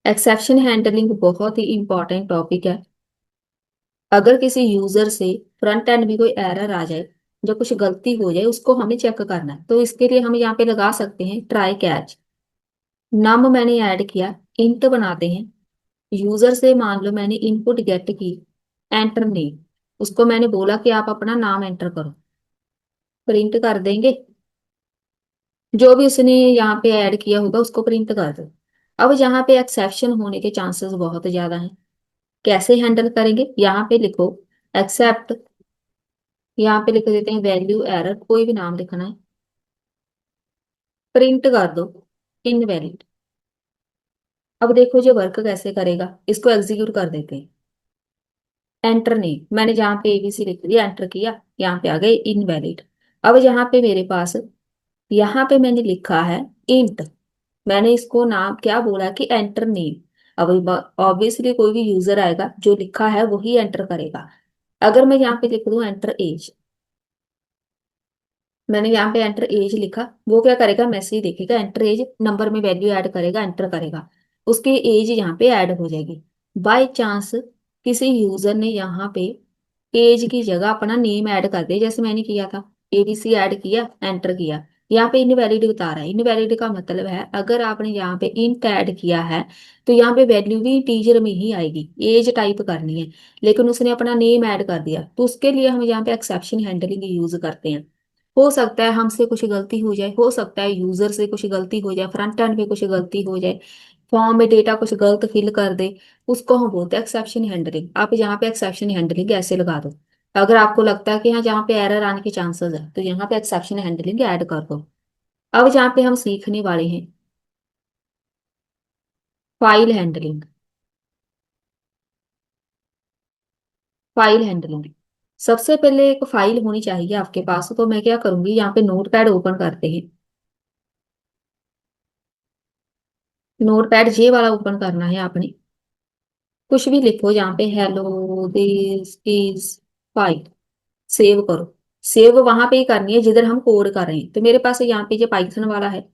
Speaker 1: एक्सेप्शन हैंडलिंग बहुत ही इंपॉर्टेंट टॉपिक है। अगर किसी यूजर से फ्रंट एंड में कोई एरर आ जाए, जो कुछ गलती हो जाए, उसको हमें चेक करना है, तो इसके लिए हम यहाँ पे लगा सकते हैं ट्राई कैच। नम मैंने ऐड किया, इंट बनाते हैं। यूजर से मान लो मैंने इनपुट गेट की, एंटर नेम, उसको मैंने बोला कि आप अपना नाम एंटर करो, प्रिंट कर देंगे। जो भी उसने यहाँ पे ऐड किया होगा उसको प्रिंट कर दो। अब यहाँ पे एक्सेप्शन होने के चांसेस बहुत ज्यादा हैं। कैसे हैंडल करेंगे, यहाँ पे लिखो एक्सेप्ट, यहाँ पे लिख देते हैं वैल्यू एरर, कोई भी नाम लिखना है, प्रिंट कर दो इनवैलिड। अब देखो जो वर्क कैसे करेगा, इसको एग्जीक्यूट कर देते हैं। एंटर नहीं, मैंने जहाँ पे ABC लिख दिया, एंटर किया, यहाँ पे आ गए इनवैलिड। अब यहाँ पे मेरे पास, यहाँ पे मैंने लिखा है इंट, मैंने इसको नाम क्या बोला कि एंटर नेम। अब ऑब्वियसली कोई भी यूजर आएगा जो लिखा है वही एंटर करेगा। अगर मैं यहाँ पे लिख दूं एंटर एज, मैंने यहाँ पे एंटर एज लिखा, वो क्या करेगा, मैसेज देखेगा एंटर एज, नंबर में वैल्यू ऐड करेगा, एंटर करेगा, उसकी एज यहाँ पे ऐड हो जाएगी। बाय चांस किसी यूजर ने यहाँ पे एज की जगह अपना नेम ऐड कर दिया, जैसे मैंने किया था, ABC ऐड किया, एंटर किया, यहाँ पे इनवैलिड बता रहा है। इनवैलिड का मतलब है अगर आपने यहाँ पे इंट ऐड किया है तो यहाँ पे वैल्यू भी टीचर में ही आएगी, एज टाइप करनी है, लेकिन उसने अपना नेम ऐड कर दिया तो उसके लिए हम यहाँ पे एक्सेप्शन हैंडलिंग यूज करते हैं। हो सकता है हमसे कुछ गलती हो जाए, हो सकता है यूजर से कुछ गलती हो जाए, फ्रंट एंड पे कुछ गलती हो जाए, फॉर्म में डेटा कुछ गलत फिल कर दे, उसको हम बोलते हैं एक्सेप्शन हैंडलिंग। आप यहाँ पे एक्सेप्शन हैंडलिंग ऐसे लगा दो। अगर आपको लगता है कि हाँ जहाँ पे एरर आने के चांसेस है तो यहाँ पे एक्सेप्शन हैंडलिंग ऐड कर दो। अब जहाँ पे हम सीखने वाले हैं फाइल हैंडलिंग। फाइल हैंडलिंग, सबसे पहले एक फाइल होनी चाहिए आपके पास, तो मैं क्या करूंगी यहाँ पे नोटपैड ओपन करते हैं। नोटपैड जे वाला ओपन करना है आपने। कुछ भी लिखो यहाँ पे, hello this is file, save करो। सेव वहां पे ही करनी है जिधर हम कोड कर रहे हैं, तो मेरे पास यहाँ पे जो पाइथन वाला है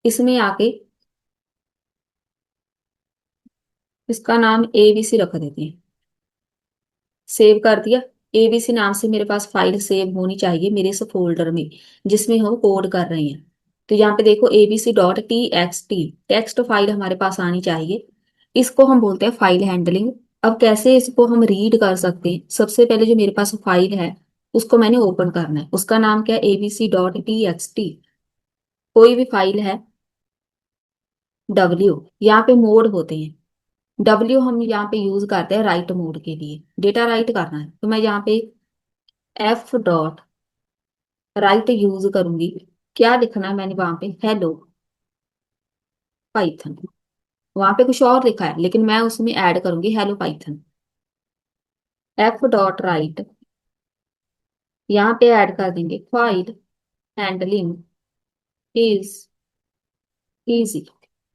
Speaker 1: इसमें आके इसका नाम एबीसी रख देते हैं। सेव कर दिया। एबीसी नाम से मेरे पास फाइल सेव होनी चाहिए मेरे इस फोल्डर में जिसमें हम कोड कर रहे हैं। तो यहाँ पे देखो abc.txt टेक्स्ट फाइल हमारे पास आनी चाहिए। इसको हम बोलते हैं फाइल हैंडलिंग। अब कैसे इसको हम रीड कर सकते हैं, सबसे पहले जो मेरे पास फाइल है उसको मैंने ओपन करना है, उसका नाम क्या है, abc.txt। कोई भी फाइल है, डब्ल्यू, यहाँ पे मोड होते हैं। डब्ल्यू हम यहाँ पे यूज करते हैं राइट मोड के लिए, डेटा राइट करना है तो मैं यहाँ पे एफ डॉट राइट यूज करूंगी। क्या लिखना है मैंने वहां पे, हेलो पाइथन। वहां पे कुछ और लिखा है लेकिन मैं उसमें ऐड करूंगी hello Python. F dot right, यहाँ पे ऐड कर देंगे फाइल हैंडलिंग इज इजी।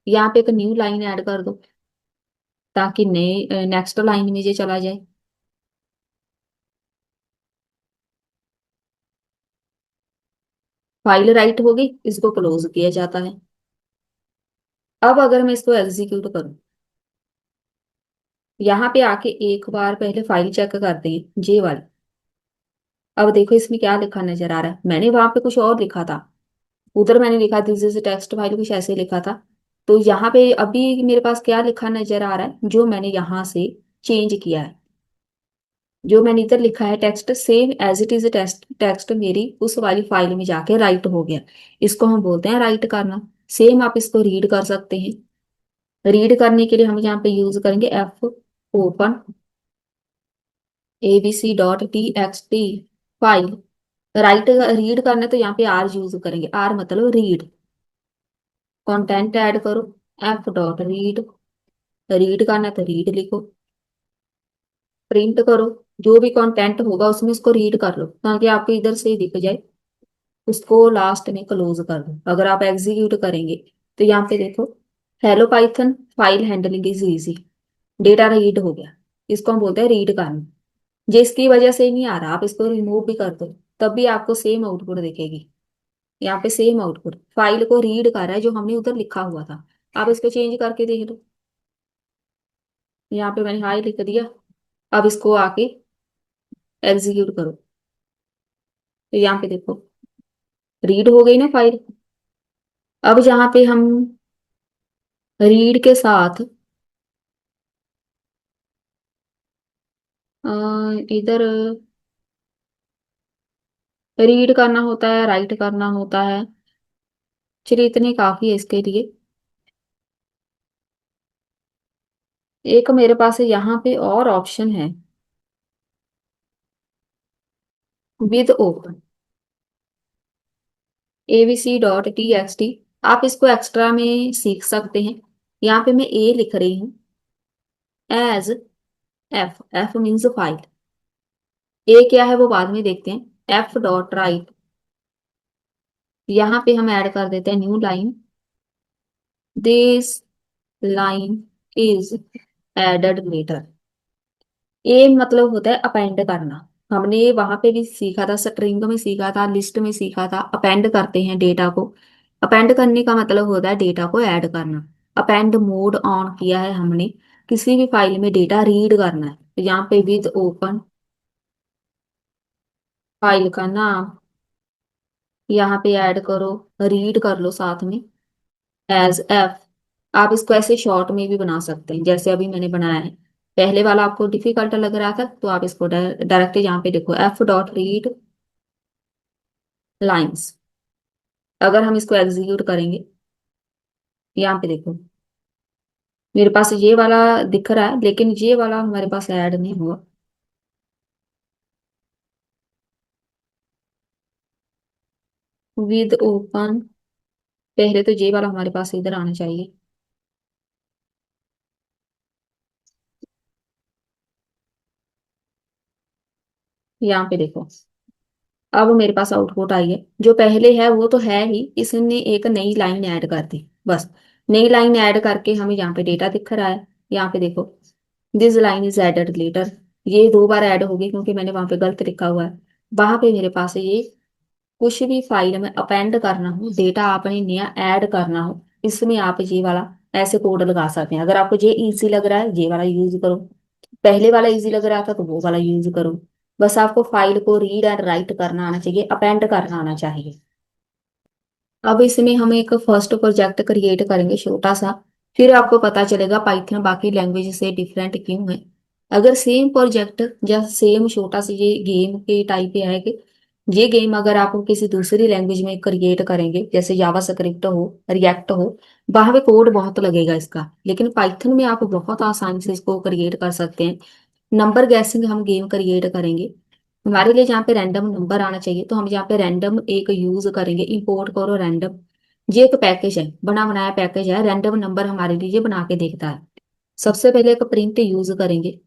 Speaker 1: यहाँ पे एक न्यू लाइन ऐड कर दो ताकि नए नेक्स्ट लाइन में ये चला जाए। फाइल राइट होगी, इसको क्लोज किया जाता है। अब अगर मैं इसको एग्जीक्यूट करूं, यहाँ पे आके एक बार पहले फाइल चेक करते हैं जे वाली। अब देखो इसमें क्या लिखा नजर आ रहा है, मैंने वहां पे कुछ और लिखा था, उधर मैंने लिखा दिस इज टेक्स्ट फाइल कुछ ऐसे लिखा था। तो यहाँ पे अभी मेरे पास क्या लिखा नजर आ रहा है जो मैंने यहाँ से चेंज किया है। जो मैंने इधर लिखा है text same as it is text, text मेरी उस वाली फाइल में जाके राइट हो गया। इसको हम बोलते हैं राइट करना। सेम आप इसको रीड कर सकते हैं। रीड करने के लिए हम यहाँ पे यूज करेंगे F open abc.txt file. Right read करना है तो यहाँ पे आर यूज करेंगे, आर मतलब रीड। कंटेंट ऐड करो, एफ डॉट रीड, रीड करना है तो रीड लिखो। प्रिंट करो, जो भी कंटेंट होगा उसमें इसको रीड कर लो ताकि आपको इधर से ही दिख जाए। उसको लास्ट में क्लोज कर दो। अगर आप एग्जीक्यूट करेंगे तो यहाँ पे देखो hello Python file handling is easy, data read हो गया। इसको हम बोलते हैं रीड करना। जिसकी वजह से नहीं आ रहा आप इसको रिमूव भी कर दो तब भी आपको सेम आउटपुट दिखेगी। यहाँ पे सेम आउटपुट फाइल को रीड कर रहा है जो हमने उधर लिखा हुआ था। आप इसको चेंज करके देख लो। यहाँ पे मैंने हाई लिख दिया। अब इसको आके एग्जीक्यूट करो तो यहाँ पे देखो रीड हो गई ना फाइल। अब जहाँ पे हम रीड के साथ इधर रीड करना होता है, राइट करना होता है। चलिए इतने काफी है इसके लिए। एक मेरे पास यहाँ पे और ऑप्शन है, विद ओपन abc.txt। आप इसको एक्स्ट्रा में सीख सकते हैं। यहाँ पे मैं ए लिख रही हूँ as F, F means file. A क्या है वो बाद में देखते हैं। एफ डॉट राइट, यहाँ पे हम ऐड कर देते हैं new line, this line is added later. A मतलब होता है अपेंड करना। हमने वहां पे भी सीखा था, स्ट्रिंग में सीखा था, लिस्ट में सीखा था, अपेंड करते हैं डेटा को। अपेंड करने का मतलब होता है डेटा को ऐड करना। अपेंड मोड ऑन किया है हमने, किसी भी फाइल में डेटा रीड करना है तो यहाँ पे विद ओपन फाइल का नाम यहाँ पे ऐड करो, रीड कर लो साथ में एज एफ। आप इसको ऐसे शॉर्ट में भी बना सकते हैं जैसे अभी मैंने बनाया है। पहले वाला आपको डिफिकल्ट लग रहा था तो आप इसको डायरेक्ट यहाँ पे देखो, एफ डॉट रीड लाइन्स। अगर हम इसको एग्जीक्यूट करेंगे, यहाँ पे देखो मेरे पास ये वाला दिख रहा है, लेकिन ये वाला हमारे पास ऐड नहीं हुआ। विद ओपन, पहले तो ये वाला हमारे पास इधर आना चाहिए। यहाँ पे देखो, अब मेरे पास आउटपुट आई है। जो पहले है वो तो है ही, इसने एक नई लाइन ऐड कर दी बस। नई लाइन ऐड करके हमें यहाँ पे डेटा दिख रहा है। यहाँ पे देखो, this line is added later. ये दो बार ऐड होगी क्योंकि मैंने वहां पे गलत लिखा हुआ है। वहां पे मेरे पास ये कुछ भी फाइल में अपेंड करना हो, डेटा आपने नया ऐड करना हो, इसमें आप ये वाला ऐसे कोड लगा सकते हैं। अगर आपको ये इजी लग रहा है ये वाला यूज करो, पहले वाला इजी लग रहा था तो वो वाला यूज करो। बस आपको फाइल को रीड एंड राइट करना आना चाहिए, अपेंड करना आना चाहिए। अब इसमें हम एक फर्स्ट प्रोजेक्ट क्रिएट करेंगे छोटा सा, फिर आपको पता चलेगा पाइथन बाकी लैंग्वेज से डिफरेंट क्यों है। अगर सेम प्रोजेक्ट या सेम छोटा सा ये गेम के टाइप पे है कि ये गेम अगर आप किसी दूसरी लैंग्वेज में क्रिएट करेंगे जैसे जावा स्क्रिप्ट हो, रिएक्ट हो, वहां पे कोड बहुत लगेगा इसका, लेकिन पाइथन में आप बहुत आसानी से इसको क्रिएट कर सकते हैं। नंबर गैसिंग हम गेम क्रिएट करेंगे, हमारे लिए जहाँ पे रैंडम नंबर आना चाहिए तो हम यहाँ पे रैंडम एक यूज करेंगे, इंपोर्ट करो रैंडम। ये एक पैकेज है, बना बनाया पैकेज है, रैंडम नंबर हमारे लिए ये बना के देखता है। सबसे पहले एक प्रिंट यूज करेंगे,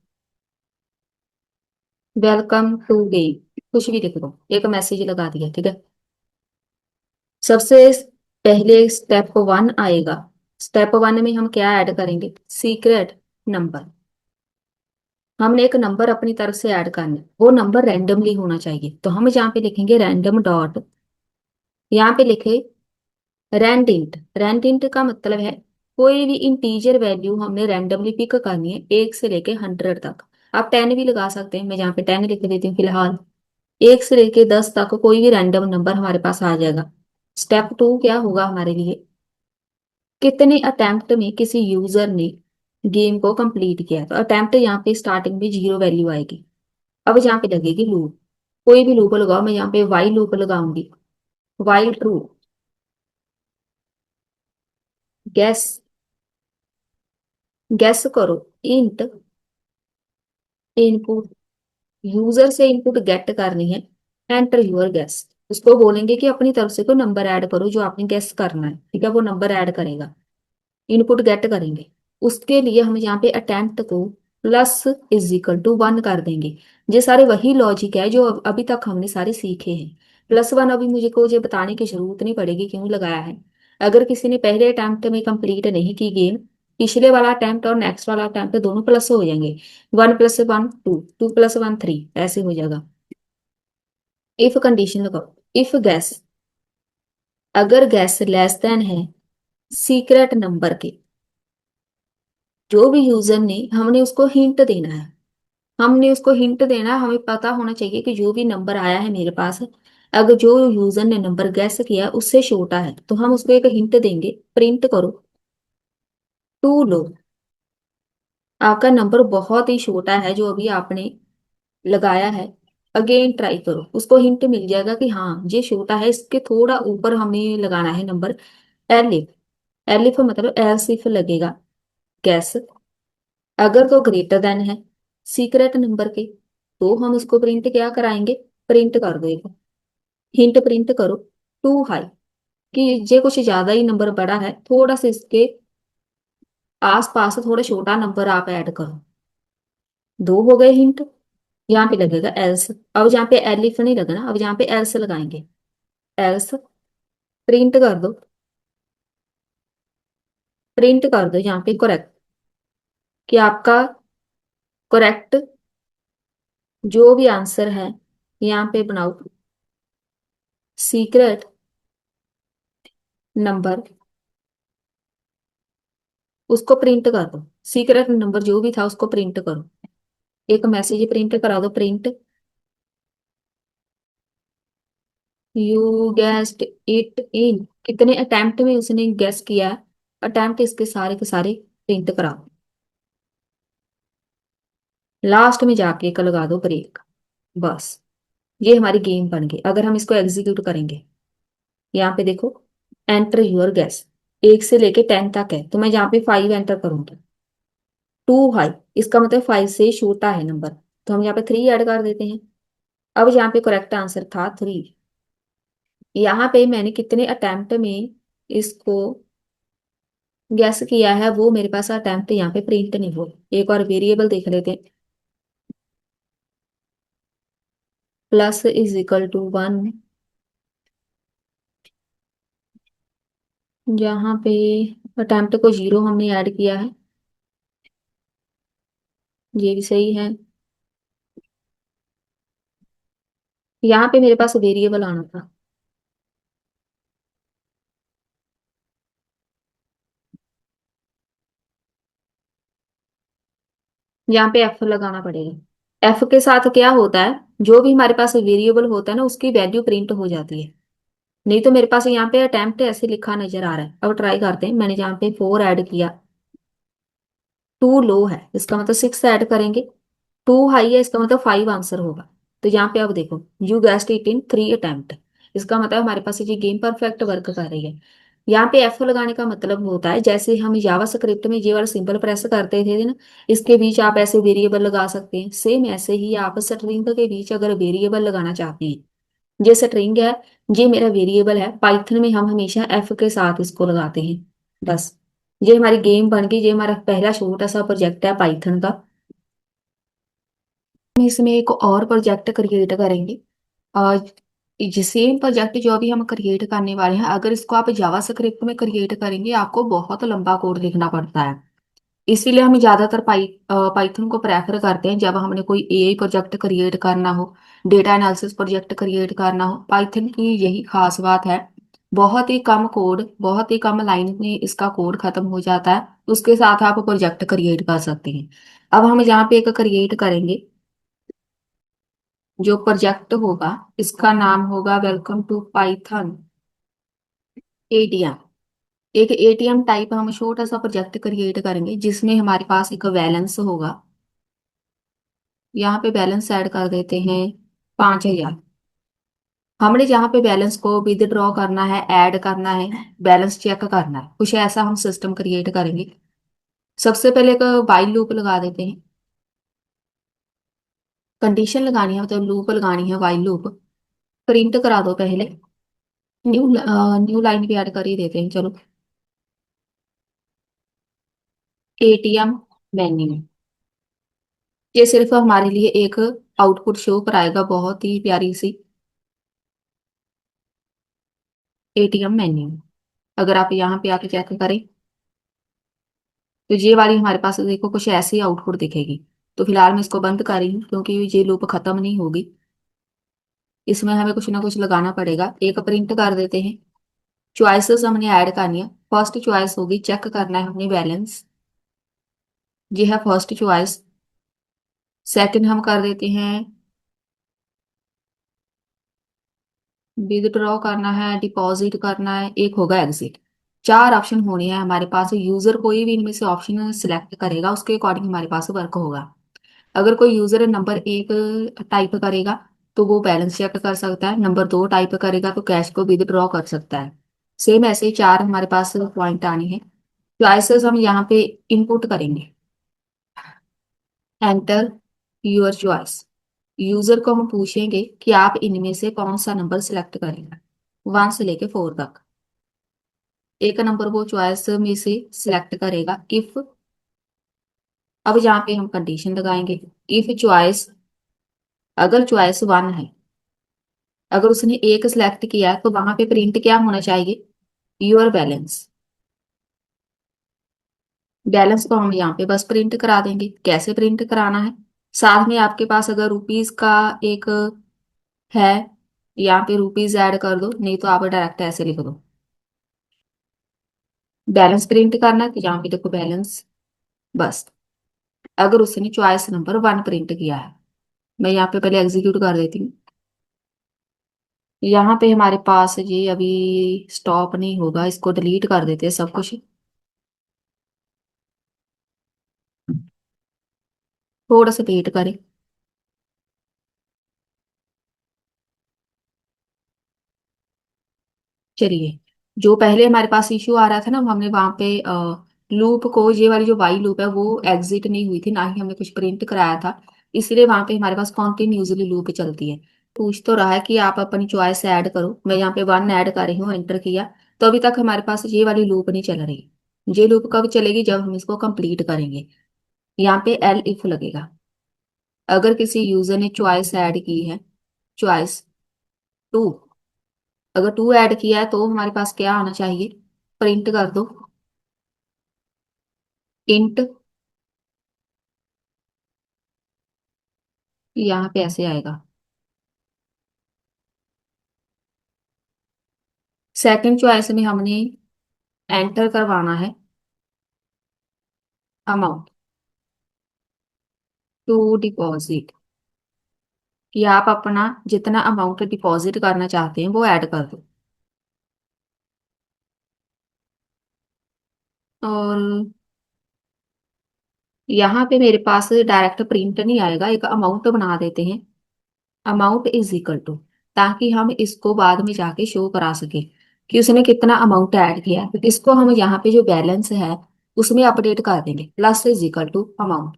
Speaker 1: वेलकम टू गेम, कुछ भी लिख दो, एक मैसेज लगा दिया, ठीक है। सबसे पहले स्टेप वन आएगा। स्टेप वन में हम क्या ऐड करेंगे, सीक्रेट नंबर। हमने एक नंबर अपनी तरफ से ऐड करना है, वो नंबर रैंडमली होना चाहिए, तो हम यहाँ पे लिखेंगे रैंडम डॉट, यहाँ पे लिखे रैंडिंट। रैंडिंट का मतलब है कोई भी इंटीजर वैल्यू हमने रैंडमली पिक करनी है 1 से लेके 100 तक। आप 10 भी लगा सकते हैं, मैं यहाँ पे 10 लिख देती हूँ फिलहाल। 1 से लेके 10 तक कोई भी रैंडम नंबर हमारे पास आ जाएगा। स्टेप टू क्या होगा हमारे लिए, कितने अटेम्प्ट में किसी यूजर ने गेम को कंप्लीट किया है। तो अटेम्प्ट यहाँ पे स्टार्टिंग में 0 वैल्यू आएगी। अब यहाँ पे लगेगी लूप, कोई भी लूप लगाओ, मैं यहाँ पे वाई लूप लगाऊंगी। वाई ट्रू, गैस, गैस करो, इंट इनपुट, यूजर से इनपुट गेट करनी है, एंटर यूर गेस। उसको बोलेंगे कि अपनी तरफ से कोई नंबर ऐड करो जो आपने गेस करना है, ठीक है, वो नंबर ऐड करेगा। इनपुट गेट करेंगे, उसके लिए हम यहाँ पे अटेम्प्ट को प्लस इज इक्वल टू 1 कर देंगे। ये सारे वही लॉजिक है जो अभी तक हमने सारे सीखे हैं। +1 अभी मुझे को ये बताने की जरूरत नहीं पड़ेगी क्यों लगाया है। अगर किसी ने पहले अटेम्प्ट में कंप्लीट नहीं की गेम, पिछले वाला अटेम्प्ट और नेक्स्ट वाला अटेम्प्ट दोनों प्लस हो जाएंगे। 1 + 1 2, 2 + 1 3, ऐसे हो जाएगा। इफ कंडीशन लगाओ, इफ गैस, अगर गैस लेस देन है सीक्रेट नंबर के, जो भी यूजर ने, हमने उसको हिंट देना है। हमने उसको हिंट देना है, हमें पता होना चाहिए कि जो भी नंबर आया है मेरे पास, अगर जो यूजर ने नंबर गैस किया उससे छोटा है तो हम उसको एक हिंट देंगे, प्रिंट करो टू लो। आपका नंबर बहुत ही छोटा है जो अभी आपने लगाया है, अगेन ट्राई करो, उसको हिंट मिल जाएगा कि हाँ ये छोटा है, इसके थोड़ा ऊपर हमें लगाना है नंबर। एलिफ, एलिफ मतलब एल्स इफ लगेगा, गैस। अगर तो ग्रेटर देन है सीक्रेट नंबर के तो हम उसको प्रिंट क्या कराएंगे, प्रिंट कर देगा, हिंट प्रिंट करो टू हाई, कि ये कुछ ज्यादा ही नंबर बड़ा है, थोड़ा सा इसके आस पास थोड़ा छोटा नंबर आप ऐड करो। दो हो गए हिंट। यहाँ पे लगेगा एल्स, अब यहाँ पे एलिफ नहीं लगना, अब यहाँ पे एल्स लगाएंगे। एल्स, प्रिंट कर दो, प्रिंट कर दो यहाँ पे करेक्ट, कि आपका करेक्ट जो भी आंसर है यहाँ पे बनाओ, सीक्रेट नंबर, उसको प्रिंट कर दो। सीक्रेट नंबर जो भी था उसको प्रिंट करो, एक मैसेज प्रिंट करा दो, print you guessed it in, कितने अटेम्प्ट में उसने गेस किया। अटेम्प्ट इसके सारे के सारे प्रिंट कराओ। लास्ट में जाके एक लगा दो ब्रेक। बस, ये हमारी गेम बन गई। अगर हम इसको एग्जीक्यूट करेंगे, यहाँ पे देखो, एंटर यूर गेस, 1 से लेके 10 तक है, तो मैं यहाँ पे 5 एंटर करूंगी। टू हाई, इसका मतलब 5 से छोटा है नंबर, तो हम यहाँ पे 3 ऐड कर देते हैं। अब यहाँ पे करेक्ट आंसर था 3। यहाँ पे मैंने कितने अटेम्प्ट में इसको गैस किया है, वो मेरे पास अटेम्प्ट यहाँ पे प्रिंट नहीं हुआ। एक और वेरिएबल देख लेते हैं। प्लस इज इक्वल टू 1, जहाँ पे अटेम्प्ट को 0 हमने ऐड किया है, ये भी सही है। यहाँ पे मेरे पास वेरिएबल आना था। यहाँ पे एफ लगाना पड़ेगा। एफ के साथ क्या होता है, जो भी हमारे पास वेरिएबल होता है ना, उसकी वैल्यू प्रिंट हो जाती है। नहीं तो मेरे पास यहाँ पे अटेम्प्ट ऐसे लिखा नजर आ रहा है। अब ट्राई करते हैं। मैंने यहाँ पे 4 ऐड किया, 2 लो है, इसका मतलब 6 ऐड करेंगे। 2 हाई है, इसका मतलब 5 आंसर होगा। तो यहाँ पे अब देखो, you guessed it in 3 attempt, इसका मतलब हमारे पास ये गेम परफेक्ट वर्क कर रही है। यहाँ पे एफ लगाने का मतलब होता है, जैसे हम जावा स्क्रिप्ट में ये वाला सिंबल प्रेस करते थे ना, इसके बीच आप ऐसे वेरिएबल लगा सकते हैं। सेम ऐसे ही आप स्ट्रिंग के बीच अगर वेरिएबल लगाना चाहते हैं, ये स्ट्रिंग है, ये मेरा वेरिएबल है, पाइथन में हम हमेशा एफ के साथ इसको लगाते हैं। बस, ये हमारी गेम बन गई। ये हमारा पहला छोटा सा प्रोजेक्ट है पाइथन का। हम इसमें एक और प्रोजेक्ट क्रिएट करेंगे, और ये सेम प्रोजेक्ट जो अभी हम क्रिएट करने वाले हैं, अगर इसको आप जावा स्क्रिप्ट में क्रिएट करेंगे, आपको बहुत लंबा कोड लिखना पड़ता है। इसीलिए हम ज्यादातर पाइथन को प्रेफर करते हैं जब हमने कोई एआई प्रोजेक्ट क्रिएट करना हो, डेटा एनालिसिस प्रोजेक्ट क्रिएट करना हो। पाइथन की यही खास बात है, बहुत ही कम कोड, बहुत ही कम लाइन में इसका कोड खत्म हो जाता है, उसके साथ आप प्रोजेक्ट क्रिएट कर सकते हैं। अब हम यहाँ पे एक क्रिएट करेंगे। जो प्रोजेक्ट होगा, इसका नाम होगा वेलकम टू पाइथन एटीएम। एक एटीएम टाइप हम छोटा सा प्रोजेक्ट क्रिएट करेंगे, जिसमें हमारे पास एक बैलेंस होगा। यहाँ पे बैलेंस ऐड कर देते हैं 5,000। हमने जहाँ पे बैलेंस को विदड्रॉ करना है, ऐड करना है, बैलेंस चेक करना है, कुछ ऐसा हम सिस्टम क्रिएट करेंगे। सबसे पहले एक वाइल लूप लगा देते हैं। कंडीशन लगानी है, मतलब लूप लगानी है, वाइल लूप। प्रिंट करा दो पहले। न्यू न्यू लाइन भी ऐड कर ही देते हैं, चलो। एटीएम मेन्यू, ये सिर्फ हमारे लिए एक आउटपुट शो कराएगा, बहुत ही प्यारी सी एटीएम मेन्यू। अगर आप यहाँ पे आके चेक करें, तो ये वाली हमारे पास देखो कुछ ऐसी आउटपुट दिखेगी। तो फिलहाल मैं इसको बंद कर रही हूँ, क्योंकि ये लूप खत्म नहीं होगी। इसमें हमें कुछ ना कुछ लगाना पड़ेगा। एक प्रिंट कर देते हैं। चॉइसेस हमने ऐड करनी है। फर्स्ट चॉइस होगी चेक करना है हमने बैलेंस, ये है फर्स्ट चॉइस। सेकंड हम कर देते हैं विदड्रॉ करना है, डिपॉजिट करना है, एक होगा एग्जिट। 4 ऑप्शन होने हैं हमारे पास। यूजर कोई भी इनमें से ऑप्शन सिलेक्ट करेगा, उसके अकॉर्डिंग हमारे पास वर्क होगा। अगर कोई यूजर नंबर 1 टाइप करेगा, तो वो बैलेंस चेक कर सकता है। नंबर 2 टाइप करेगा तो कैश को विदड्रॉ कर सकता है। सेम ऐसे ही 4 हमारे पास पॉइंट आने हैं। चॉइसेस हम यहाँ पे इनपुट करेंगे। Enter your choice. यूजर को हम पूछेंगे कि आप इनमें से कौन सा नंबर सिलेक्ट करेंगे, 1 से लेके 4 तक। एक नंबर वो चॉइस में से सिलेक्ट करेगा। इफ, अब यहाँ पे हम कंडीशन लगाएंगे। इफ चॉइस, अगर चॉइस 1 है, अगर उसने एक सिलेक्ट किया है, तो वहां पे प्रिंट क्या होना चाहिए, योर बैलेंस। बैलेंस को हम यहाँ पे बस प्रिंट करा देंगे। कैसे प्रिंट कराना है, साथ में आपके पास अगर रुपीज का एक है, यहाँ पे रुपीज ऐड कर दो, नहीं तो आप डायरेक्ट ऐसे लिख दो। बैलेंस प्रिंट करना है, तो यहाँ पे देखो बैलेंस, बस। अगर उसने चॉइस नंबर 1 प्रिंट किया है, मैं यहाँ पे पहले एग्जीक्यूट कर देती हूँ। यहाँ पे हमारे पास ये अभी स्टॉप नहीं होगा, इसको डिलीट कर देते हैं सब कुछ। थोड़ा सा वेट करें। चलिए, जो पहले हमारे पास इश्यू आ रहा था ना, हमने वहां पे लूप को, ये वाली जो वाई लूप है वो एग्जिट नहीं हुई थी, ना ही हमने कुछ प्रिंट कराया था, इसलिए वहां पे हमारे पास कॉन्टिन्यूसली लूप चलती है। पूछ तो रहा है कि आप अपनी चॉइस ऐड करो, मैं यहाँ पे वन ऐड कर रही हूँ, एंटर किया। तो अभी तक हमारे पास ये वाली लूप नहीं चल रही। ये लूप कब चलेगी? जब हम इसको कंप्लीट करेंगे। यहाँ पे एल इफ लगेगा। अगर किसी यूजर ने चॉइस ऐड की है, चॉइस टू, अगर टू ऐड किया है तो हमारे पास क्या आना चाहिए? प्रिंट कर दो इंट। यहाँ पे ऐसे आएगा। सेकंड चॉइस में हमने एंटर करवाना है अमाउंट टू डिपॉजिट, कि आप अपना जितना अमाउंट डिपॉजिट करना चाहते हैं वो ऐड कर दो। और यहाँ पे मेरे पास डायरेक्ट प्रिंट नहीं आएगा, एक अमाउंट बना देते हैं। अमाउंट इज इक्वल टू, ताकि हम इसको बाद में जाके शो करा सके कि उसने कितना अमाउंट ऐड किया है। तो इसको हम यहाँ पे जो बैलेंस है उसमें अपडेट कर देंगे, plus is equal to amount.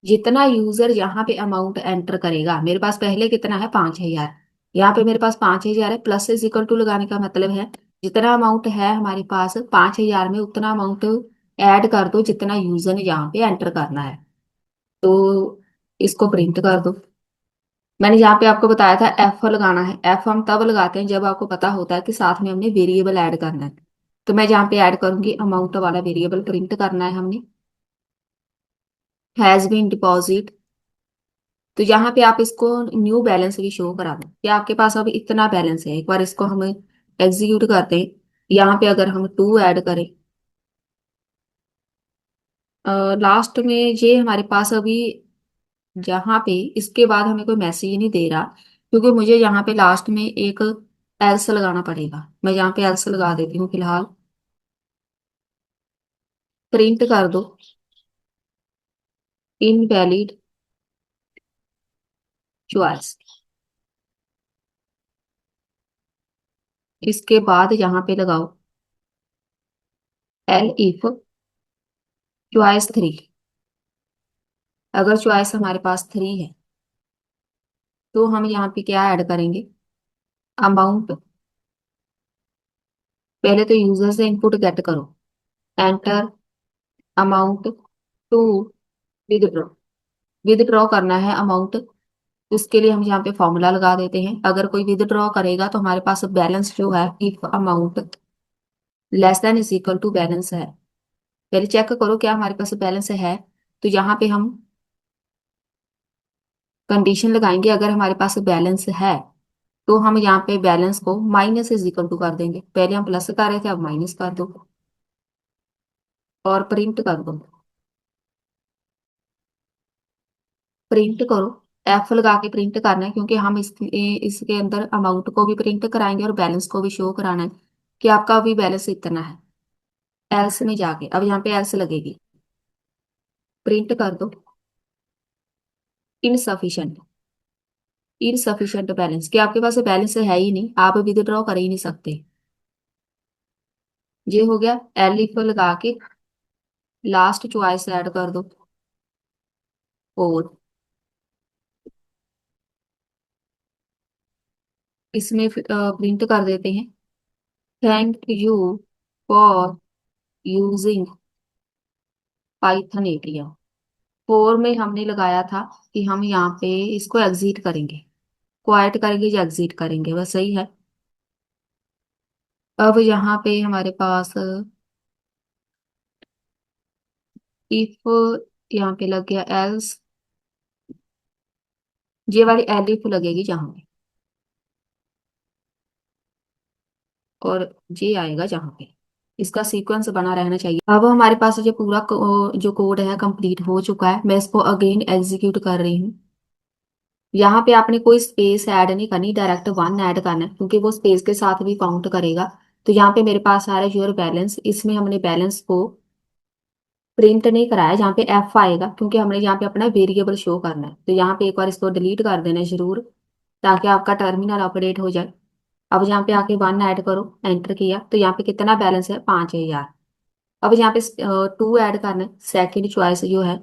Speaker 1: जितना यूजर यहाँ पे अमाउंट एंटर करेगा, मेरे पास पहले कितना है? 5,000। यहाँ पे मेरे पास 5,000 है, प्लस इज इक्वल टू लगाने का मतलब है जितना अमाउंट है हमारे पास 5,000 में, उतना अमाउंट ऐड कर दो जितना यूजर ने यहाँ पे एंटर करना है। तो इसको प्रिंट कर दो। मैंने यहाँ पे आपको बताया था एफ लगाना है। एफ हम तब लगाते हैं जब आपको पता होता है कि साथ में हमने वेरिएबल ऐड करना है। तो मैं यहाँ पे ऐड करूंगी अमाउंट वाला वेरिएबल, प्रिंट करना है हमने, हैज बीन डिपॉजिट। तो यहाँ पे आप इसको न्यू बैलेंस भी शो करा दें कि आपके पास अब इतना बैलेंस है। एक बार इसको हम एग्जीक्यूट करते हैं। यहाँ पे अगर हम टू ऐड करें, लास्ट में ये हमारे पास अभी, जहाँ पे इसके बाद हमें कोई मैसेज नहीं दे रहा, क्योंकि मुझे यहाँ पे लास्ट में एक एल्स लगाना पड़ेगा। मैं यहाँ पे एल्स लगा देती हूँ फिलहाल। प्रिंट कर दो इनवैलिड चॉइस। इसके बाद यहाँ पे लगाओ एल इफ चॉइस थ्री। अगर चॉइस हमारे पास थ्री है तो हम यहाँ पे क्या ऐड करेंगे? अमाउंट। पहले तो यूजर से इनपुट गेट करो, enter amount to withdraw. Withdraw करना है अमाउंट। उसके लिए हम यहाँ पे फॉर्मूला लगा देते हैं। अगर कोई विदड्रॉ करेगा तो हमारे पास बैलेंस जो है, if amount less than is equal to balance है। पहले चेक करो क्या हमारे पास बैलेंस है। तो यहाँ पे हम कंडीशन लगाएंगे, अगर हमारे पास बैलेंस है तो हम यहाँ पे बैलेंस को माइनस इज इक्वल टू कर देंगे। पहले हम प्लस कर रहे थे, अब माइनस कर दो और प्रिंट कर दो। प्रिंट करो, एफ लगा के प्रिंट करना है, क्योंकि हम इसके अंदर अमाउंट को भी प्रिंट कराएंगे और बैलेंस को भी शो कराना है कि आपका अभी बैलेंस इतना है। एल्स में जाके अब यहाँ पे एल्स लगेगी, प्रिंट कर दो इनसफिशिएंट। इनसफिशिएंट बैलेंस, कि आपके पास बैलेंस है ही नहीं, आप विदड्रॉ कर ही नहीं सकते। ये हो गया। एल इक्वल लगा के लास्ट चॉइस ऐड कर दो और इसमें प्रिंट कर देते हैं thank you for using Python ATM. Four में हमने लगाया था कि हम यहाँ पे इसको एग्जिट करेंगे, क्वाइट करेंगे या एग्जिट करेंगे, बस सही है। अब यहाँ पे हमारे पास इफ, यहाँ पे लग गया एल्स। ये वाली एलिफ लगेगी जहाँ पे, और ये आएगा जहाँ पे। इसका सीक्वेंस बना रहना चाहिए। अब हमारे पास ये पूरा जो कोड है कंप्लीट हो चुका है। मैं इसको अगेन एग्जीक्यूट कर रही हूँ। यहाँ पे आपने कोई स्पेस ऐड नहीं करनी, डायरेक्ट वन ऐड करना है क्योंकि वो स्पेस के साथ भी काउंट करेगा। तो यहाँ पे मेरे पास आ रहा है योर बैलेंस, इसमें हमने बैलेंस को प्रिंट नहीं कराया, जहाँ पे एफ आएगा क्योंकि हमने यहाँ पे अपना वेरिएबल शो करना है। तो यहाँ पे एक बार इसको डिलीट कर देना है जरूर, ताकि आपका टर्मिनल अपडेट हो जाए। अब यहाँ पे आके वन ऐड करो, एंटर किया तो यहाँ पे कितना बैलेंस है, 5,000। अब यहाँ पे टू ऐड करना है, सेकेंड चॉइस जो है।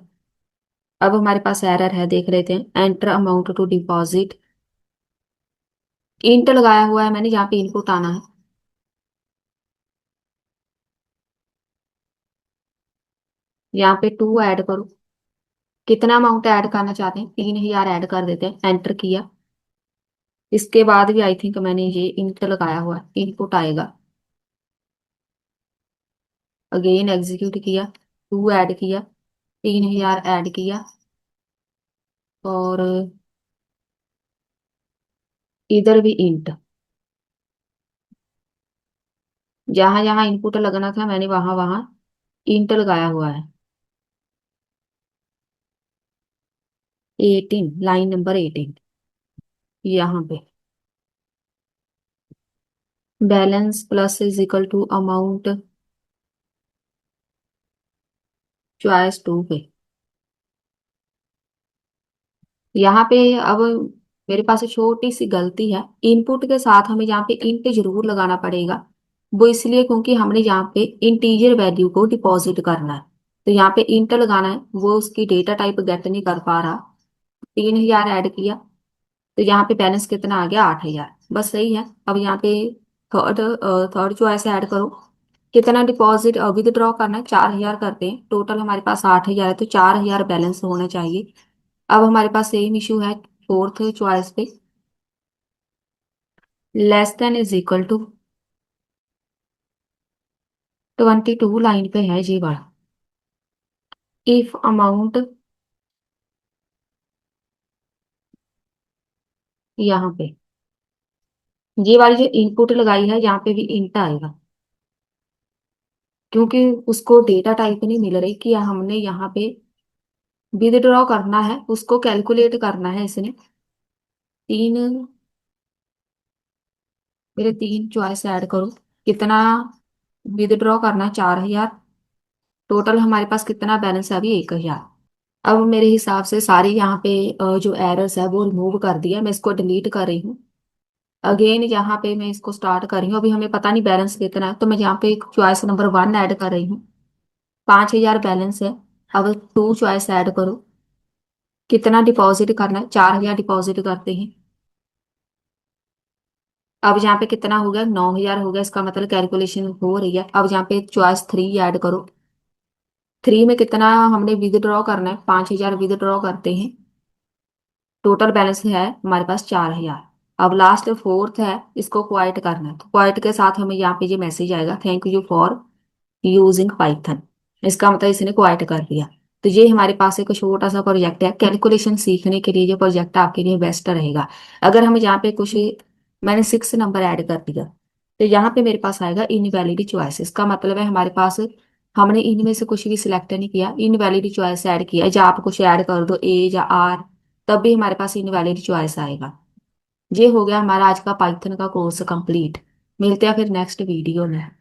Speaker 1: अब हमारे पास एरर है, देख लेते हैं, enter amount to deposit. Int लगाया हुआ है मैंने, जहाँ पे इनपुट आना है। यहाँ पे टू ऐड करो, कितना अमाउंट ऐड करना चाहते हैं, 3,000 ऐड कर देते हैं, एंटर किया। इसके बाद भी आई थिंक मैंने ये इंट लगाया हुआ है, इनपुट आएगा। अगेन एग्जीक्यूट किया, टू ऐड किया, 3,000 ऐड किया, और इधर भी इंट। जहां जहां इनपुट लगना था मैंने वहां वहां इंट लगाया हुआ है। 18, लाइन नंबर 18, यहाँ पे balance plus is equal to amount choice two पे। यहाँ पे अब मेरे पास एक छोटी सी गलती है, इनपुट के साथ हमें यहाँ पे इंट जरूर लगाना पड़ेगा। वो इसलिए क्योंकि हमने यहाँ पे इंटीजर वैल्यू को डिपॉजिट करना है। तो यहाँ पे इंट लगाना है, वो उसकी डेटा टाइप गेट नहीं कर पा रहा। 3,000 ऐड किया, तो यहाँ पे बैलेंस कितना आ गया, 8,000, बस सही है। अब यहाँ पे थर्ड थर्ड चॉइस ऐड करो, कितना डिपॉजिट विदड्रॉ करना है, 4,000 करते हैं, टोटल हमारे पास 8,000 है, तो 4,000 बैलेंस होना चाहिए। अब हमारे पास सेम इशू है फोर्थ चॉइस पे, less than is equal to 22, line पे है जी बात। इफ अमाउंट, यहाँ पे ये वाली जो इनपुट लगाई है यहाँ पे भी इंट आएगा, क्योंकि उसको डेटा टाइप नहीं मिल रही कि हमने यहाँ पे विदड्रॉ करना है, उसको कैलकुलेट करना है इसने। तीन, मेरे तीन चॉइस ऐड करो, कितना विदड्रॉ करना है, 4,000, टोटल हमारे पास कितना बैलेंस है अभी, 1,000। अब मेरे हिसाब से सारी यहाँ पे जो एरर्स है वो रिमूव कर दिया, मैं इसको डिलीट कर रही हूँ। अगेन यहाँ पे मैं इसको स्टार्ट कर रही हूँ, अभी हमें पता नहीं बैलेंस कितना है, तो मैं यहाँ पे चॉइस नंबर वन ऐड कर रही हूँ, 5,000 बैलेंस है। अब टू चॉइस ऐड करो, कितना डिपॉजिट करना है, 4,000 डिपॉजिट करते हैं। अब यहाँ पे कितना हो गया, 9,000 हो गया, इसका मतलब कैलकुलेशन हो रही है। अब यहाँ पे चॉइस थ्री ऐड करो, थ्री में कितना हमने विदड्रॉ करना है, 5,000 विदड्रॉ करते हैं, टोटल बैलेंस है हमारे पास 4,000। अब लास्ट फोर्थ है, इसको क्वाइट करना है, तो क्वाइट के साथ हमें यहाँ पे ये मैसेज आएगा, thank you for using Python. इसका मतलब इसने क्वाइट कर दिया। तो ये हमारे पास एक छोटा सा प्रोजेक्ट है, कैलकुलेशन सीखने के लिए ये प्रोजेक्ट आपके लिए बेस्ट रहेगा। अगर हम यहाँ पे कुछ, मैंने 6 नंबर ऐड कर दिया, तो यहाँ पे मेरे पास आएगा इनवैलिड चॉइस। इसका मतलब है हमारे पास, हमने इनमें से कुछ भी सिलेक्ट नहीं किया, इनवैलिड चॉइस ऐड किया है। या आप कुछ ऐड कर दो, ए या आर, तब भी हमारे पास इनवैलिड चॉइस आएगा। ये हो गया हमारा आज का पाइथन का कोर्स कंप्लीट। मिलते हैं फिर नेक्स्ट वीडियो में।